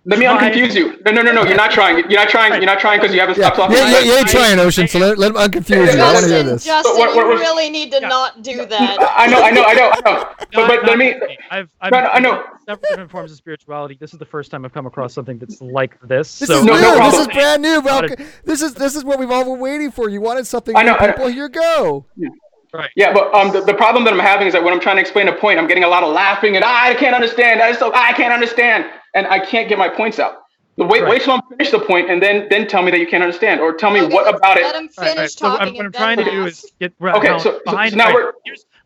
Let me unconfuse you. No. You're not trying. You're not trying because you haven't stopped talking. you ain't trying, Ocean. So let him unconfuse you. I want to hear this. Justin, What- you really need to not do that. I know. But let me. I've I know. several different forms of spirituality. This is the first time I've come across something that's like this. This so is new. no problem. This is brand new. Not Bro. This is what we've all been waiting for. You wanted something I know, new, people. Here you go. right. Yeah, but the problem that I'm having is that when I'm trying to explain a point, I'm getting a lot of laughing and I can't understand. I can't understand, and I can't get my points out. Wait till I'm finished the point, and then tell me that you can't understand, or tell me Okay, what about it. Let him finish So talking. what I'm trying to do is get Okay, so behind. now right,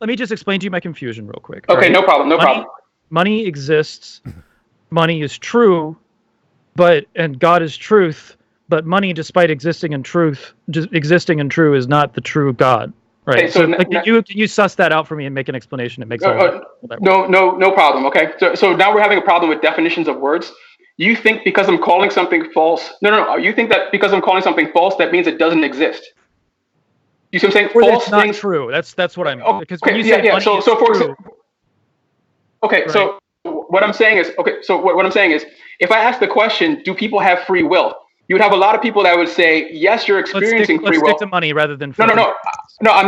let me just explain to you my confusion real quick. Okay, right? no problem. Money exists. Money is true, and God is truth. But money, despite existing in true, is not the true God. Right. Okay, so can you suss that out for me and make an explanation? It makes no problem. Okay. So now we're having a problem with definitions of words. You think because I'm calling something false? No. You think that because I'm calling something false, that means it doesn't exist? You see what I'm saying? Or false it's not things. true. That's what I mean. Because Okay, when you say money So is for true, example, okay. So what I'm saying is, if I ask the question, do people have free will? you would have a lot of people that would say, yes, you're experiencing free let's will. stick to money rather than No, free will. I'm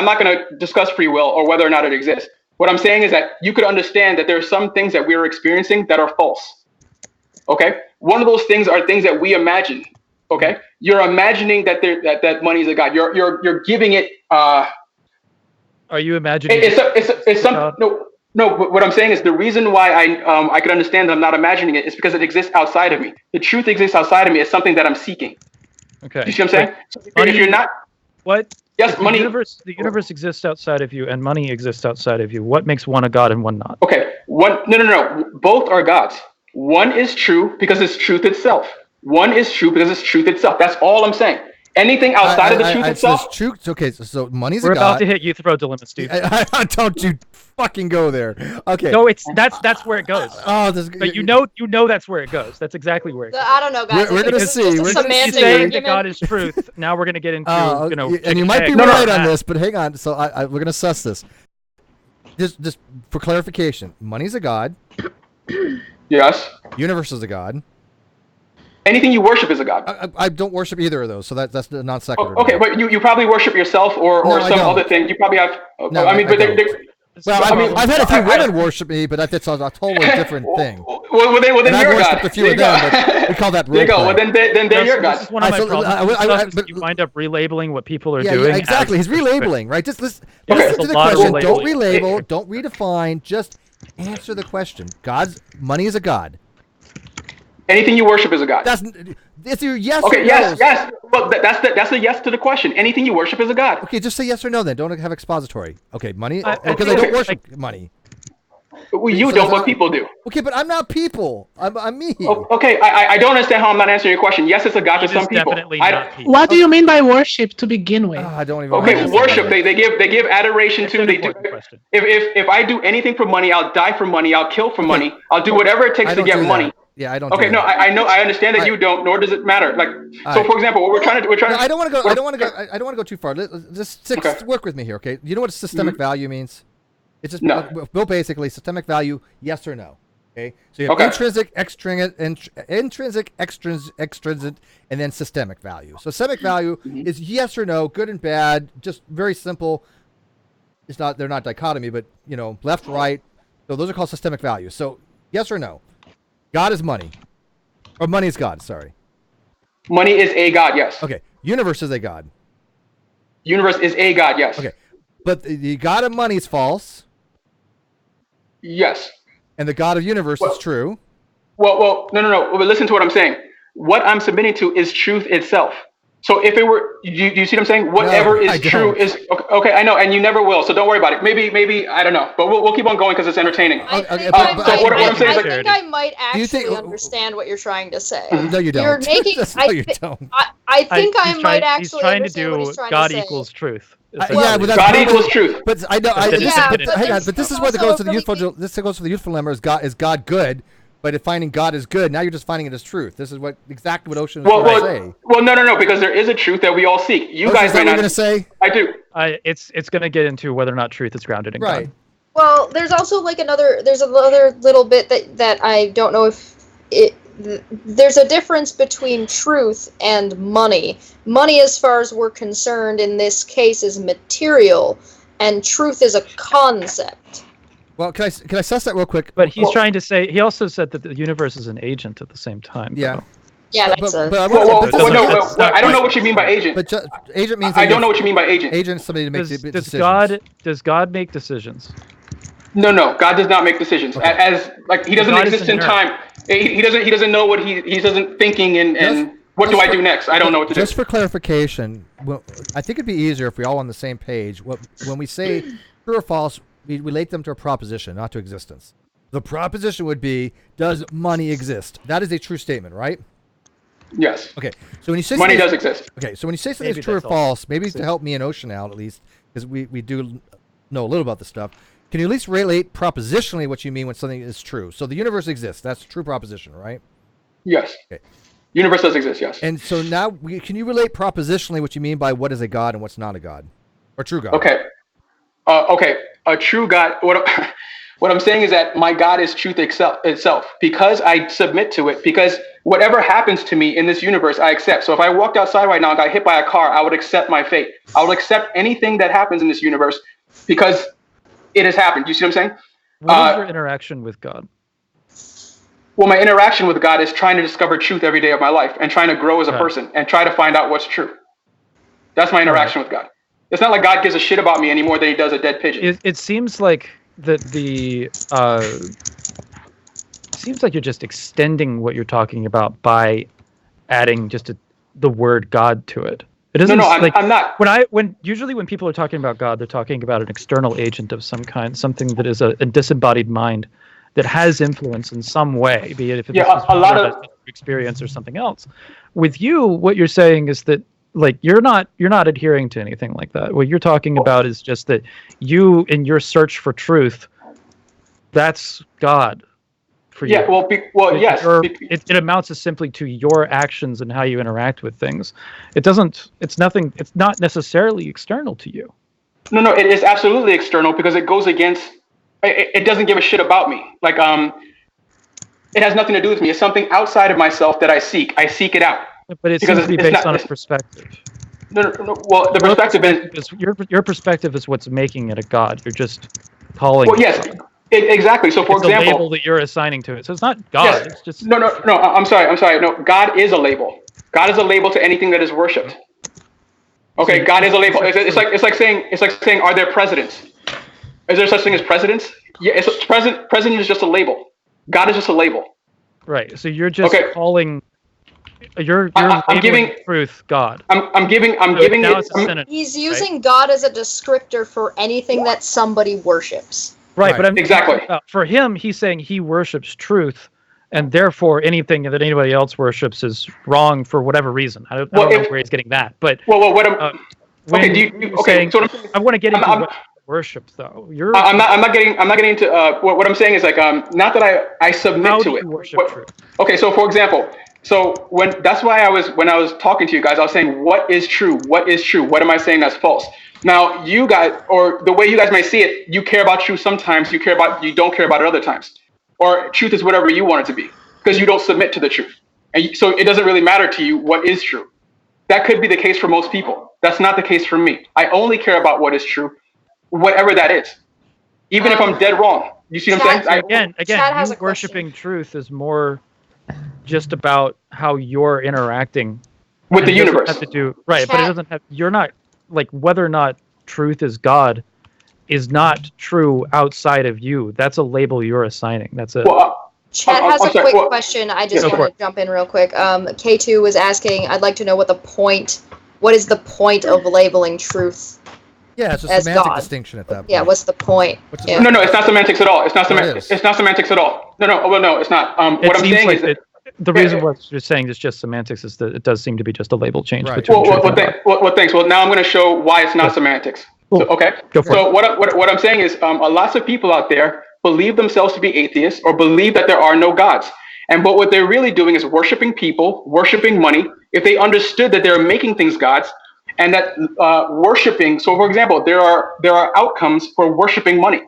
not going to discuss free will or whether or not it exists. What I'm saying is that you could understand that there are some things that we're experiencing that are false. Okay, one of those things are things that we imagine. Okay, you're imagining that that money is a god. You're giving it. Are you imagining? It's some no. But what I'm saying is the reason why I could understand that I'm not imagining it is because it exists outside of me. The truth exists outside of me. It's something that I'm seeking. Okay. You see what I'm saying? So if you're not. What? Yes, money. The universe exists outside of you, and money exists outside of you. What makes one a god and one not? Okay. No. Both are gods. One is true because it's truth itself. One is true because it's truth itself. That's all I'm saying. Anything outside of the truth itself. Truth. Okay, so money's We're a god. about to hit youth road dilemma, Steve. Don't you fucking go there. Okay. No, that's where it goes. Oh, But you know that's where it goes. That's exactly where it goes. I don't know, guys. We're gonna This see. is just a We're gonna semantic You say argument. that God is truth. Now we're gonna get into and you might be chicken, egg, right on that. this, but hang on. So we're gonna suss this. Just for clarification, money's a god. Yes. Universe is a god. Anything you worship is a god. I don't worship either of those, so that's the non sequitur. Okay, but you probably worship yourself or No, I some don't. other thing. You probably have. No, I mean, but don't. Well, I mean, I've had a few I- women worship me, but that's a totally different thing. Well, then And I've you're a worshipped god. a few of them, but we call that There you go. role Well, play. then they're your This god. is one of my So, problems. Is but- you wind up relabeling what people are Yeah, doing. exactly. as- He's relabeling, right? Just listen, Okay. listen to There's the a lot of question. Don't relabeling. relabel. Don't redefine. Just answer the question. Money is a god. Anything you worship is a god. It's your yes Okay. or Yes. no's. Yes. Well, that's a yes to the question. Anything you worship is a god. Okay, just say yes or no then. Don't have expository. Okay, money, I because I think- don't worship money. Well, you So don't, it's but not- people do. Okay, but I'm not people. I'm me. Okay. I don't understand how I'm not answering your question. Yes, it's a god to It some is people. definitely not people. What do you mean by worship to begin with? I don't even. Okay, know. worship. They give adoration It's to. an They do. important question. If I do anything for money, I'll die for money. I'll kill for money. I'll do whatever it takes I to don't get do that. money. Yeah, I don't. Okay, do no, that. I know, I understand that Alright. you don't, nor does it matter. Like, so Alright. for example, what we're trying to. No, I don't want to go. I don't want to go. I don't want to go too far. Just Okay. work with me here, okay? You know what systemic value means? It's just No. Real basically systemic value. Yes or no. Okay. So you have Okay. intrinsic, extrinsic, and then systemic value. So systemic value is yes or no, good and bad. Just very simple. It's not. They're not dichotomy, but left, right. So those are called systemic values. So yes or no. God is money. Or money is God, sorry. Money is a god, yes. Okay. Universe is a God. Universe is a god, yes. Okay. But the God of money is false, Yes. and the God of universe is true. Well, no. But listen to what I'm saying. What I'm submitting to is truth itself. So if it were, do you see what I'm saying? Whatever I is true don't. is okay. I know, and you never will. So don't worry about it. Maybe I don't know, but we'll keep on going because it's entertaining. I Okay, think, but- I, so what I'm saying is I think I might Do you actually think- understand what you're trying to say. No, you don't. You're making. no, you I, don't. I think I He's might trying- actually He's trying to understand what do he's trying God to say. equals truth. Yeah, essentially. but that's God probably- equals truth. But I know. But then This, it's but, infinite. hang on. But this is where it also goes to the really youthful. This goes to the youthful dilemma. Is God good? But if finding God is good, now you're just finding it as truth. This is exactly what Ocean was trying to say. Well, no, because there is a truth that we all seek. You Ocean, guys is that may what you're not. gonna say? I do. It's going to get into whether or not truth is grounded in Right. God. Well, there's also there's another little bit that I don't know if there's a difference between truth and money. Money, as far as we're concerned, in this case, is material, and truth is a concept. Well, can I suss that real quick? But he's trying to say, he also said that the universe is an agent at the same time. Yeah. though. Yeah, But, that's but a. I Well, want to. I don't know what you mean by agent. But agent means. I don't know what you mean by agent. Agent is somebody to make Does decisions. God make decisions? No, God does not make decisions. Okay. As like he doesn't God is exist in inert. time. He doesn't know what he doesn't thinking and what do Just I for- do next? I don't know what to do. Just for clarification, well, I think it'd be easier if we're all on the same page. When we say true or false, we relate them to a proposition, not to existence. The proposition would be, does money exist? That is a true statement, right? Yes. Okay. So when you say Money something- does exist. Okay, so when you say something Maybe is true or that's all. false, maybe to help me and Ocean out at least, because we do know a little about this stuff, can you at least relate propositionally what you mean when something is true? So the universe exists. That's a true proposition, right? Yes. Okay. Universe does exist. Yes. And so now, can you relate propositionally what you mean by what is a god and what's not a god? Or true god? Okay. Okay. A true God. What? What I'm saying is that my God is truth itself. Because I submit to it, because whatever happens to me in this universe, I accept. So if I walked outside right now and got hit by a car, I would accept my fate. I would accept anything that happens in this universe because it has happened. You see what I'm saying? What is your interaction with God? Well, my interaction with God is trying to discover truth every day of my life and trying to grow as a person and try to find out what's true. That's my interaction with God. It's not like God gives a shit about me any more than he does a dead pigeon. It seems like that seems like you're just extending what you're talking about by adding just the word God to it. It isn't. No, I'm not. When usually when people are talking about God, they're talking about an external agent of some kind, something that is a disembodied mind that has influence in some way, be it if it's a lot of experience or something else. With you, what you're saying is that like you're not adhering to anything like that. What you're talking about is just that you, in your search for truth, that's God for you. Yes. It amounts to simply to your actions and how you interact with things. It's not necessarily external to you. No, it is absolutely external because it goes against. It doesn't give a shit about me. Like it has nothing to do with me. It's something outside of myself that I seek. I seek it out. But it seems to be based on a perspective. No. Well, the perspective is your perspective is what's making it a God. You're just calling. Well, yes, exactly. So, for example, the label that you're assigning to it. So it's not God. Yes. It's just no. I'm sorry. No, God is a label. God is a label to anything that is worshipped. Okay, God is a label. It's like saying, are there presidents? Is there such thing as presidents? Yeah, president is just a label. God is just a label. Right. So you're just calling. You're giving truth God. I'm giving now it's a sentence, He's using God as a descriptor for anything that somebody worships. Right, but exactly. For him, he's saying he worships truth, and therefore anything that anybody else worships is wrong for whatever reason. I don't know where he's getting that, but what I'm saying, so I want to get into worship though. I'm not getting into what I'm saying is like not that I submit how to do it. You worship truth? Okay, so for example, that's why when I was talking to you guys, I was saying what is true? What is true? What am I saying that's false? Now you guys, or the way you guys might see it, you care about truth sometimes, you don't care about it other times. Or truth is whatever you want it to be because you don't submit to the truth. And so it doesn't really matter to you what is true. That could be the case for most people. That's not the case for me. I only care about what is true, whatever that is. Even if I'm dead wrong. You see what I'm saying? Again, you worshiping truth is more just about how you're interacting with the universe. Have to do, right, but it doesn't have. You're not like whether or not truth is God is not true outside of you. That's a label you're assigning. That's it. Chad has a quick question. I just want to jump in real quick. K2 was asking, I'd like to know what is the point of labeling truth? Yeah, it's a semantic distinction at that point. Yeah, what's the point? No, it's not semantics at all. It's not semantics at all. No, it's not. What I'm saying is the reason what you're saying is just semantics is that it does seem to be just a label change. Right. Thanks. Well, now I'm going to show why it's not semantics. Cool. So, okay. So what I'm saying is lots of people out there believe themselves to be atheists or believe that there are no gods. But what they're really doing is worshiping people, worshiping money. If they understood that they're making things gods and that worshiping, so for example, there are outcomes for worshiping money.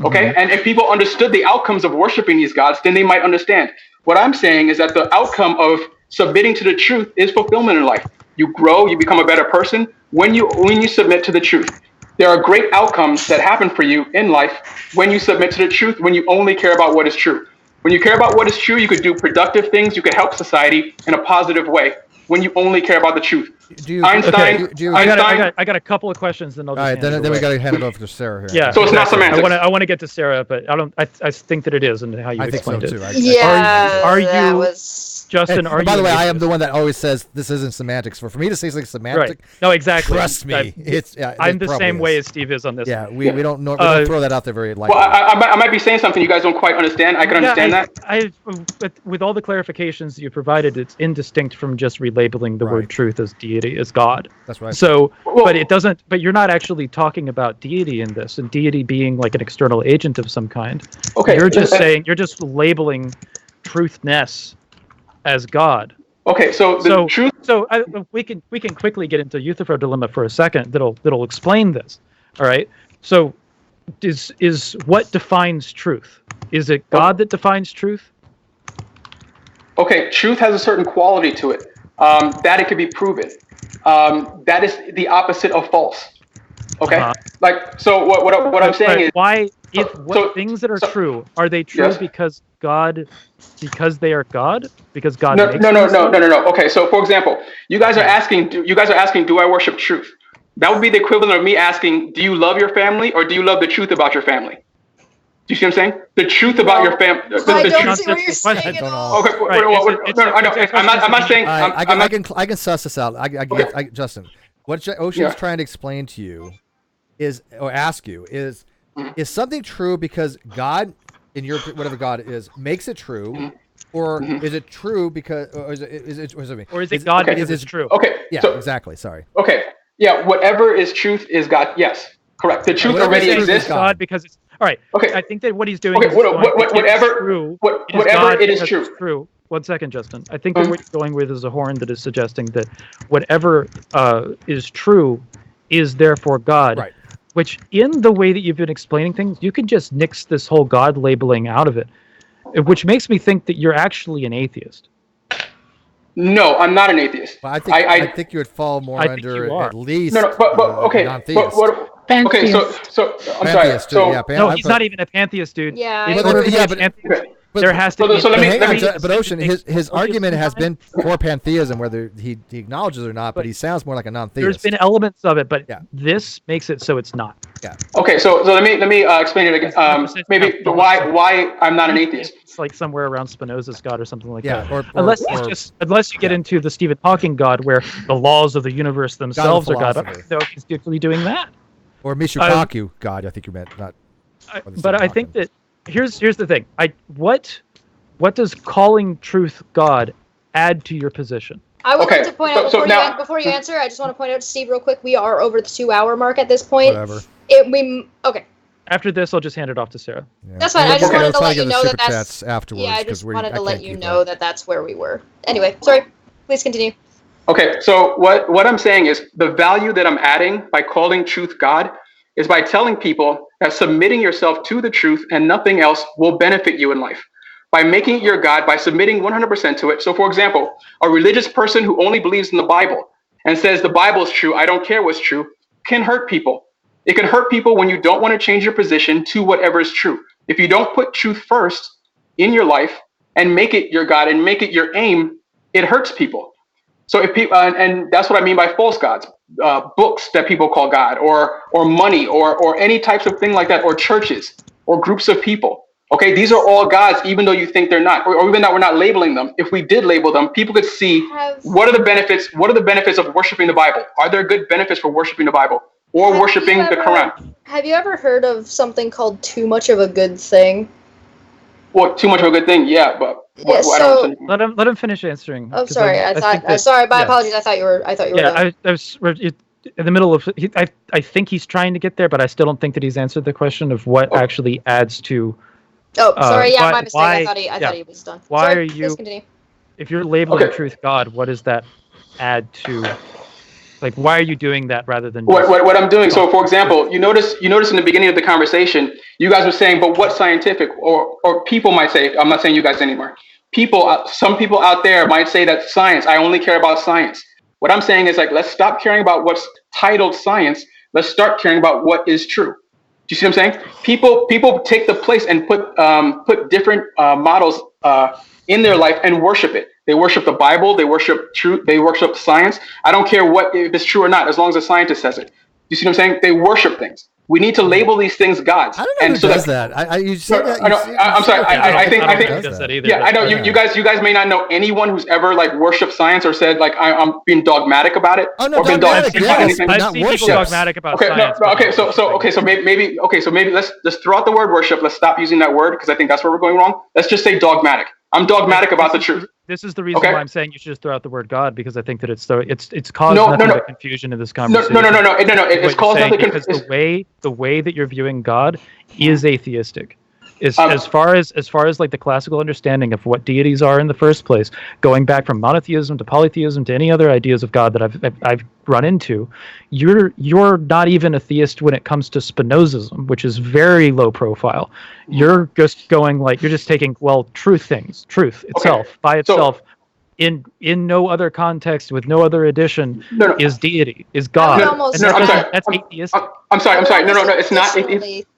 Okay. Mm-hmm. And if people understood the outcomes of worshiping these gods, then they might understand. What I'm saying is that the outcome of submitting to the truth is fulfillment in life. You grow, you become a better person when you submit to the truth. There are great outcomes that happen for you in life when you submit to the truth, when you only care about what is true. When you care about what is true, you could do productive things, you could help society in a positive way. When you only care about the truth. I got a couple of questions, then I'll just. All right, then we got to hand it over to Sarah here. Yeah, so it's not semantics. I want to get to Sarah, but I think that it is, and how you explained it. I think so too. Yeah. Are you Justin? Hey, by the way, I am the one that always says this isn't semantics. For me to say something semantic, right? No, exactly. Trust me, I'm the same way as Steve is on this. Yeah, we don't throw that out there very lightly. Well, I might be saying something you guys don't quite understand. I can understand that. But with all the clarifications you provided, it's indistinct from just relabeling the word truth as deity, as God. That's right. So, but it doesn't. But you're not actually talking about deity in this, and deity being like an external agent of some kind. Okay. You're just labeling truthness as God. Okay, so truth. So we can quickly get into Euthyphro dilemma for a second. That'll explain this. All right. So is what defines truth? Is it God that defines truth? Okay, truth has a certain quality to it, that it can be proven. That is the opposite of false. Okay, like so. What I'm saying is why things that are true, are they true because they are God? Because God no. makes them so? No. Okay, so for example, you guys are asking, do I worship truth? That would be the equivalent of me asking, do you love your family or do you love the truth about your family? Do you see what I'm saying? The truth about your family. I don't see what you're saying at all. Okay, I'm not saying. I can suss this out. Justin, what Ocean's trying to explain to you is, or ask you, is something true because God, in your whatever God is, makes it true, or is it true because, or is it God because it's true? Okay. Yeah. Exactly. Sorry. Okay. Yeah. Whatever is truth is God. Yes. Correct. The truth already exists. God because it's all right. Okay. I think that what he's doing is whatever it is true. 1 second, Justin. I think that what you're going with is a horn that is suggesting that whatever is true is therefore God. Right. Which, in the way that you've been explaining things, you can just nix this whole God labeling out of it. Which makes me think that you're actually an atheist. No, I'm not an atheist. Well, I think you would fall more under at least. No, but okay. non-theist. Okay, so I'm sorry. So no, he's not even a pantheist, dude. Yeah. There has to be. So let me. But Ocean, his argument has been for pantheism, whether he acknowledges it or not. But he sounds more like a non-theist. There's been elements of it, but this makes it so it's not. Yeah. Okay, so let me explain it again. Maybe why I'm not an atheist. It's like somewhere around Spinoza's God or something like Yeah. that. Unless you get into the Stephen Hawking God, where the laws of the universe themselves are God. So he's usually doing that. Or Michikaku God, I think you meant not. But I think that here's the thing. What does calling truth God add to your position? I would like to point out before you answer, I just want to point out to Steve real quick. We are over the 2-hour mark at this point. Whatever. Okay. After this, I'll just hand it off to Sarah. Yeah. That's fine. I just wanted to let you know that's afterwards. Yeah, I just wanted to let you know that that's where we were. Anyway, sorry. Please continue. Okay, so what I'm saying is the value that I'm adding by calling truth God is by telling people that submitting yourself to the truth and nothing else will benefit you in life. By making it your God, by submitting 100% to it. So for example, a religious person who only believes in the Bible and says the Bible is true, I don't care what's true, can hurt people. It can hurt people when you don't want to change your position to whatever is true. If you don't put truth first in your life and make it your God and make it your aim, it hurts people. So if people, and that's what I mean by false gods, books that people call God, or money, or any types of thing like that, or churches, or groups of people. Okay, these are all gods, even though you think they're not, or even that we're not labeling them. If we did label them, people could see what are the benefits. What are the benefits of worshiping the Bible? Are there good benefits for worshiping the Bible or worshiping the Quran? Have you ever heard of something called too much of a good thing? Well, too much of a good thing, yeah, but let him finish answering. Oh, sorry. My apologies. I thought you were. Yeah, I was in the middle of. I think he's trying to get there, but I still don't think that he's answered the question of what actually adds to. Oh, sorry. Yeah, my mistake. I thought he was done. Why sorry, are you? Please continue. If you're labeling truth God, what does that add to? Like, why are you doing that rather than what I'm doing? So, for example, you notice in the beginning of the conversation, you guys were saying, but what's scientific? Or people might say, I'm not saying you guys anymore. Some people out there might say that science, I only care about science. What I'm saying is, like, let's stop caring about what's titled science. Let's start caring about what is true. Do you see what I'm saying? People take the place and put different models in their life and worship it. They worship the Bible. They worship truth. They worship science. I don't care if it's true or not, as long as a scientist says it. You see what I'm saying? They worship things. We need to label these things gods. I don't know who does that. You say that. I'm sorry. I think. Yeah, I know. You guys may not know anyone who's ever like worshipped science or said like I'm being dogmatic about it. Oh no, or dogmatic. I've seen people dogmatic about science. So maybe let's throw out the word worship. Let's stop using that word because I think that's where we're going wrong. Let's just say dogmatic. I'm dogmatic about the truth. This is the reason why I'm saying you should just throw out the word God, because I think that it's caused nothing but confusion in this conversation. No. It's caused nothing because the way that you're viewing God is atheistic. As far as like the classical understanding of what deities are in the first place, going back from monotheism to polytheism to any other ideas of God that I've run into, you're not even a theist when it comes to Spinozism, which is very low profile. You're just going like you're just taking truth itself by itself. In no other context, with no other addition, is deity, is God. I'm sorry. That's atheist. I'm sorry. No, it's not.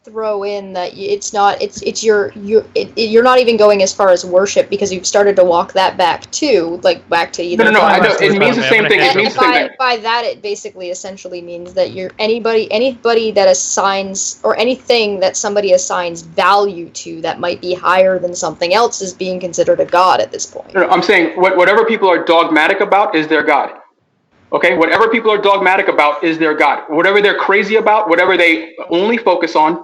Throw in that it's not. You're not even going as far as worship because you've started to walk that back too, like back to either. No. I know it means the same thing. It means the same thing. By that, it basically essentially means that anybody that assigns or anything that somebody assigns value to that might be higher than something else is being considered a god at this point. No, I'm saying whatever people are dogmatic about is their God. Okay, whatever people are dogmatic about is their God. Whatever they're crazy about, whatever they only focus on,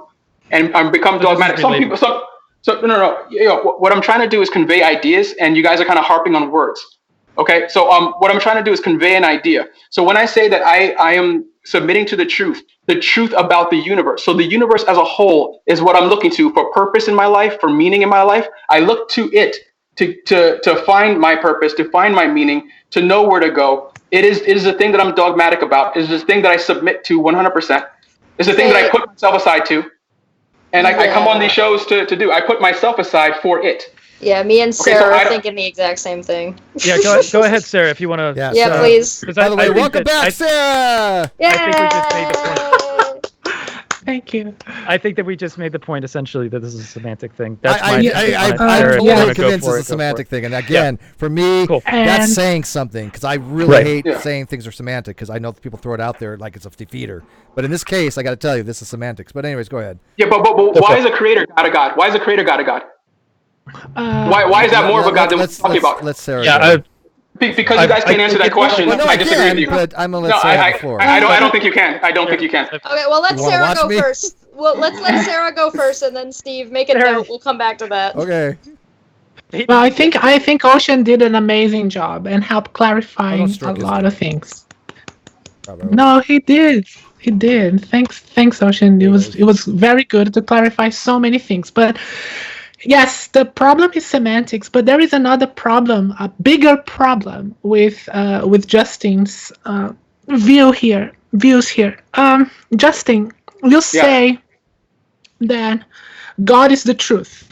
and become dogmatic. Some people. What I'm trying to do is convey ideas, and you guys are kind of harping on words. Okay, so what I'm trying to do is convey an idea. So when I say that I am submitting to the truth about the universe. So the universe as a whole is what I'm looking to for purpose in my life, for meaning in my life. I look to it to find my purpose, to find my meaning, to know where to go. It is the thing that I'm dogmatic about. It is the thing that I submit to 100%. It's the thing that I put myself aside to. And I come on these shows to do. I put myself aside for it. Yeah, me and Sarah are thinking the exact same thing. Yeah, go ahead, Sarah, if you want to. Yeah, please. By the way, welcome back, Sarah! Yeah. I think we just made the point. Thank you. I think that we just made the point essentially that this is a semantic thing. I'm totally convinced it's a semantic thing. And again, for me, that's saying something because I really hate saying things are semantic because I know people throw it out there like it's a defeater. But in this case, I got to tell you, this is semantics. But anyways, go ahead. Yeah, but why is a creator God a God? Why is a creator God a God? Why is that more of a God than we're talking about? Let's Sarah. Because you guys can't answer that question. Well, no, I disagree with you. But I'm gonna let Sarah have the floor. I don't think you can. I don't think you can. Okay, well let Sarah go first. Well, let's let Sarah go first, and then Steve make a note. We'll come back to that. Okay. Well, I think Ocean did an amazing job and helped clarify a lot of things. No, he did. He did. Thanks, Ocean. It was very good to clarify so many things. But yes, the problem is semantics. But there is another problem, a bigger problem with Justin's views here. Justin, you say that God is the truth.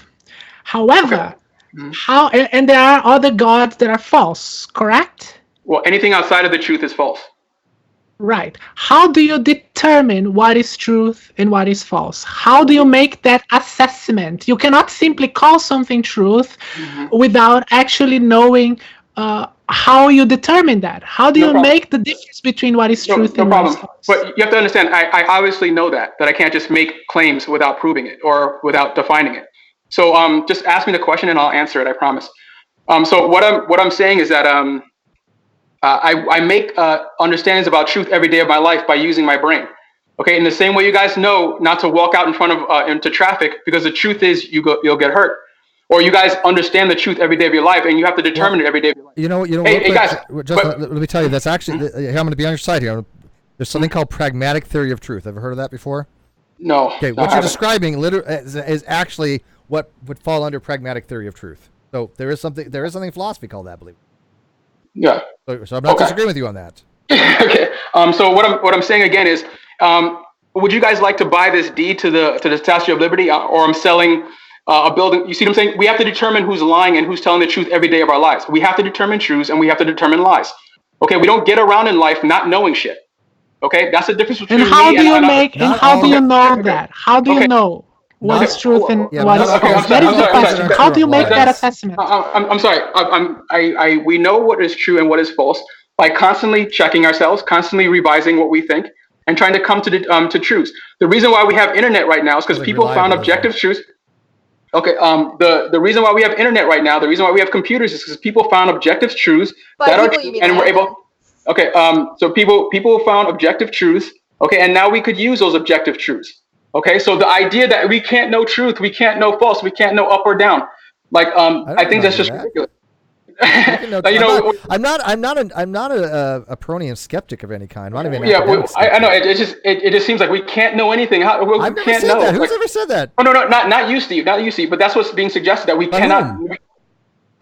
However, and there are other gods that are false, correct? Well, anything outside of the truth is false. Right. How do you determine what is truth and what is false? How do you make that assessment? You cannot simply call something truth without actually knowing how you determine that. How do you make the difference between what is truth and what is false? But you have to understand, I obviously know that I can't just make claims without proving it or without defining it. So just ask me the question and I'll answer it, I promise. So what I'm saying is that I make understandings about truth every day of my life by using my brain. Okay, in the same way you guys know not to walk out in front of into traffic because the truth is you'll get hurt. Or you guys understand the truth every day of your life, and you have to determine it every day of your life. You know. Hey guys, let me tell you. That's actually. I'm going to be on your side here. There's something called pragmatic theory of truth. Ever heard of that before? No. Okay, what you're describing is actually what would fall under pragmatic theory of truth. So there is something in philosophy called that, I believe. Yeah. So I'm not disagreeing with you on that. Okay. So what I'm saying again is, would you guys like to buy this deed to the Statue of Liberty, or I'm selling a building? You see what I'm saying? We have to determine who's lying and who's telling the truth every day of our lives. We have to determine truths and we have to determine lies. Okay, we don't get around in life not knowing shit. Okay, that's the difference between and how do you make and how do you know that? How do you know what is truth and what is false? That is the question. How do you make that assessment? I'm sorry. We know what is true and what is false by constantly checking ourselves, constantly revising what we think, and trying to come to truths. The reason why we have internet right now is because people found objective truths. Okay. The reason why we have internet right now, the reason why we have computers is because people found objective truths that are true, and we're able. Okay. So people found objective truths. Okay, and now we could use those objective truths. Okay. So the idea that we can't know truth, we can't know false, we can't know up or down, like I think that's just ridiculous. Taking notes. You know, I'm not a Peronian skeptic of any kind. Not even an yeah, academic I know. skeptic. It just seems like we can't know anything. How we I've never can't said know? that. Who's Like, ever said that? oh no, not you, Steve. Not you, Steve. But that's what's being suggested, that we By cannot. whom?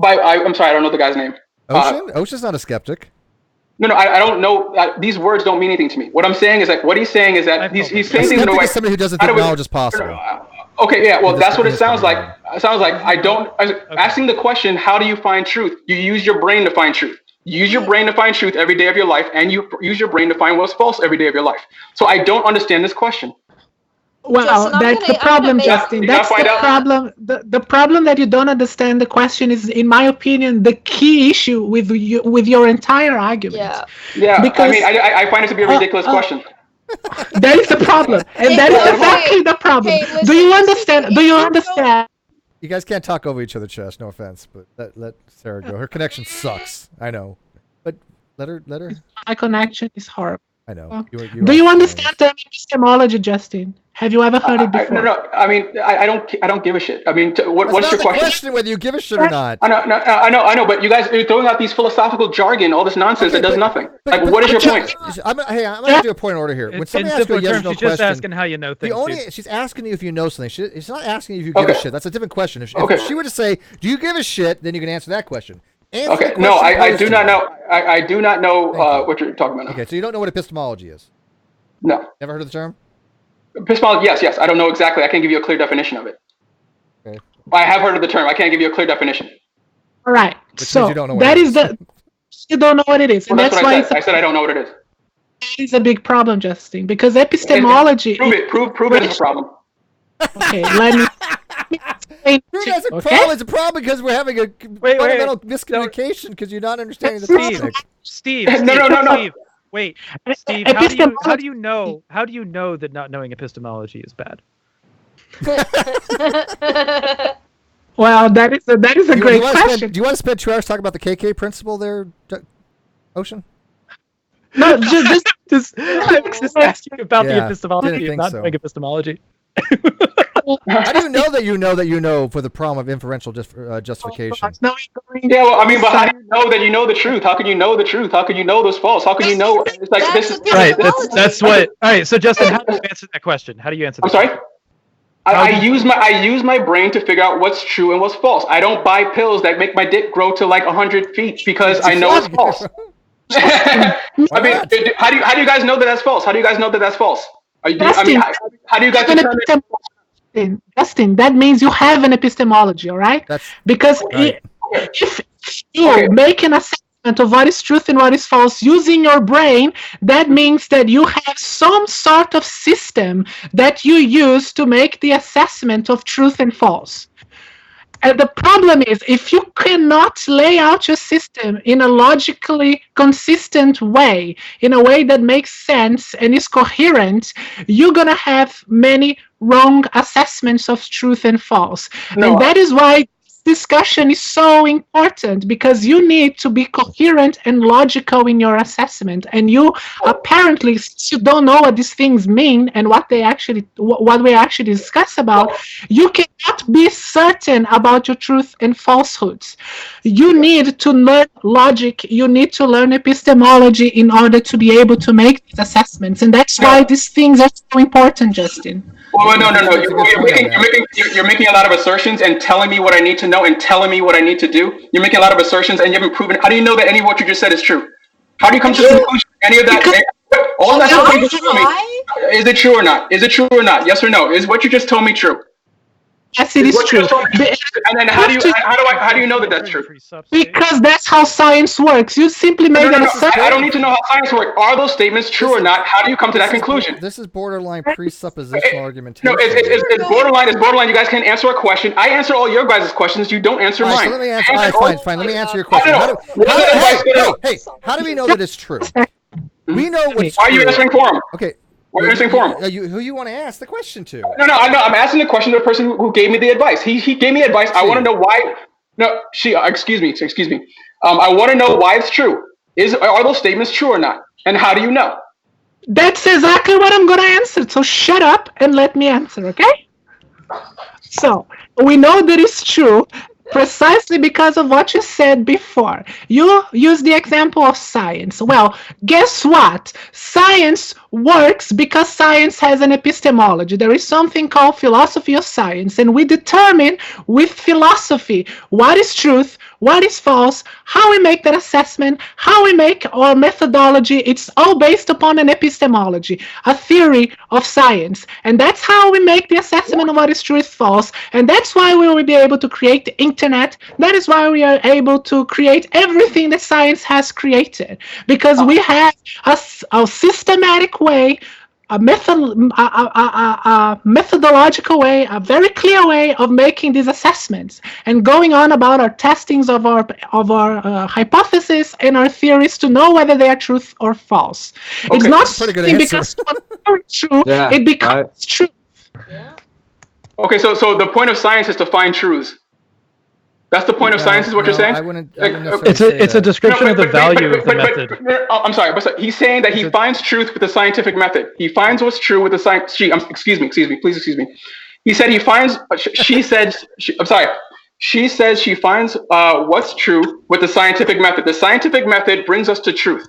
I'm sorry, I don't know the guy's name. Ocean? Ocean's not a skeptic. No, I don't know. These words don't mean anything to me. What I'm saying is that what he's saying is that he's A saying things in a skeptic way. is somebody who doesn't How think do we- knowledge is possible. Okay, yeah, well, This that's what it is sounds like. coming It sounds like asking the question, how do you find truth? You use your brain to find truth. You use your brain to find truth every day of your life, and you use your brain to find what's false every day of your life. So I don't understand this question. Well, Justin, that's the problem, make- Justin. You That's gotta the find out. problem. The problem that you don't understand the question is, in my opinion, the key issue with your entire argument. Yeah. Yeah, Because- I mean, I find it to be a ridiculous question. That is the problem, and that is Hey, exactly the problem. hey, Do you listen, understand? if Do you you don't- understand? You guys can't talk over each other, Chess. No offense, but let Sarah go. Her connection sucks. I know, but let her. My connection is horrible. I know. Do you understand the epistemology, Justin? Have you ever heard it before? No. I mean, I don't give a shit. I mean, That's what's not your the question? question whether you give a shit or not. I know, but you guys are throwing out these philosophical jargon, all this nonsense that does nothing. Like, what is your point? I'm gonna do a point in order here. When In somebody asks you a simpler yes or terms, no she's just question, asking how you know things. she's asking you if you know something. She's not asking you if you give a Okay. shit. That's a different question. If Okay. she were to say, "Do you give a shit?" then you can answer that question. Answer Okay, the no, question I posed do to not you. know. I do not know Thank you. what you're talking about. Okay, so you don't know what epistemology is. No. Never heard of the term? Epistemology, yes. I don't know exactly. I can't give you a clear definition of it. Okay. I have heard of the term. I can't give you a clear definition. All right. Which So means you don't know what that it is the you don't know what it is, Well, and that's that's what why I it's said. I said I don't know what it is. it's a big problem, Justin. Because epistemology. Prove it. Prove it is a problem. Okay, let me. explain Dude, to that's you, a okay? problem. It's a problem because we're having a wait. fundamental miscommunication because you're not understanding the Steve. topic. Steve. No. Steve, wait, Steve. How do you know that not knowing epistemology is bad? Well, that is a great question. Do you want to spend 2 hours talking about the KK principle there, Ocean? No, just I was just asking about the Yeah, epistemology didn't and think not so. knowing epistemology. How do you know that you know for the problem of inferential justification? Yeah, well, I mean, but how do you know that you know the truth? How can you know the truth? How can you know this false? How can you know? It's like this is Right. That's what. All right. So Justin, how do you answer that question? How do you answer? I'm that sorry. question? I use my brain to figure out what's true and what's false. I don't buy pills that make my dick grow to like 100 feet because I know it's false. I mean, not? how do you guys know that that's false? How do you guys know that that's false? How do you guys determine? Justin, that means you have an epistemology, all right? That's Because right. if you Okay. make an assessment of what is truth and what is false using your brain, that means that you have some sort of system that you use to make the assessment of truth and false. And the problem is, if you cannot lay out your system in a logically consistent way, in a way that makes sense and is coherent, you're going to have many wrong assessments of truth and false. No, And that is why discussion is so important, because you need to be coherent and logical in your assessment. And you apparently, since you don't know what these things mean and what we actually discuss about, you cannot be certain about your truth and falsehoods. You need to learn logic, you need to learn epistemology in order to be able to make these assessments. And that's why these things are so important, Justin. Well, no. You're making a lot of assertions and telling me what I need to know and telling me what I need to do. You're making a lot of assertions and you haven't proven. How do you know that any of what you just said is true? How do you come to the conclusion? Any of that? All that stuff you just told me. Is it true or not? Is it true or not? Yes or no? Is what you just told me true? Yes, it is true. And then how do you know that that's true? Because that's how science works. You simply made an assumption. I don't need to know how science works. Are those statements true or not? How do you come to that conclusion? This is borderline presuppositional argumentation. No, it's borderline. It's borderline. You guys can't answer a question. I answer all your guys' questions. You don't answer All right, mine. so let me answer. All right, fine. Let me answer your question. Hey, how do we know that it's true? We know what's Why are you true. answering for him? Okay. Why are you answering for him? Who you want to ask the question to? No. I'm asking the question to the person who gave me the advice. He gave me advice. I want to know why. No, excuse me. I want to know why it's true. Are those statements true or not? And how do you know? That's exactly what I'm going to answer. So shut up and let me answer, okay? So we know that it's true Precisely because of what you said before. You used the example of science. Well, guess what? Science works because science has an epistemology. There is something called philosophy of science, and we determine with philosophy what is truth, what is false, how we make that assessment, how we make our methodology. It's all based upon an epistemology, a theory of science. And that's how we make the assessment of what is true is false. And that's why we will be able to create the internet. That is why we are able to create everything that science has created. Because we have a systematic way, a methodological way, a very clear way of making these assessments and going on about our testings of our hypotheses and our theories to know whether they are truth or false. Okay. It's not That's a pretty good something answer. because it's true, Yeah, it becomes true. Yeah. Okay, so the point of science is to find truths. That's the point of science, is what you're saying? I wouldn't necessarily It's say a that. description of the value of the method. I'm sorry, but he's saying that he finds truth with the scientific method. He finds what's true with the science. Excuse me, please excuse me. He said he finds. She said. I'm sorry. She says she finds what's true with the scientific method. The scientific method brings us to truth.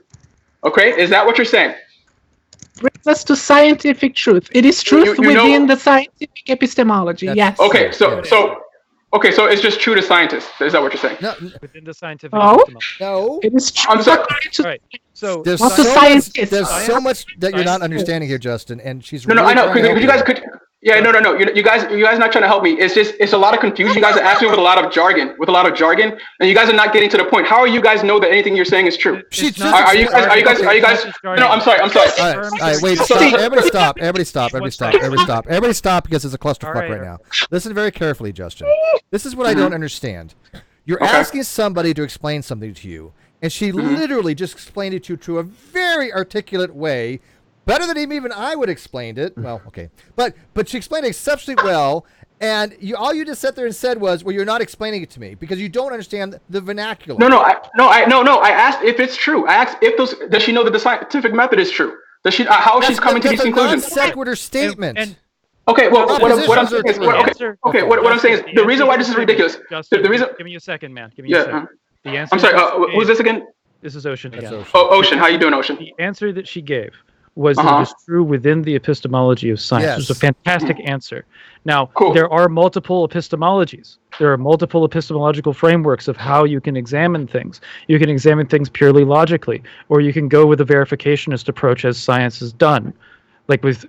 Okay, is that what you're saying? Brings us to scientific truth. It is truth You within know- the scientific epistemology. That's- Yes. Okay, Yes. so it's just true to scientists. Is that what you're saying? No, Within the scientific Oh? epistemology. no. It is true. I'm sorry. All right. So There's Not so the much, scientists. there's so much that you're not Science- understanding here, Justin, and she's No, really I know. trying to help Could you guys could. Yeah, no. You guys not trying to help me. It's a lot of confusion. You guys are asking with a lot of jargon, and you guys are not getting to the point. How are you guys know that anything you're saying is true? She It's just not- Are you guys? It's No, I'm sorry. All right, wait, stop. Everybody stop. Everybody stop because it's a clusterfuck All right. right now. Listen very carefully, Justin. This is what I don't understand. You're Okay. asking somebody to explain something to you, and she literally just explained it to you to a very articulate way, better than even I would explained it. Well, okay, but she explained it exceptionally well, and all you just sat there and said was, "Well, you're not explaining it to me because you don't understand the vernacular." No. I asked if it's true. I asked if does she know that the scientific method is true? Does she? How she's coming to these conclusions? That's a non-sequitur statement. and Okay, well, what I'm Propositions saying are is, true. what I'm saying is, the reason why this is ridiculous. Justin, The reason. give me a second, man. Give me a Yeah. second. The answer. I'm sorry. that she Who's gave- this again? This is Ocean That's again. Ocean. Oh, Ocean. How you doing, Ocean? The answer that she gave was that Uh-huh. it is true within the epistemology of science. It was a Yes. fantastic answer. Now, Cool. there are multiple epistemologies. There are multiple epistemological frameworks of how you can examine things. You can examine things purely logically, or you can go with a verificationist approach as science is done, like with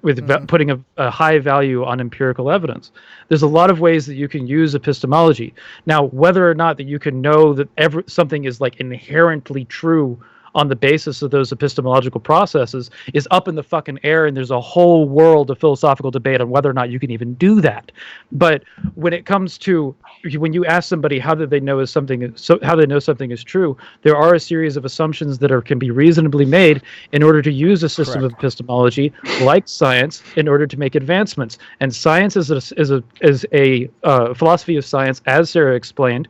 putting a high value on empirical evidence. There's a lot of ways that you can use epistemology. Now, whether or not that you can know that something is like inherently true on the basis of those epistemological processes is up in the fucking air, and there's a whole world of philosophical debate on whether or not you can even do that. But when it comes to when you ask somebody how do they know something is true, there are a series of assumptions that can be reasonably made in order to use a system of epistemology like science in order to make advancements. And science is a philosophy of science, as Sarah explained,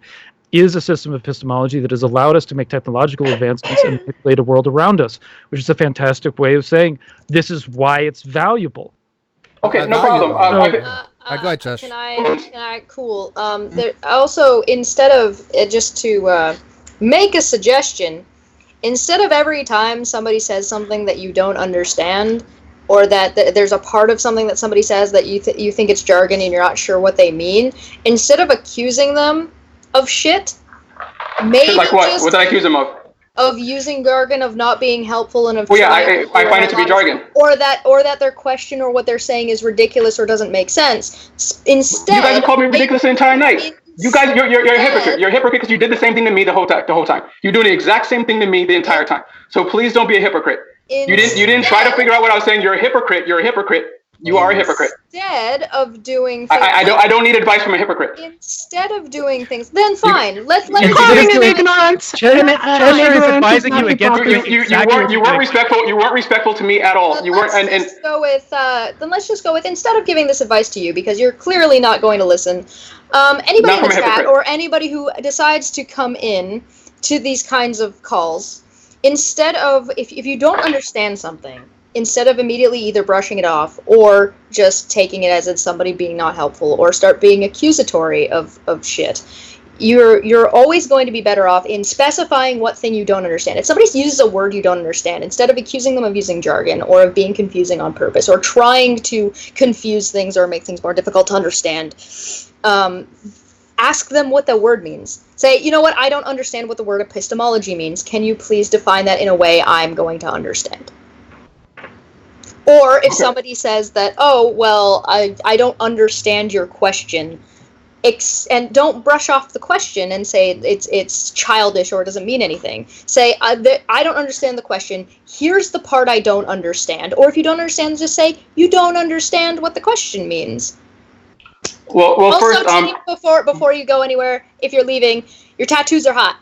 is a system of epistemology that has allowed us to make technological advancements and manipulate a world around us, which is a fantastic way of saying this is why it's valuable. Okay, no Valuable. problem. Go ahead, Josh. Can I? Cool. There also, instead of just to make a suggestion, instead of every time somebody says something that you don't understand, or that there's a part of something that somebody says that you think it's jargon and you're not sure what they mean, instead of accusing them of shit, maybe Like what? just What did I accuse him of? of using jargon, of not being helpful, and of Well, yeah, trying I find it to be jargon. or that their question or what they're saying is ridiculous or doesn't make sense. Instead, You guys have called me ridiculous the entire night. Instead- You guys, you're a hypocrite. You're a hypocrite because you did the same thing to me the whole time. You're doing the exact same thing to me the entire time. So please don't be a hypocrite. You didn't try to figure out what I was saying. You're a hypocrite. You're a hypocrite. You are a hypocrite. Instead of doing things, I don't need advice from a hypocrite. Instead of doing things, then fine. Let You Calling didn't an do- ignorance. Chair An is ignorance advising not you against hypocrisy. doing exactly what You you're weren't doing. respectful. You weren't respectful to me at all. You weren't. And Let's go with. Then let's just go with, instead of giving this advice to you because you're clearly not going to listen. Anybody Not in from the a chat hypocrite. or anybody who decides to come in to these kinds of calls, instead of, if you don't understand something, instead of immediately either brushing it off or just taking it as it's somebody being not helpful or start being accusatory of shit, you're always going to be better off in specifying what thing you don't understand. If somebody uses a word you don't understand, instead of accusing them of using jargon or of being confusing on purpose or trying to confuse things or make things more difficult to understand, ask them what the word means. Say, you know what, I don't understand what the word epistemology means. Can you please define that in a way I'm going to understand? Or if somebody says that, oh, well, I don't understand your question, and don't brush off the question and say it's childish or it doesn't mean anything. Say, I don't understand the question. Here's the part I don't understand. Or if you don't understand, just say, you don't understand what the question means. Well, also, first, before you go anywhere, if you're leaving, your tattoos are hot.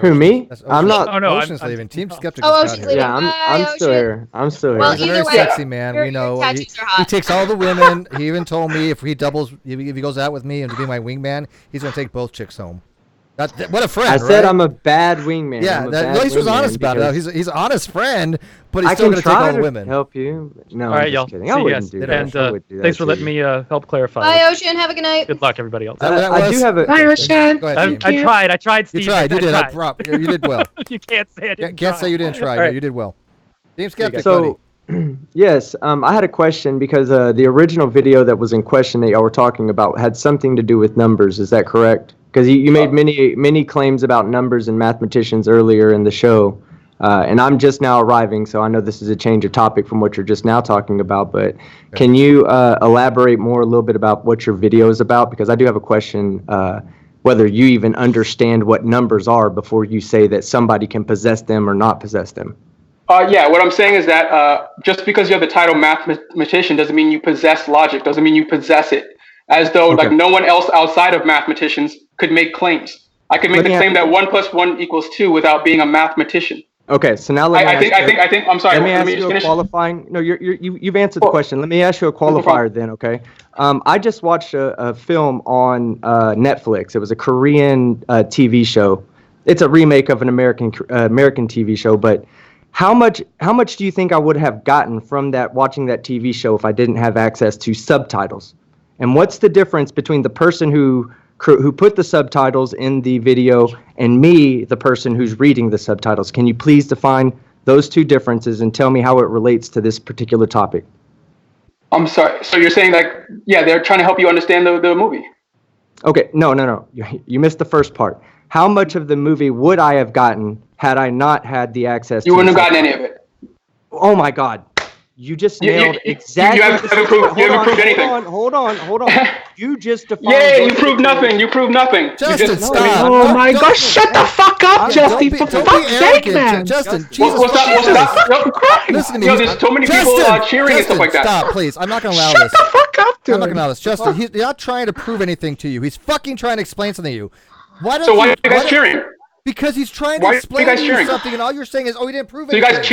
Who, me? I'm not. Oh no, Ocean's leaving. Team Skeptic. Oh, is Ocean's out here. leaving. Yeah, I'm still here. I'm still here. Well, He's a either very way, sexy man. your We know. tattoos are hot. He takes all the women. He even told me if he goes out with me and to be my wingman, he's gonna take both chicks home. What a friend! I said right? I'm a bad wingman. Yeah, at least he was honest about it. He's an honest friend, but he's I still can gonna take try all the to women. help you. No, All right, I'm y'all. just kidding. See I you wouldn't guys. do that. And I would do that thanks for to letting you. me help clarify. Bye, Ocean. Have a good night. Good luck, everybody else. I do have a. Hi, Ocean. Go ahead, Thank Team. you. I tried, Steve. You tried. You did. You did well. You can't say I didn't Can't try. say you didn't try. All No, right. you did well. Team Skeptic. So, yes, I had a question because the original video that was in question that y'all were talking about had something to do with numbers. Is that correct? Because you made many claims about numbers and mathematicians earlier in the show, and I'm just now arriving, so I know this is a change of topic from what you're just now talking about. But can you elaborate more a little bit about what your video is about? Because I do have a question. Whether you even understand what numbers are before you say that somebody can possess them or not possess them. Yeah, what I'm saying is that just because you have the title mathematician doesn't mean you possess logic, doesn't mean you possess it. As though like no one else outside of mathematicians could make claims. I could make the claim that 1 + 1 = 2 without being a mathematician. Okay, so now I think. I'm sorry. Let me ask just you a finish. qualifying. No, you've answered the question. Let me ask you a qualifier then. Okay, I just watched a film on Netflix. It was a Korean TV show. It's a remake of an American TV show. But how much do you think I would have gotten from watching that TV show if I didn't have access to subtitles? And what's the difference between the person who put the subtitles in the video and me, the person who's reading the subtitles? Can you please define those two differences and tell me how it relates to this particular topic? I'm sorry. So you're saying that, yeah, they're trying to help you understand the movie. Okay, no. You missed the first part. How much of the movie would I have gotten had I not had the access You to wouldn't have gotten any of it. Oh my God. You just nailed exactly. You haven't proved anything. Hold on. You just defined. Yay! You proved nothing. You proved nothing. Justin, stop. Oh my gosh, shut the fuck up, Justin, for Don't fuck's be sake, arrogant, man. Justin. Well, Jesus stop. Christ. Listen to me. There's so many people cheering and stuff like that. Stop, please. I'm not going to allow Shut this. the fuck up, dude. I'm not going to allow this. Justin, he's not trying to prove anything to you. He's fucking trying to explain something to you. Why are you guys cheering? Because he's trying to explain to you something, and all you're saying is, "Oh, he didn't prove it." So you guys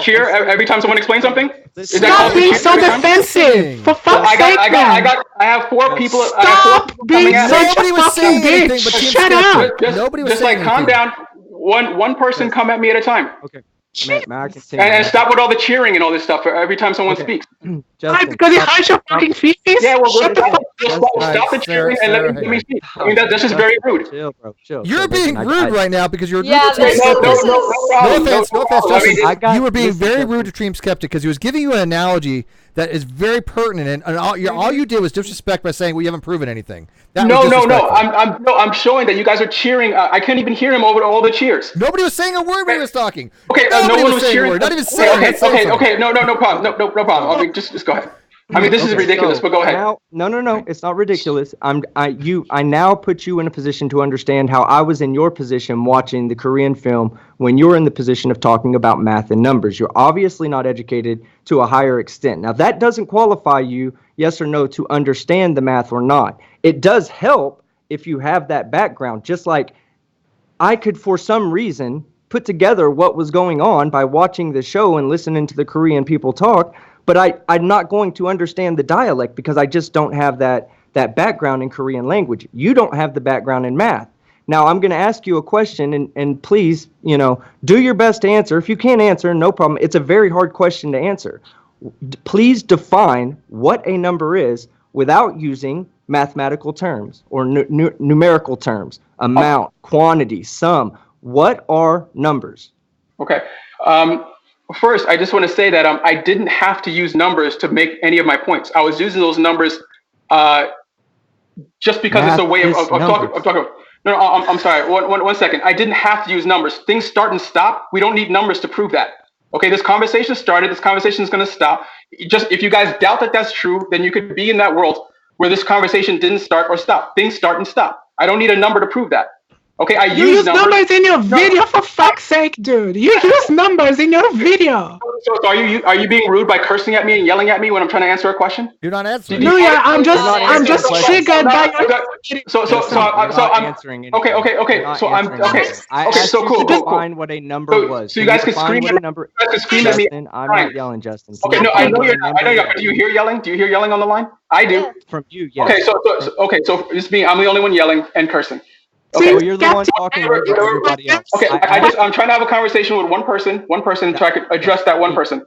cheer every time someone explains something. Stop being so defensive. For fuck's sake, man. I have 4 people. Stop being such Nobody a was fucking saying anything bitch. but Team Shut up. Nobody was just saying like calm anything. down. One person come at me at a time. Okay. May I continue? And stop with all the cheering and all this stuff every time someone speaks. Why? Justin, Because it hurts your fucking feelings? Yeah, well, Shut the fuck stop the cheering and let me speak. I mean, that's just very rude. Chill, bro. Chill. You're being rude right now because you're Yeah, rude to this Team is- Skeptic. No offense, Justin. You were being listen, very Justin. rude to Team Skeptic because he was giving you an analogy that is very pertinent, and all you did was disrespect by saying, "Well, you haven't proven anything." No. I'm showing that you guys are cheering. I couldn't even hear him over all the cheers. Nobody was saying a word when he was talking. Okay, Nobody no one was saying a cheering. word. Not even saying. Okay. No problem. No problem. I mean, just go ahead. I mean, this is ridiculous, so but go ahead. Now, no, it's not ridiculous. I now put you in a position to understand how I was in your position watching the Korean film when you're in the position of talking about math and numbers. You're obviously not educated to a higher extent. Now, that doesn't qualify you, yes or no, to understand the math or not. It does help if you have that background, just like I could, for some reason, put together what was going on by watching the show and listening to the Korean people talk, but I'm not going to understand the dialect because I just don't have that background in Korean language. You don't have the background in math. Now, I'm going to ask you a question, and please, do your best to answer. If you can't answer, no problem. It's a very hard question to answer. Please define what a number is without using mathematical terms or numerical terms, amount, quantity, sum. What are numbers? Okay. First, I just want to say that I didn't have to use numbers to make any of my points. I was using those numbers just because it's a way of talking. No, I'm sorry. One second. I didn't have to use numbers. Things start and stop. We don't need numbers to prove that. Okay, this conversation started. This conversation is going to stop. Just if you guys doubt that that's true, then you could be in that world where this conversation didn't start or stop. Things start and stop. I don't need a number to prove that. Okay, You use numbers in your video, for fuck's sake, dude. You use numbers in your video. So are you being rude by cursing at me and yelling at me when I'm trying to answer a question? You're not answering. No, yeah, I'm just triggered by your. So I'm answering. Okay. So I'm okay. Okay, so cool. Define what a number was. So you guys can scream at me. I'm not yelling, Justin. Okay, no, I know you're. Do you hear yelling? Do you hear yelling on the line? I do. From you, yes. Okay, so it's me. I'm the only one yelling and cursing. Okay, well, you're the one talking over everybody else. Okay, I'm trying to have a conversation with one person, so I could address that one person.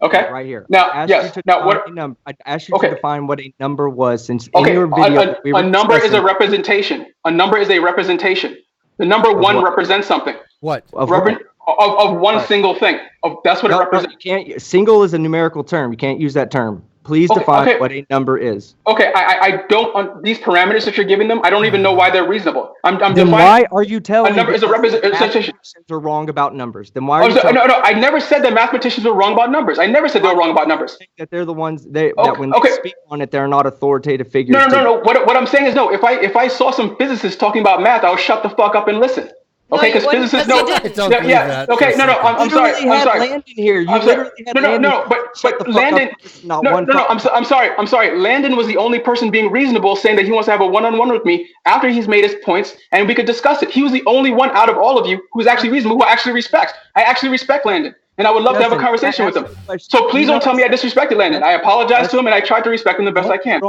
Okay. Right here. Now, yes. Now, what? I asked you to define what a number was, since in your video a number is a representation. A number is a representation. The number one represents something. What? Of one single thing. That's what it represents. You can't. Single is a numerical term. You can't use that term. Please define what a number is. Okay, I don't, on these parameters that you're giving them, I don't even know why they're reasonable. I'm then defining. Why are you telling a number me is a representation? Are wrong about numbers? Then why are you no, I never said that mathematicians were wrong about numbers. I never said they were wrong about numbers. That they're the ones that when they speak on it, they're not authoritative figures. No. What I'm saying is no. If I saw some physicists talking about math, I would shut the fuck up and listen. Okay, because physicists know. Yeah. Okay. No. I'm sorry. Landon here. You literally had No. But Landon. No. I'm sorry. Landon was the only person being reasonable, saying that he wants to have a one-on-one with me after he's made his points, and we could discuss it. He was the only one out of all of you who's actually reasonable, who I actually respect. I actually respect Landon, and I would love to have a conversation with him. So please don't tell me I disrespected Landon. I apologize to him, and I tried to respect him the best I can.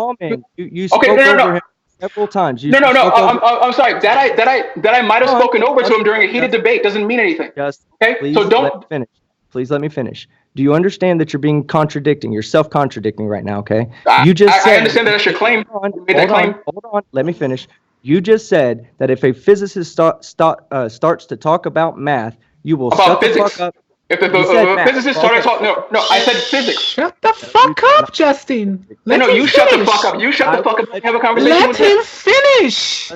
You spoke over him several times. No. I'm sorry. That I might have spoken over to him during a heated debate doesn't mean anything. Okay. So don't. Please let me finish. Do you understand that you're being contradicting? You're self-contradicting right now. Okay. I understand that that's your claim. Hold on. Let me finish. You just said that if a physicist starts to talk about math, you will shut the fuck up. If a physicist started talking, no, I said physics. Shut the fuck up, Justin. You shut the fuck up. You shut the fuck up and have a conversation with him. Let him finish.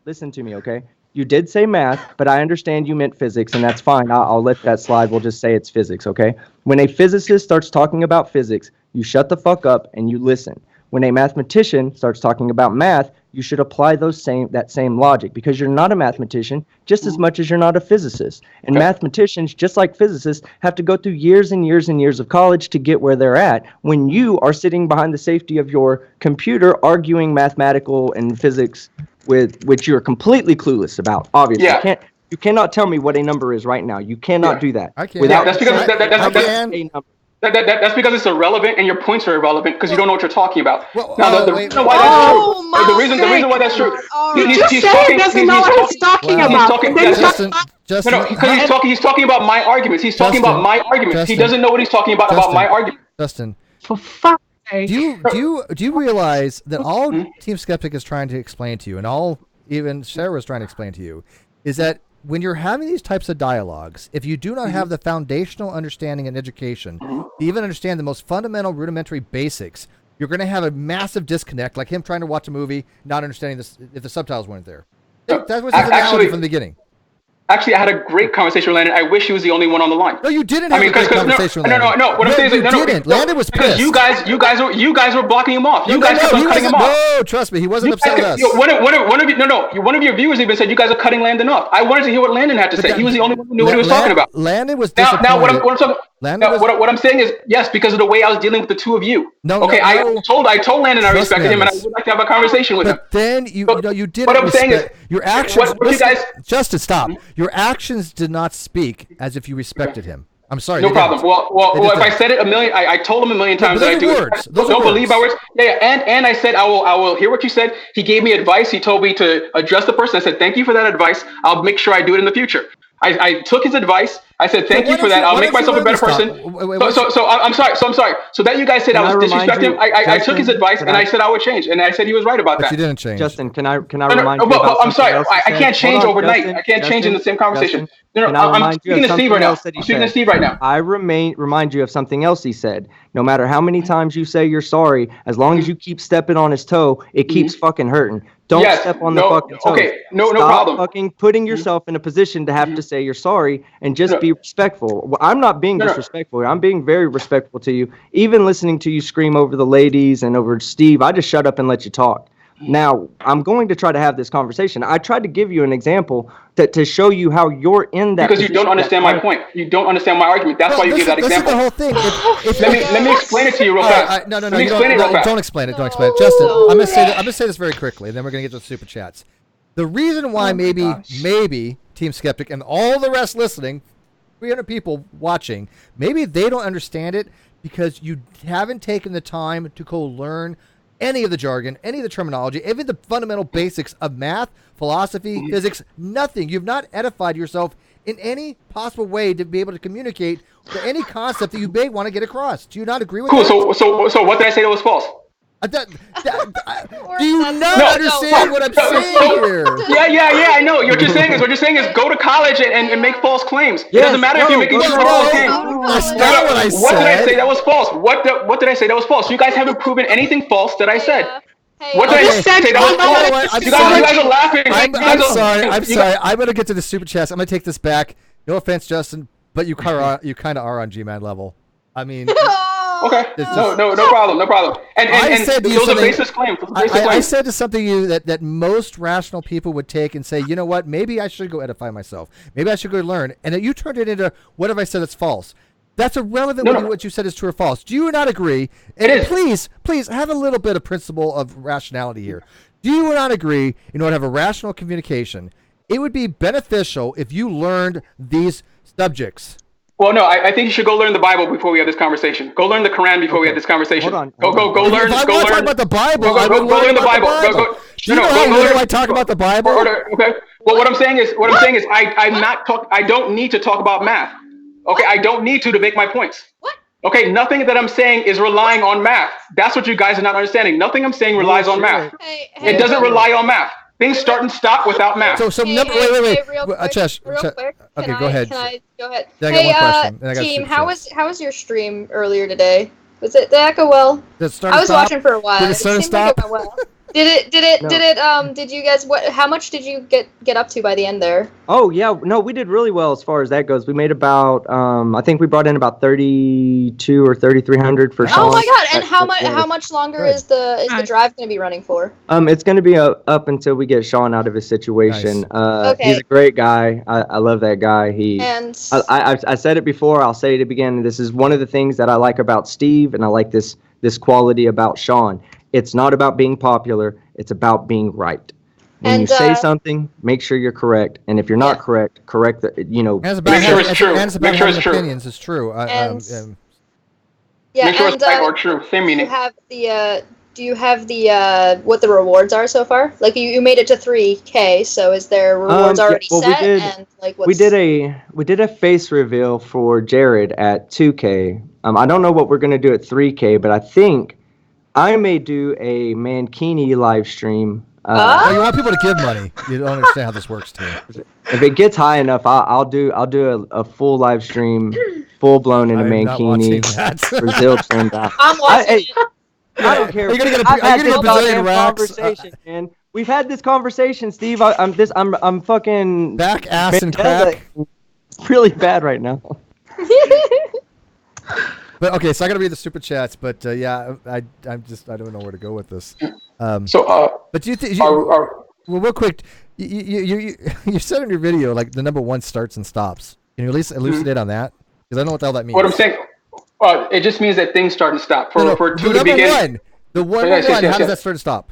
Listen to me, okay? You did say math, but I understand you meant physics, and that's fine. I'll let that slide. We'll just say it's physics, okay? When a physicist starts talking about physics, you shut the fuck up and you listen. When a mathematician starts talking about math, you should apply that same logic, because you're not a mathematician just as much as you're not a physicist. And mathematicians, just like physicists, have to go through years and years and years of college to get where they're at, when you are sitting behind the safety of your computer arguing mathematical and physics with which you're completely clueless about. Obviously, you cannot tell me what a number is right now. You cannot do that. I can't. That's because that's because it's irrelevant, and your points are irrelevant because you don't know what you're talking about. The reason why that's true. He doesn't know what he's talking about. He's talking about my arguments. He's talking about my arguments. He doesn't know what he's talking about my arguments. Justin, for fuck's sake. Do you realize that all Team Skeptic is trying to explain to you, and all even Sarah is trying to explain to you, is that when you're having these types of dialogues, if you do not have the foundational understanding and education to even understand the most fundamental rudimentary basics, you're going to have a massive disconnect, like him trying to watch a movie, not understanding this if the subtitles weren't there. That was his analogy from the beginning. Actually, I had a great conversation with Landon. I wish he was the only one on the line. No, you didn't have a great conversation with Landon. No. What I'm saying is, you didn't. Landon was pissed. You guys were blocking him off. You guys kept on cutting him off. No, trust me, he wasn't upset with us. One of your viewers even said you guys are cutting Landon off. I wanted to hear what Landon had to say. He was the only one who knew what he was talking about. Landon was disappointed. Now, what I'm saying is, yes, because of the way I was dealing with the two of you. I told Landon I respected him, and I would like to have a conversation with him. But then you didn't. What I'm saying is, your actions. Justin, stop. Your actions did not speak as if you respected him. I'm sorry. No problem. Well, if I said it I told him a million times that I do. Don't believe my words. Yeah. And I said I will hear what you said. He gave me advice. He told me to address the person. I said thank you for that advice. I'll make sure I do it in the future. I took his advice. I said, thank you for that. I'll make myself a better person. So I'm sorry. So that you guys said I was disrespecting him. I took his advice and I said I would change, and I said he was right about that. You didn't change. Justin, can I remind you about I'm sorry. I can't change Hold on, overnight. Justin, I can't change in the same conversation. Justin, I'm speaking to Steve right now. I'm speaking to Steve right now. I remind you of something else he said. No matter how many times you say you're sorry, as long as you keep stepping on his toe, it keeps fucking hurting. Don't step on the fucking toe. Okay, no Stop problem. fucking putting yourself in a position to have to say you're sorry and just be respectful. Well, I'm not being disrespectful. I'm being very respectful to you. Even listening to you scream over the ladies and over Steve, I just shut up and let you talk. Now, I'm going to try to have this conversation. I tried to give you an example to show you how you're in that because you don't understand my point. You don't understand my argument. That's why you gave that example. This is the whole thing. Let me explain it to you real fast. No. Let me explain it real fast. Don't explain it. Don't explain it. Justin, I'm gonna say this very quickly, and then we're gonna get to the super chats. The reason why maybe Team Skeptic and all the rest listening, 300 people watching, maybe they don't understand it because you haven't taken the time to go learn any of the jargon, any of the terminology, even the fundamental basics of math, philosophy, physics, nothing. You've not edified yourself in any possible way to be able to communicate to any concept that you may want to get across. Do you not agree with that? Cool. So what did I say that was false? Do you not understand what I'm saying here? Yeah, I know. What you're saying is go to college and make false claims. It doesn't matter if you're making true or false claims. That's not what I said. What did I say that was false? What did I say that was false? You guys haven't proven anything false that I said. What did I say that was false? You guys are laughing. I'm sorry. I'm going to get to the super chats. I'm going to take this back. No offense, Justin, but you kind of are on G-Man level. I mean... Okay. No problem. And those are baseless claims. I said to something to you that most rational people would take and say, you know what, maybe I should go edify myself. Maybe I should go learn. And that you turned it into, what have I said that's false? That's irrelevant whether what you said is true or false. Do you not agree? And it is. Please have a little bit of principle of rationality here. Do you not agree in order to have a rational communication, it would be beneficial if you learned these subjects? Well, no, I think you should go learn the Bible before we have this conversation. Go learn the Quran before we have this conversation. Hold on. Go learn. If I want to talk about the Bible, go learn the Bible. Do you know how little I talk about the Bible? Okay. Well, what I'm saying is, I don't need to talk about math. Okay, I don't need to make my points. What? Okay, nothing that I'm saying is relying on math. That's what you guys are not understanding. Nothing I'm saying relies on math. It doesn't rely on math. Things start and stop without math. Wait. Chesh. Okay, go ahead. Can I go ahead? Hey, team, how was your stream earlier today? Did that go well? I was watching for a while. Did it start and stop? Like it went well. Did you guys how much did you get up to by the end there? Oh yeah, no, we did really well as far as that goes. We made about I think we brought in about 3,200 or 3,300 for Sean. Oh my god, and how much longer is the drive going to be running for? It's going to be up until we get Sean out of his situation. Nice. Okay. He's a great guy. I love that guy. I said it before, I'll say it again. This is one of the things that I like about Steve, and I like this quality about Sean. It's not about being popular. It's about being right. When you say something, make sure you're correct. And if you're not correct, correct the, make sure it's true. Make sure it's true. Opinions is true. Make sure it's right or true. Same meaning. Do you have the what the rewards are so far? Like you made it to 3K, so is there rewards already set? We did a face reveal for Jared at 2K. I don't know what we're gonna do at 3K, but I think I may do a Mankini live stream. You want people to give money. You don't understand how this works, too. If it gets high enough, I'll do a full live stream, full blown into Mankini. Brazil turned out. I'm watching it. I don't care. Are you gonna get a Brazilian racks? Conversation, man. We've had this conversation, Steve. I'm fucking back ass and crack. Really bad right now. But okay, so I gotta read the super chats. But I don't know where to go with this. But do you think? Well, real quick, you said in your video like the number one starts and stops. Can you at least elucidate on that? Because I don't know what the hell that means. What I'm saying, it just means that things start and stop. For two to begin. The one. How does that start and stop?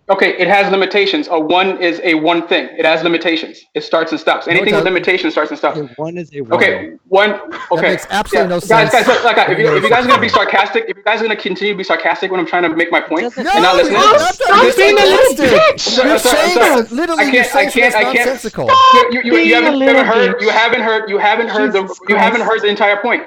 Okay, it has limitations. A 1 is a one thing. It has limitations. It starts and stops. Anything with limitations starts and stops. Yeah, 1 is a 1. Okay, 1. Okay. That makes absolutely no sense. Guys, look, if you guys are gonna be sarcastic, if you guys are gonna continue to be sarcastic when I'm trying to make my point, No, and not listening, Stop being a little bitch. You're saying sorry. literally I you're can't- saying I can't- nonsensical. You haven't heard the entire point.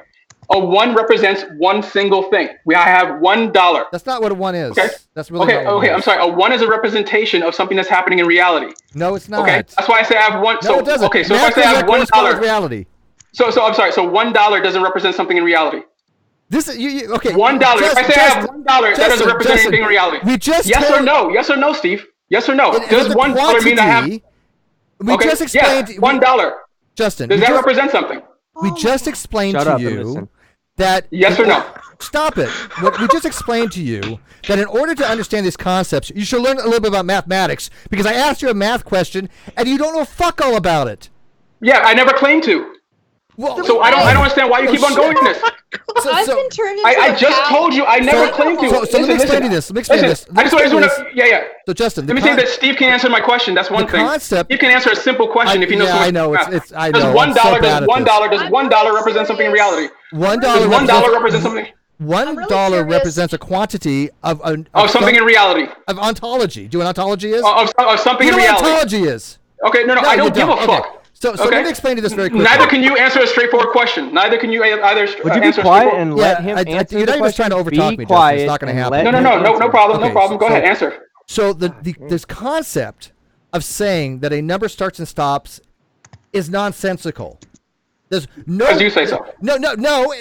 A 1 represents one single thing. I have $1. That's not what a 1 is. Okay. That's really not what Okay. it is. I'm sorry. A 1 is a representation of something that's happening in reality. No, it's not. Okay, that's why I say I have one. No, So it doesn't. okay, so if I Math say I have doesn't correspond with $1, reality. so I'm sorry. So $1 doesn't represent something in reality. This is you okay. $1. If I say I have $1, that doesn't represent anything in reality. We just Yes or no? Yes or no, Steve? Yes or no? Does $1 mean I have? We just explained. Yeah, $1. Justin, Does that represent something? we just explained Shut to up and you listen. that Yes or no? Stop it. What we just explained to you that in order to understand these concepts, you should learn a little bit about mathematics because I asked you a math question and you don't know fuck all about it. Yeah, I never claimed to. Well, So I don't understand why you keep on going this. I've been turned into I a just cow. told you I never claimed to. So let me explain to you this. Let me explain this. I just want to. Yeah. So Justin, Let me say that Steve can answer my question. That's one the thing. concept- Steve can answer a simple question if he knows. Yeah, so much I know. math. It's I Does know. $1 I'm so bad does at $1 this. does $1 represent something in reality? $1 Does $1 represent something? $1 represents a quantity of Something in reality. of ontology. Do you know what ontology is? Of something You in know what reality. ontology is? Okay, no, I don't give a Okay. fuck. So Okay. let me explain to this very quickly. Neither can you answer a straightforward question. Neither can you either Would you be answer a quiet straightforward. and let him Yeah, answer you're the not even trying to question? overtalk Be me, Justin. quiet It's not gonna and happen. let No, him no answer. problem. No Okay, problem. Go so- ahead, answer. So this concept of saying that a number starts and stops is nonsensical. There's no. As you say so. No.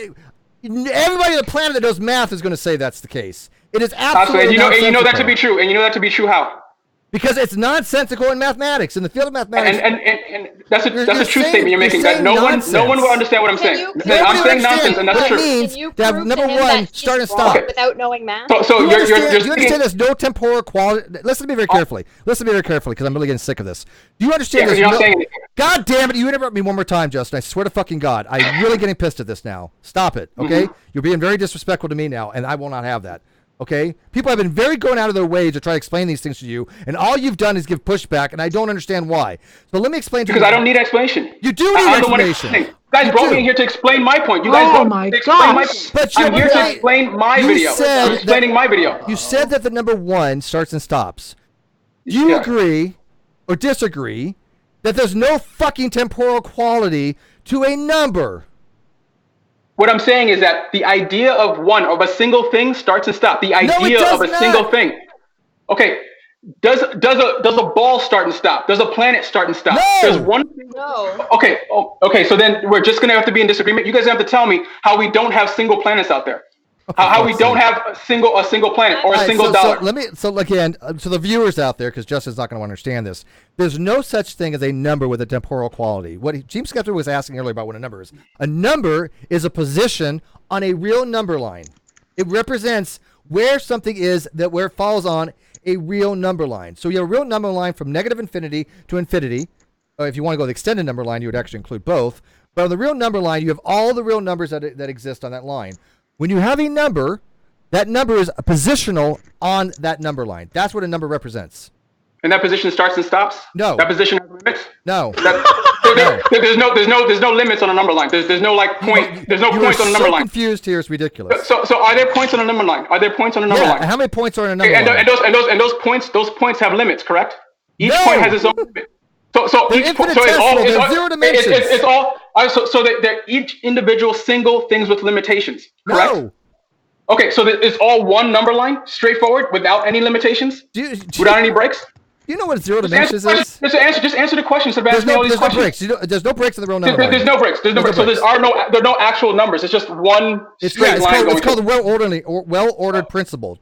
Everybody on the planet that knows math is going to say that's the case. It is absolutely Absolutely. nonsensical. And you know that to be true. And you know that to be true how? Because it's nonsensical in mathematics, in the field of mathematics. And that's a You're true saying- statement you're making. you're That no one saying will understand what I'm saying. you- That I'm Nobody saying nonsense, understands and that's what it true. means Can you to have prove number to him one that he's start and wrong stop. without knowing math? So You you're understand there's no temporal quality. Listen to me very carefully. Listen to me very carefully because I'm really getting sick of this. Do you understand Yeah, there's you're not no... saying anything. God damn it, you interrupt me one more time, Justin. I swear to fucking God. I'm really getting pissed at this now. Stop it, okay? You're being very disrespectful to me now, and I will not have that. Okay? People have been very going out of their way to try to explain these things to you, and all you've done is give pushback, and I don't understand why. So let me explain to you. Because I don't need explanation. You do need I'm the one explanation. explaining. You guys You brought do. me here to explain my point. You guys Oh brought my me to explain my gosh. point. But I'm you here to really- explain my you video. said I'm explaining that- my video. You said that the number one starts and stops. Do you Yeah. agree or disagree that there's no fucking temporal quality to a number? What I'm saying is that the idea of a single thing starts and stops. The idea does of a not. single thing. Okay. Does a ball start and stop? Does a planet start and stop? No. There's one thing. No. Okay. Okay. So then we're just gonna have to be in disagreement. You guys have to tell me how we don't have single planets out there. How we don't have a single planet or a All right, single so dollar. let me. So again, to the viewers out there, because Justin's not going to understand this. There's no such thing as a number with a temporal quality. What James Skeptor was asking earlier about what a number is. A number is a position on a real number line. It represents where something is where it falls on a real number line. So you have a real number line from negative infinity to infinity. If you want to go the extended number line, you would actually include both. But on the real number line, you have all the real numbers that exist on that line. When you have a number, that number is positional on that number line. That's what a number represents. And that position starts and stops? No. That position has limits? No. There's no limits on a number line. There's no like point. There's no You points are on a number so line. confused here. It's ridiculous. So are there points on a number line? Are there points on a number Yeah. line? How many points are in a number And, line? and those points have limits, correct? Each No. point has its own limit. So They're each point, so infinitesimal. They're it's zero dimensions. It's all so they're each individual single things with limitations, correct? No. Okay, so it's all one number line, straightforward, without any limitations, without any breaks. You know what zero Just answer dimensions the is? question. Just answer the question. So There's me all no, these there's no questions. breaks. There's no breaks in the real number line. There's no breaks. There's no breaks. So there are no actual numbers. It's just one straight line going. It's called the well-ordered principle.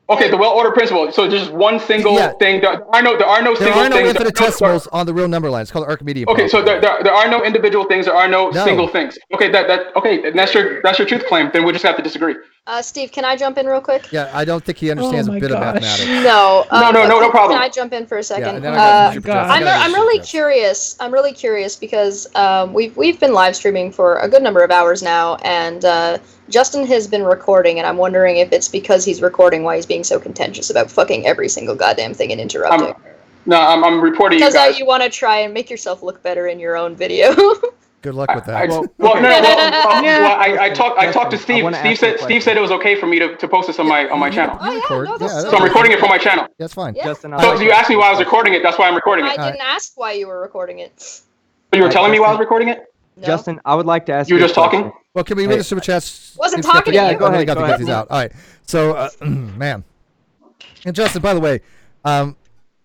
Okay, the well-ordered principle. So there's just one single thing. There are no There single are no things. infinitesimals on the real number line. It's called the Archimedean. Okay, so problem. there are no individual things. There are no No. single things. Okay, okay, and that's your truth claim. Then we'll just have to disagree. Steve, can I jump in real quick? Yeah, I don't think he understands Oh a my bit of gosh. mathematics. No. No problem. Can I jump in for a Yeah, second? and then I got super God. chats. I gotta I'm do really super chats. curious. I'm really curious because we've been live streaming for a good number of hours now, and Justin has been recording, and I'm wondering if it's because he's recording why he's being so contentious about fucking every single goddamn thing and interrupting. I'm reporting Because you guys. you want to try and make yourself look better in your own video. Good luck with that. Well, I talked to Steve. I wanna Steve ask you a Steve said it was okay for me to post this on my channel. Oh, yeah, record. no, that's Yeah, so So I'm recording it for my channel. That's fine. Yeah. Justin, So you asked me why I was recording it. That's why I'm recording I it. didn't ask why you were recording it. But you were telling me why I was recording it. No. Justin, I would like to ask You were a just talking? question. Well, can we read the super chats? Wasn't Steve, talking to Yeah, you. go I really ahead. got Go to get ahead. these out. All right. So, man. And Justin, by the way,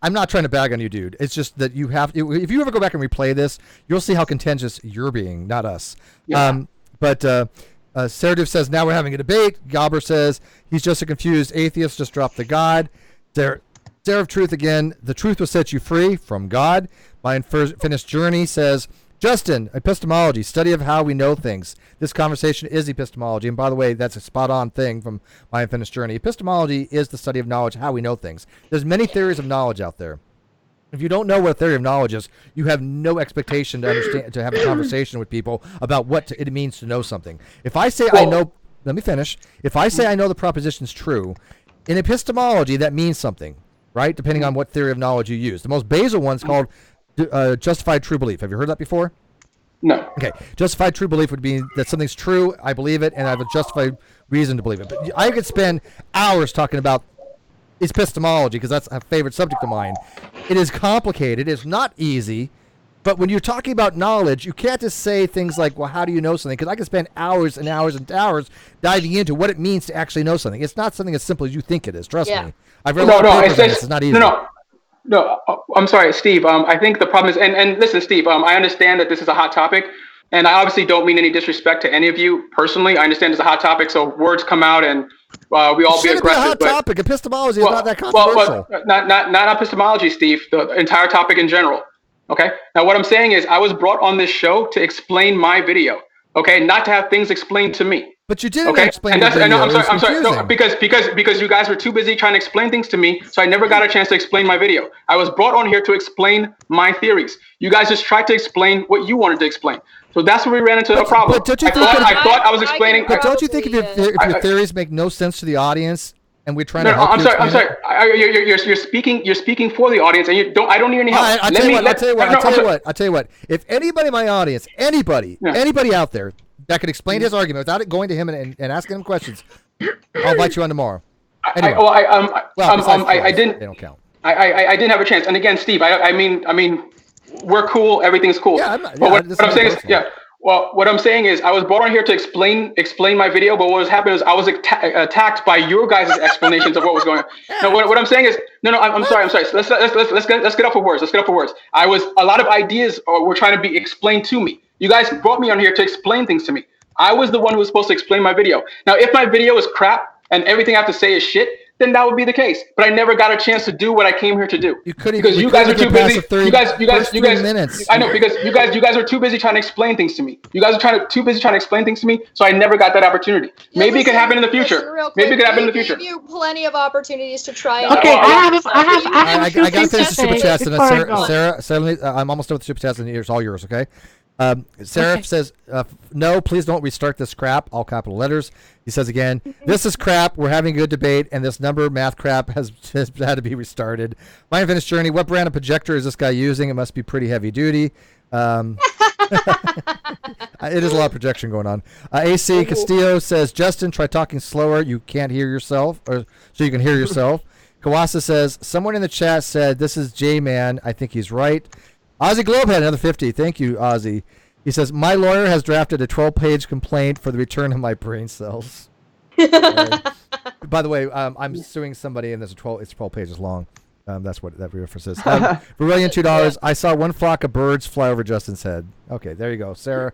I'm not trying to bag on you, dude. It's just that you have, if you ever go back and replay this, you'll see how contentious you're being, not us. Yeah. But Saradiv says, now we're having a debate. Galber says, he's just a confused atheist, just dropped the God. Sarah of Truth again, the truth will set you free from God. My Unfinished Journey says, Justin, epistemology, study of how we know things. This conversation is epistemology. And by the way, that's a spot-on thing from My Unfinished Journey. Epistemology is the study of knowledge, how we know things. There's many theories of knowledge out there. If you don't know what a theory of knowledge is, you have no expectation to understand, to have a conversation with people about what it means to know something. If I say I know, let me finish. If I say I know the proposition is true, in epistemology, that means something, right? Depending on what theory of knowledge you use. The most basal one's called justified true belief. Have you heard that before? No. Okay. Justified true belief would be that something's true, I believe it, and I have a justified reason to believe it. But I could spend hours talking about epistemology because that's a favorite subject of mine. It is complicated. It's not easy. But when you're talking about knowledge, you can't just say things like, well, how do you know something? Because I can spend hours and hours and hours diving into what it means to actually know something. It's not something as simple as you think it is. Trust me. I've read a lot of papers on this. It's not easy. No, I'm sorry, Steve. I think the problem is, and listen, Steve, I understand that this is a hot topic, and I obviously don't mean any disrespect to any of you personally. I understand it's a hot topic, so words come out, and we all be aggressive. It shouldn't be a hot topic. Epistemology is not that controversial. Well, not epistemology, Steve. The entire topic in general. Okay. Now, what I'm saying is, I was brought on this show to explain my video. Okay, not to have things explained to me. But you didn't okay? explain And the that's, video. I'm sorry. No, because you guys were too busy trying to explain things to me, so I never got a chance to explain my video. I was brought on here to explain my theories. You guys just tried to explain what you wanted to explain. So that's where we ran into a problem. But don't you I thought I was explaining. But don't you think if your theories make no sense to the audience, and we're trying to help you? I'm sorry. You're speaking for the audience, and you don't. I don't need any help. I'll tell you what. If anybody in my audience, anybody out there that could explain his argument without it going to him and asking him questions, I'll invite you on tomorrow. Anyway. I didn't. They don't count. I didn't have a chance. And again, Steve, I mean, we're cool. Everything's cool. Yeah, what I'm saying is, yeah. Well, what I'm saying is, I was brought on here to explain my video, but what was happening is I was attacked by your guys' explanations of what was going on. Now, what I'm saying is, I'm sorry. So let's get up for words. Let's get up for words. A lot of ideas were trying to be explained to me. You guys brought me on here to explain things to me. I was the one who was supposed to explain my video. Now, if my video is crap and everything I have to say is shit, then that would be the case. But I never got a chance to do what I came here to do. Because you guys are too busy. You guys. Minutes. I know, because you guys are too busy trying to explain things to me. You guys are too busy trying to explain things to me. So I never got that opportunity. Maybe it could happen in the future. Maybe it could happen in the future. We gave you plenty of opportunities to try. And Okay, I have a few I gotta things finish to the super say chats. before I go. Sarah, I'm almost done with the super chats, and it's all yours. Okay. Sarah says, no, please don't restart this crap, all capital letters. He says again, this is crap. We're having a good debate, and this number math crap has had to be restarted. My Unfinished Journey, what brand of projector is this guy using? It must be pretty heavy duty. It is a lot of projection going on. AC Castillo says, Justin, try talking slower. You can't hear yourself, or so you can hear yourself. Kawasa says, someone in the chat said, this is J-Man. I think he's right. Ozzy Globe had another 50. Thank you, Ozzy. He says, my lawyer has drafted a 12-page complaint for the return of my brain cells. By the way, I'm suing somebody, and it's 12 pages long. That's what that reference is. Brilliant $2. I saw one flock of birds fly over Justin's head. Okay, there you go. Sarah,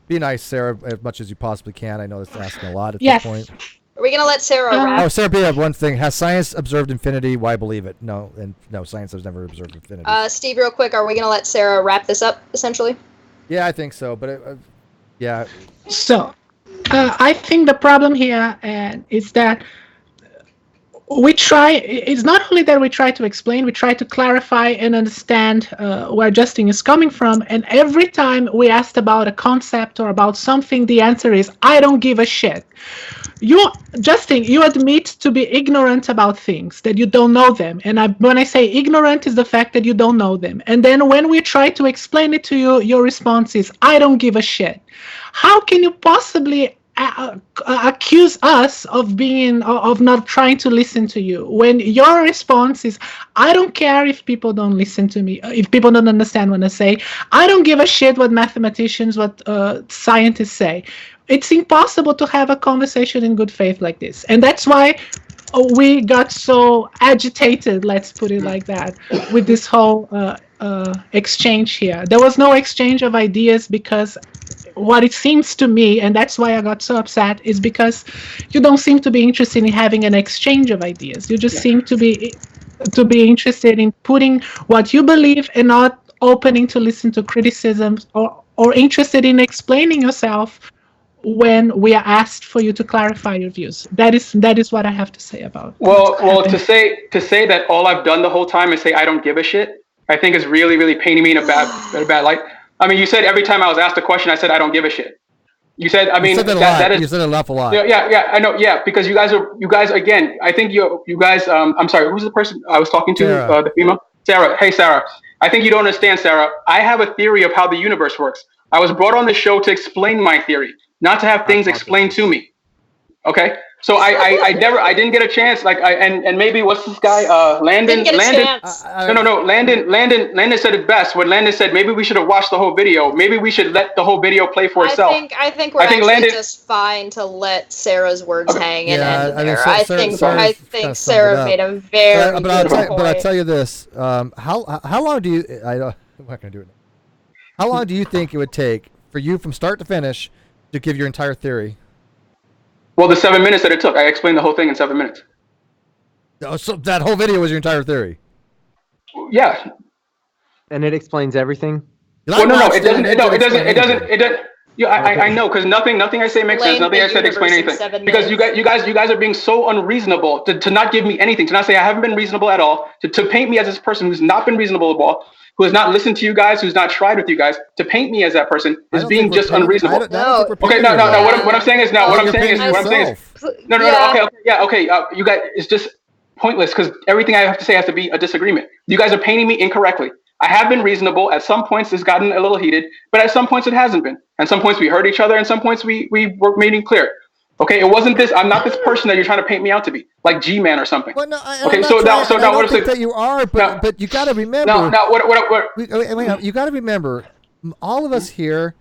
be nice, Sarah, as much as you possibly can. I know that's asking a lot at this point. Are we gonna let Sarah wrap? Oh, Sarah, have one thing. Has science observed infinity? Why believe it? No, science has never observed infinity. Steve, real quick, are we gonna let Sarah wrap this up, essentially? Yeah, I think so. But yeah. So, I think the problem here is that it's not only that we try to explain, we try to clarify and understand where Justin is coming from. And every time we asked about a concept or about something, the answer is, I don't give a shit. Justin, you admit to be ignorant about things, that you don't know them. And when I say ignorant, is the fact that you don't know them. And then when we try to explain it to you, your response is, I don't give a shit. How can you possibly accuse us of not trying to listen to you when your response is, I don't care if people don't listen to me, if people don't understand what I say. I don't give a shit what mathematicians, what scientists say. It's impossible to have a conversation in good faith like this. And that's why we got so agitated, let's put it like that, with this whole exchange here. There was no exchange of ideas because what it seems to me, and that's why I got so upset, is because you don't seem to be interested in having an exchange of ideas. You just seem to be interested in putting what you believe and not opening to listen to criticisms or interested in explaining yourself when we are asked for you to clarify your views. That is what I have to say about. Well, to say that all I've done the whole time is say I don't give a shit, I think is really, really painting me in a bad light. I mean, you said every time I was asked a question, I said I don't give a shit. You said, I mean, you said that is. You said it a lot. Yeah, I know. Yeah, because you guys again. I think you guys. I'm sorry. Who's the person I was talking to? The female, Sarah. Hey, Sarah. I think you don't understand, Sarah. I have a theory of how the universe works. I was brought on the show to explain my theory, not to have things explained to me. Okay. So I didn't get a chance. And maybe what's this guy? Landon. Landon said it best when Landon said maybe we should have watched the whole video. Maybe we should let the whole video play for itself. I think we're actually just fine to let Sarah's words hang and end there. I think Sarah made a very good point. But I'll tell you this: how long do you? I'm not going to do it now. How long do you think it would take for you from start to finish to give your entire theory? Well, the 7 minutes that it took, I explained the whole thing in 7 minutes. Oh, so that whole video was your entire theory? Yeah. And it explains everything? Well, no, it doesn't. It doesn't. Yeah, I know, because nothing I say makes sense. Nothing I said explain anything. Because you guys are being so unreasonable to not give me anything, to not say I haven't been reasonable at all, to paint me as this person who's not been reasonable at all, who has not listened to you guys, who's not tried with you guys, to paint me as that person is being just unreasonable. Okay, no. What I'm saying is no. Okay. You guys, it's just pointless because everything I have to say has to be a disagreement. You guys are painting me incorrectly. I have been reasonable. At some points, it's gotten a little heated, but at some points it hasn't been. And some points we heard each other, and some points we were making clear. Okay, it wasn't this. I'm not this person that you're trying to paint me out to be, like G-Man or something. Well, no, okay, so now what I'm saying that you are, but you got to remember. You got to remember, all of us here,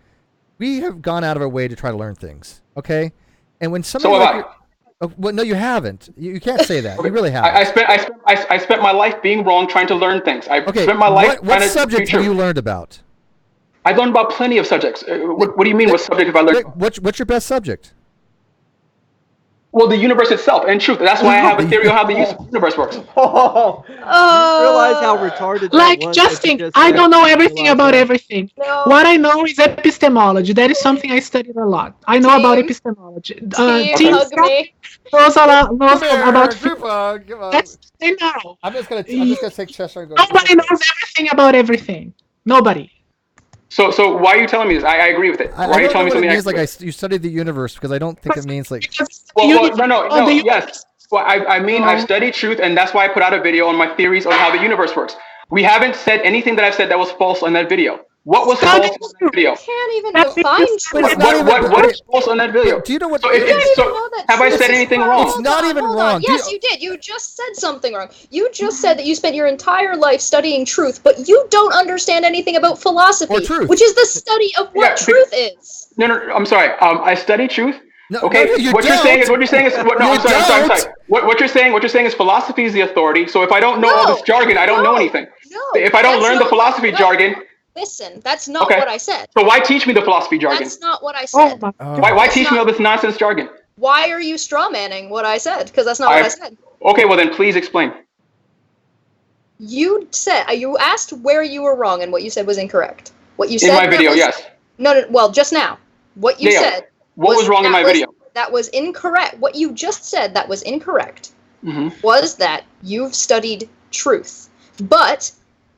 we have gone out of our way to try to learn things. Okay, and when somebody well, no, you haven't. You can't say that. You really haven't. I spent my life being wrong, trying to learn things. Spent my life. What subject have you learned about? I've learned about plenty of subjects. What do you mean? What subject have I learned? What's your best subject? Well, the universe itself and truth. That's why I have a theory on how the universe works. You realize how retarded that was? Justin, I don't know everything about everything. No. What I know is epistemology. That is something I studied a lot. I know about epistemology. Team hug me. Knows about group hug. That's they know. I'm just gonna take Cheshire and go. Nobody knows everything about everything. Nobody. So why are you telling me this? I agree with it. Why are you telling me something? It means you studied the universe, because I don't think it means like. No. Yes. Well, I mean I've studied truth, and that's why I put out a video on my theories on how the universe works. We haven't said anything that I've said that was false on that video. What was false on that video? You can't even define truth. What is false on that video? Do you know what? Have I said anything wrong? It's not even wrong. Yes, you did. You just said something wrong. You just said that you spent your entire life studying truth, but you don't understand anything about philosophy, which is the study of what truth is. No, I'm sorry. I study truth. No, okay. No, what you're saying is I'm sorry. What you're saying is philosophy is the authority. So if I don't know all this jargon, I don't know anything. No. If I don't learn the philosophy jargon. Listen, that's not what I said. So why teach me the philosophy jargon? That's not what I said. Why teach me all this nonsense jargon? Why are you strawmanning what I said? Because that's not what I said. Okay, well then please explain. You asked where you were wrong, and what you said was incorrect. What you said in my video, yes. No, well, just now. What you said What was wrong in my video? That was incorrect. What you just said that was incorrect Mm-hmm. was that you've studied truth. But,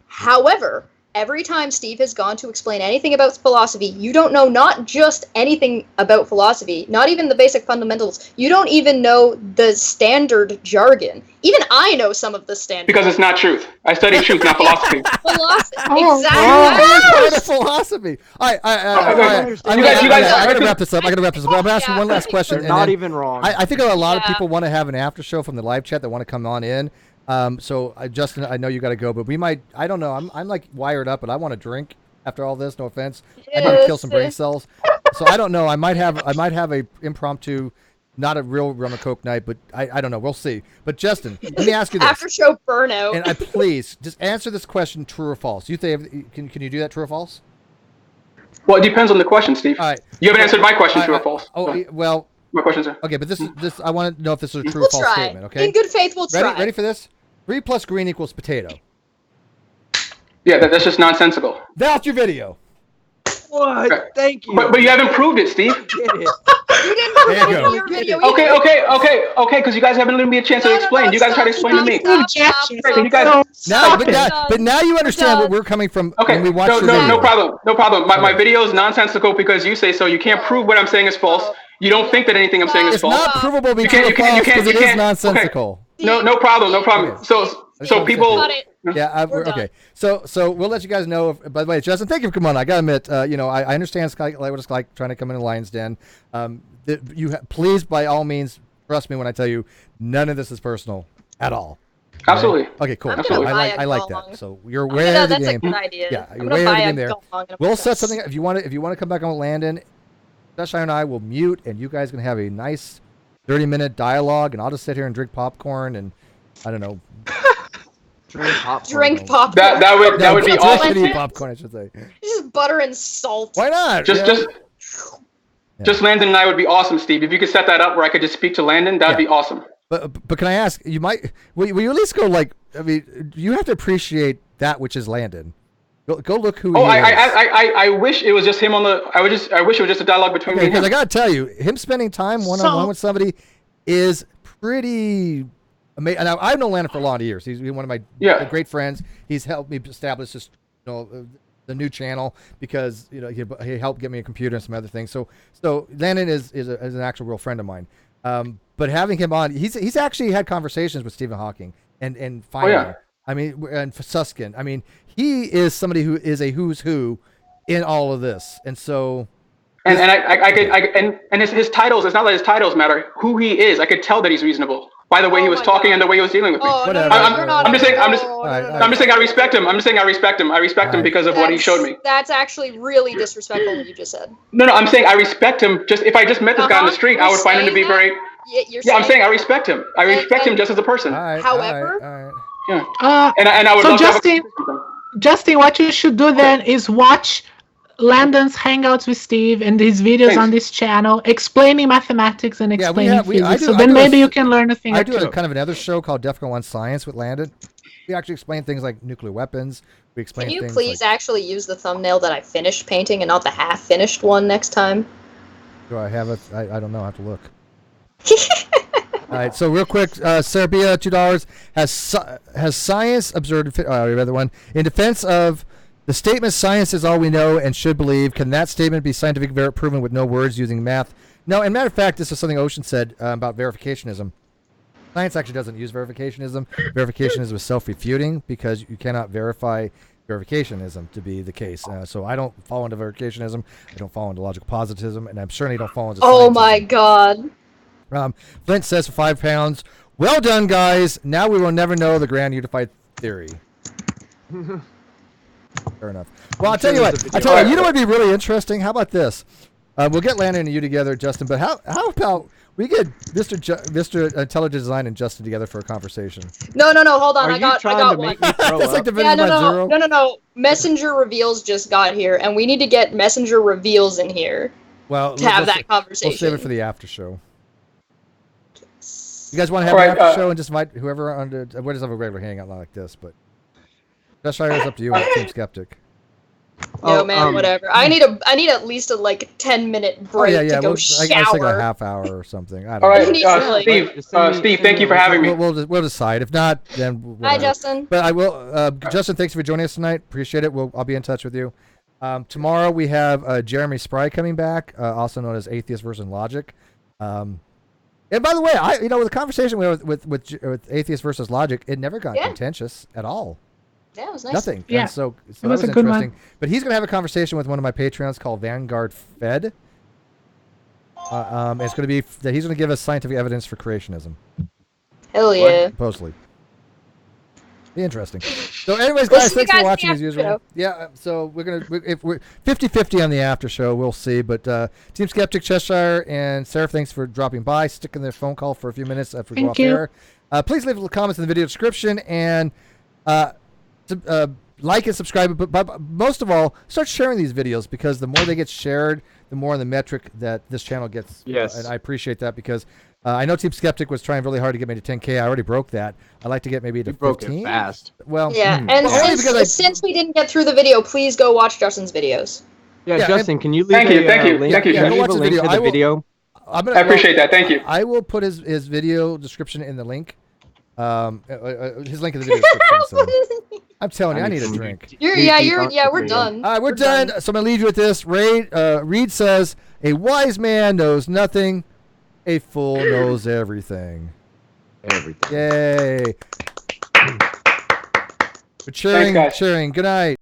however, every time Steve has gone to explain anything about philosophy, you don't know not just anything about philosophy, not even the basic fundamentals. You don't even know the standard jargon. Even I know some of the standard. Because it's not truth. I study truth, not philosophy. Philosophy, Oh, exactly. Part of philosophy. I You guys- gotta wrap this up. I'm gonna ask you one last question. They're and not then even wrong. I think a lot of Yeah. people want to have an after show from the live chat that want to come on in. So Justin, I know you got to go, but we might. I don't know. I'm like wired up, but I want to drink after all this. No offense. I need to kill some brain cells. So I don't know. I might have a impromptu, not a real rum and coke night, but I don't know. We'll see. But Justin, let me ask you this. After show burnout. And please just answer this question: true or false? You think can you do that? True or false? Well, it depends on the question, Steve. All right. You haven't answered my question, true or false. Oh well. My question's are. Okay, but this. I want to know if this is a true We'll or false try. statement. Okay. In good faith, we'll try. Ready for this? 3 plus green equals potato. Yeah, that's just nonsensical. That's your video. What? Thank you. But you haven't proved it, Steve. Get it. You didn't There you prove it go. in your video Okay, either. because you guys haven't given me a chance to No, explain. no, You guys try to stop, explain to me. stop, Objection. stop, You guys- Now, Stop it. but now you understand where we're coming from Okay, when we watch no, your no, video. no problem. My Okay. video is nonsensical because you say so. You can't prove what I'm saying is false. You don't think that anything I'm saying is It's false. not provable You because can't- it's you can't- false because it you is can't- nonsensical. No problem. Okay. So people. Got it. Yeah, We're done. okay. So we'll let you guys know. By the way, Justin, thank you for coming on. I gotta admit, I understand it's like what it's like trying to come in a lion's den. Please, by all means, trust me when I tell you, none of this is personal at all. Absolutely. Okay, cool. I'm Cool. gonna buy a I like gong. that. So you're way ahead of the That's a game. good idea. Yeah, I'm you're gonna way ahead buy of the a game there. gong and a We'll set press. something. If you want to come back on Landon, Joshua and I will mute, and you guys can have a nice 30-minute dialogue, and I'll just sit here and drink popcorn, and I don't know. Drink popcorn. Drink popcorn. That would be drink awesome. any popcorn, I should say. Just butter and salt. Why not? Just Landon and I would be awesome, Steve. If you could set that up where I could just speak to Landon, that'd be awesome. But can I ask? You might. Will you at least go like? I mean, you have to appreciate that which is Landon. Go look who. Oh, he is. I wish it was just him on the. I wish it was just a dialogue between me and Because him. I gotta tell you, him spending time one-on-one with somebody is pretty amazing. And I've known Landon for a lot of years. He's one of my great friends. He's helped me establish this, the new channel because he helped get me a computer and some other things. So Landon is an actual real friend of mine. But having him on, he's actually had conversations with Stephen Hawking and Feynman. I mean, and Susskind. I mean, he is somebody who is a who's who in all of this, and so. And his titles. It's not that his titles matter. Who he is, I could tell that he's reasonable by the way he was talking and the way he was dealing with me. Whatever. I'm just saying. I'm just saying. I respect him. I'm just saying I respect him. I respect him because of what he showed me. That's actually really disrespectful what you just said. No, I'm saying I respect him. Just if I just met this guy on the street, I would find him to be very. Yeah, I'm saying I respect him. I respect him just as a person. However. Yeah. And I would so love Justin, what you should do then is watch Landon's hangouts with Steve and his videos on this channel explaining mathematics and explaining physics. So then maybe you can learn a thing. I do kind of another show called Defcon 1 Science with Landon. We actually explain things like nuclear weapons. We explain. Can you things please actually use the thumbnail that I finished painting and not the half-finished one next time? Do I have it? I don't know. I have to look. All right, so real quick, Serbia, $2 has science observed. I read the one in defense of the statement. Science is all we know and should believe. Can that statement be scientifically proven with no words using math? No. And matter of fact, this is something Ocean said about verificationism. Science actually doesn't use verificationism. Verificationism is self-refuting because you cannot verify verificationism to be the case. So I don't fall into verificationism. I don't fall into logical positivism, and I'm certainly don't fall into. Oh my God. Flint says for £5. Well done, guys. Now we will never know the grand unified theory. Fair enough. Well, I'll tell you what. You know what would be really interesting? How about this? We'll get Landon and you together, Justin. But how about we get Mr. Intelligent Design and Justin together for a conversation? No. Hold on. I got one. That's like the video no. Messenger Reveals just got here, and we need to get Messenger Reveals in here. Well, to have that conversation. We'll save it for the after show. You guys want to have an after show and just invite whoever we'll just have a regular hangout like this, but Best Shire is up to you. I'm Team Skeptic. No, man, whatever. I need at least a 10-minute break to go I shower. guess like a half hour or something. I don't All know. right, Steve, thank you for having me. We'll decide. If not, then whatever. Hi, Justin. But I will. Justin, thanks for joining us tonight. Appreciate it. I'll be in touch with you. Tomorrow we have Jeremy Spry coming back, also known as Atheist versus Logic. And by the way, the conversation with Atheist versus Logic, it never got contentious at all. Yeah, it was nice. Nothing. Yeah. And so It that was was a good interesting. one. But he's going to have a conversation with one of my Patreons called Vanguard Fed. It's going to be that he's going to give us scientific evidence for creationism. Hell yeah. Supposedly. Be interesting. So anyways, guys, thanks for watching as usual. Yeah, so if we're 50-50 on the after show, we'll see. But Team Skeptic, Cheshire, and Sarah, thanks for dropping by, sticking their phone call for a few minutes after we go off air. Please leave comments in the video description and like and subscribe, but most of all, start sharing these videos, because the more they get shared, the more on the metric that this channel gets. Yes. And I appreciate that, because I know Team Skeptic was trying really hard to get me to 10K. I already broke that. I'd like to get maybe to 15. Broke it fast. Well, Yeah, and since we didn't get through the video, please go watch Justin's videos. Yeah, Justin, can you leave Thank you, link? thank you. Can you watch leave a the link video. to the video? I appreciate that. Thank you. I will put his video description in the link. His link in the video description. So. I'm telling you, I need a drink. We're done. All right, we're done. So I'm going to leave you with this. Reed says, a wise man knows nothing. A fool knows everything. Everything. Yay. We're cheering. Good night.